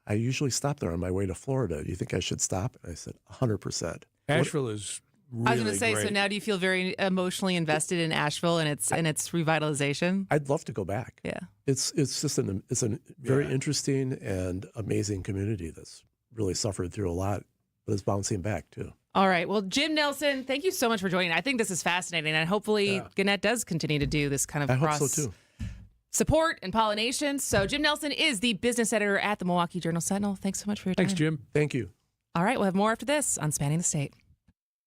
Speaker 10: I usually stop there on my way to Florida. Do you think I should stop? And I said, 100%.
Speaker 4: Asheville is really
Speaker 7: I was going to say,
Speaker 4: great.
Speaker 7: so now do you feel very emotionally invested in Asheville and its revitalization?
Speaker 10: I'd love to go back.
Speaker 7: Yeah.
Speaker 10: It's just it's a very interesting and amazing community that's really suffered through a lot, but is bouncing back too.
Speaker 7: All right. Well, Jim Nelson, thank you so much for joining. I think this is fascinating, and hopefully Gannett does continue to do this kind of
Speaker 10: I hope so too.
Speaker 7: Support and pollination. So Jim Nelson is the business editor at the Milwaukee Journal Sentinel. Thanks so much for your time.
Speaker 4: Thanks, Jim.
Speaker 10: Thank you.
Speaker 7: All right. We'll have more after this on Spanning the State.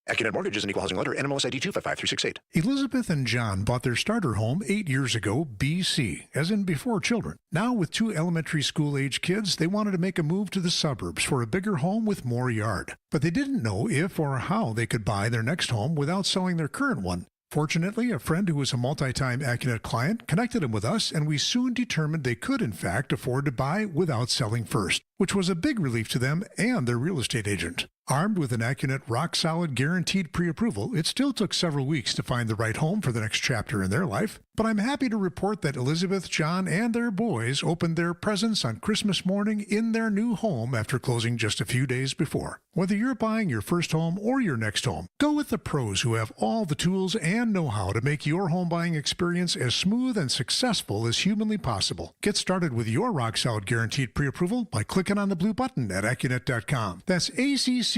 Speaker 2: AccuNet Mortgage is an equal housing lender. NMLS ID 255368.
Speaker 12: Elizabeth and John bought their starter home 8 years ago, BC, as in before children. Now, with 2 elementary school-age kids, they wanted to make a move to the suburbs for a bigger home with more yard. But they didn't know if or how they could buy their next home without selling their current one. Fortunately, a friend who was a multi-time AccuNet client connected them with us, and we soon determined they could, in fact, afford to buy without selling first, which was a big relief to them and their real estate agent. Armed with an Accunet rock-solid guaranteed pre-approval, it still took several weeks to find the right home for the next chapter in their life. But I'm happy to report that Elizabeth, John, and their boys opened their presents on Christmas morning in their new home after closing just a few days before. Whether you're buying your first home or your next home, go with the pros who have all the tools and know-how to make your home buying experience as smooth and successful as humanly possible. Get started with your rock-solid guaranteed pre-approval by clicking on the blue button at Accunet.com. That's ACCUNET.com.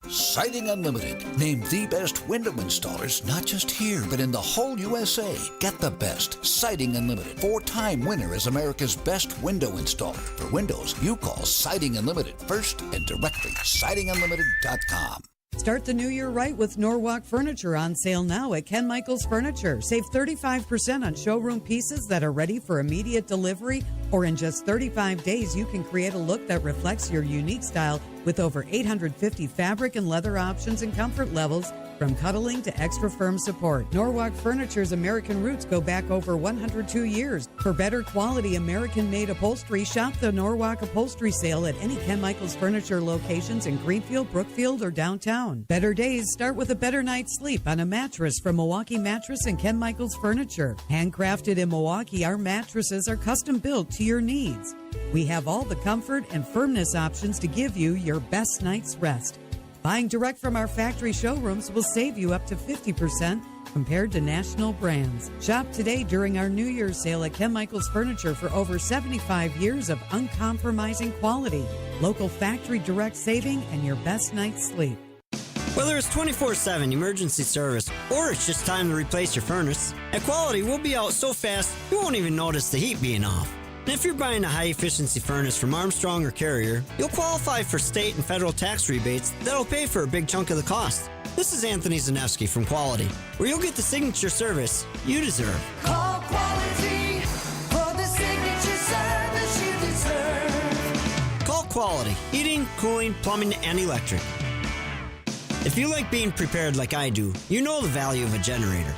Speaker 3: Siding Unlimited, named the best window installers, not just here, but in the whole USA. Get the best. Siding Unlimited, 4-time winner as America's best window installer. For windows, you call Siding Unlimited first and directly. SidingUnlimited.com.
Speaker 5: Start the new year right with Norwalk Furniture on sale now at Ken Michaels Furniture. Save 35% on showroom pieces that are ready for immediate delivery, or in just 35 days, you can create a look that reflects your unique style with over 850 fabric and leather options and comfort levels, from cuddling to extra firm support. Norwalk Furniture's American roots go back over 102 years. For better quality American-made upholstery, shop the Norwalk Upholstery Sale at any Ken Michaels Furniture locations in Greenfield, Brookfield, or downtown. Better days start with a better night's sleep on a mattress from Milwaukee Mattress and Ken Michaels Furniture. Handcrafted in Milwaukee, our mattresses are custom built to your needs. We have all the comfort and firmness options to give you your best night's rest. Buying direct from our factory showrooms will save you up to 50% compared to national brands. Shop today during our New Year's sale at Ken Michaels Furniture for over 75 years of uncompromising quality, local factory direct saving, and your best night's sleep.
Speaker 13: Whether it's 24/7 emergency service or it's just time to replace your furnace, at Quality we'll be out so fast you won't even notice the heat being off. And if you're buying a high-efficiency furnace from Armstrong or Carrier, you'll qualify for state and federal tax rebates that'll pay for a big chunk of the cost. This is Anthony Zanevsky from Quality, where you'll get the signature service you deserve.
Speaker 18: Call Quality for the signature service you deserve.
Speaker 13: Call Quality, heating, cooling, plumbing, and electric. If you like being prepared like I do, you know the value of a generator.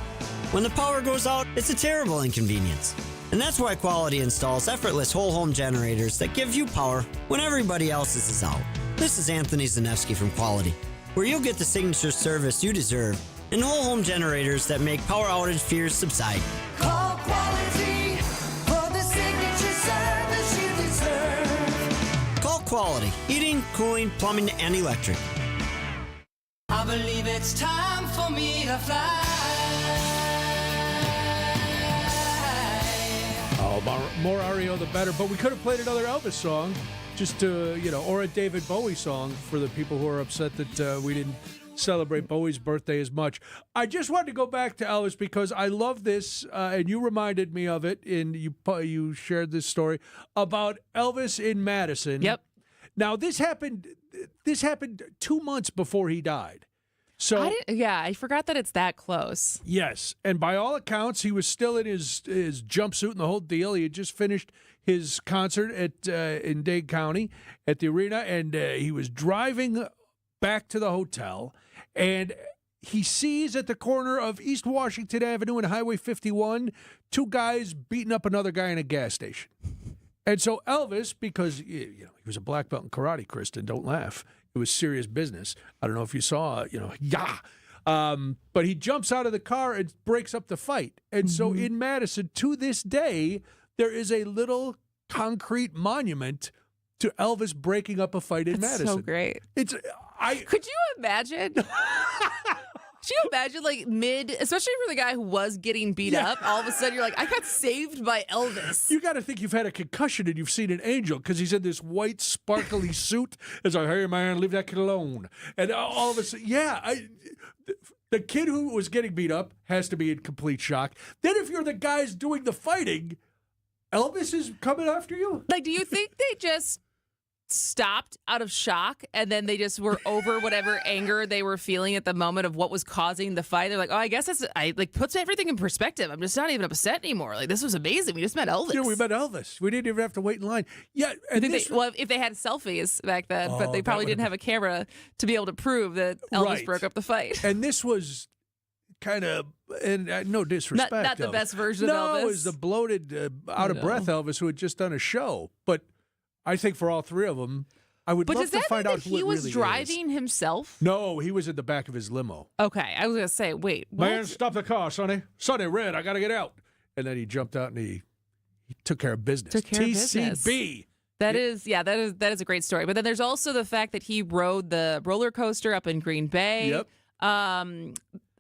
Speaker 13: When the power goes out, it's a terrible inconvenience. And that's why Quality installs effortless whole home generators that give you power when everybody else's is out. This is Anthony Zanevsky from Quality, where you'll get the signature service you deserve and whole home generators that make power outage fears subside.
Speaker 18: Call Quality for the signature service you deserve.
Speaker 13: Call Quality, heating, cooling, plumbing, and electric.
Speaker 18: I believe it's time for me to fly.
Speaker 4: Oh, more REO the better. But we could have played another Elvis song, just to, or a David Bowie song for the people who are upset that we didn't celebrate Bowie's birthday as much. I just wanted to go back to Elvis because I love this, and you reminded me of it, and you shared this story about Elvis in Madison.
Speaker 7: Yep.
Speaker 4: Now, this happened 2 months before he died. So
Speaker 7: I forgot that it's that close.
Speaker 4: Yes, and by all accounts, he was still in his jumpsuit and the whole deal. He had just finished his concert in Dade County at the arena, and he was driving back to the hotel, and he sees at the corner of East Washington Avenue and Highway 51 two guys beating up another guy in a gas station. And so Elvis, because he was a black belt in karate, Kristin, don't laugh. It was serious business. I don't know if you saw, but he jumps out of the car and breaks up the fight. And so in Madison, to this day, there is a little concrete monument to Elvis breaking up a fight in Madison.
Speaker 7: So great. Could you imagine? Could you imagine, especially for the guy who was getting beat up, all of a sudden you're like, I got saved by Elvis.
Speaker 4: You got to think you've had a concussion and you've seen an angel because he's in this white, sparkly suit. It's like, hey, man, leave that kid alone. And all of a sudden, the kid who was getting beat up has to be in complete shock. Then if you're the guys doing the fighting, Elvis is coming after you?
Speaker 7: Do you think they just stopped out of shock and then they just were over whatever anger they were feeling at the moment of what was causing the fight? They're like, oh, I guess puts everything in perspective. I'm just not even upset anymore. This was amazing. We just met Elvis.
Speaker 4: Yeah, we met Elvis. We didn't even have to wait in line. Yeah, and
Speaker 7: if they had selfies back then, but they probably didn't have a camera to be able to prove that Elvis broke up the fight.
Speaker 4: And this was kind of, and no disrespect,
Speaker 7: not the best version of Elvis.
Speaker 4: No, it was the bloated, out of breath Elvis who had just done a show. But I think for all three of them, I would
Speaker 7: But
Speaker 4: love
Speaker 7: does
Speaker 4: to
Speaker 7: that
Speaker 4: find
Speaker 7: mean
Speaker 4: out
Speaker 7: that
Speaker 4: who
Speaker 7: he
Speaker 4: it
Speaker 7: was
Speaker 4: really is.
Speaker 7: driving himself?
Speaker 4: No, he was in the back of his limo.
Speaker 7: Okay, I was gonna say, wait, what?
Speaker 4: Man, stop the car, Sonny. Sonny, red, I got to get out. And then he jumped out and he took care of business.
Speaker 7: Took care of business.
Speaker 4: TCB.
Speaker 7: That is a great story. But then there's also the fact that he rode the roller coaster up in Green Bay.
Speaker 4: Yep.
Speaker 7: I'm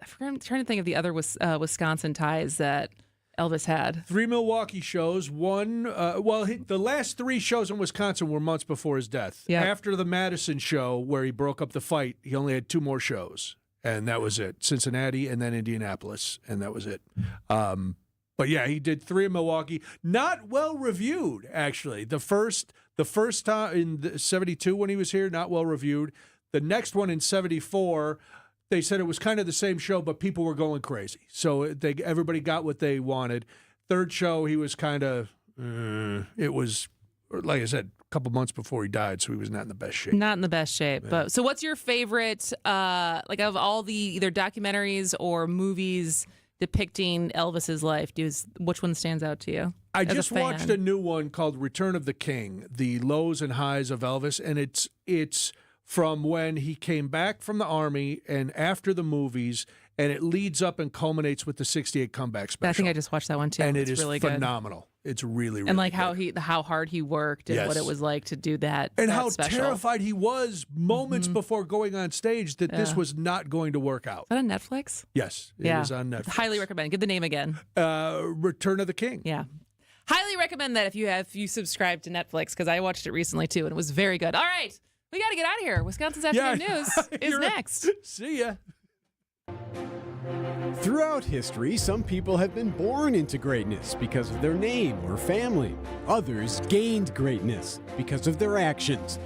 Speaker 7: trying to think of the other Wisconsin ties that Elvis had.
Speaker 4: 3 Milwaukee shows. One, the last 3 shows in Wisconsin were months before his death.
Speaker 7: Yep.
Speaker 4: After the Madison show, where he broke up the fight, he only had 2 more shows, and that was it. Cincinnati and then Indianapolis, and that was it. But yeah, he did 3 in Milwaukee. Not well reviewed, actually. The first time in 72 when he was here, not well reviewed. The next one in 74. They said it was kind of the same show, but people were going crazy. So everybody got what they wanted. Third show, he was kind of, it was, like I said, a couple months before he died, so he was not in the best shape.
Speaker 7: Not in the best shape.
Speaker 4: Yeah.
Speaker 7: But so what's your favorite, of all the either documentaries or movies depicting Elvis's life? Which one stands out to you?
Speaker 4: I just watched a new one called Return of the King, the lows and highs of Elvis, and it's from when he came back from the Army and after the movies, and it leads up and culminates with the 68 comeback special.
Speaker 7: I think I just watched that one too.
Speaker 4: And
Speaker 7: it's
Speaker 4: it is
Speaker 7: really
Speaker 4: phenomenal.
Speaker 7: Good.
Speaker 4: It's really, really
Speaker 7: and like
Speaker 4: good.
Speaker 7: how hard he worked and what it was like to do that.
Speaker 4: And
Speaker 7: that
Speaker 4: how
Speaker 7: special.
Speaker 4: terrified he was moments before going on stage that this was not going to work out.
Speaker 7: Is that on Netflix?
Speaker 4: Yes, it is on Netflix.
Speaker 7: Highly recommend. Give the name again.
Speaker 4: Return of the King.
Speaker 7: Yeah. Highly recommend that if you subscribe to Netflix, because I watched it recently too and it was very good. All right. We got to get out of here. Wisconsin's Afternoon News is next.
Speaker 4: See ya.
Speaker 15: Throughout history, some people have been born into greatness because of their name or family. Others gained greatness because of their actions.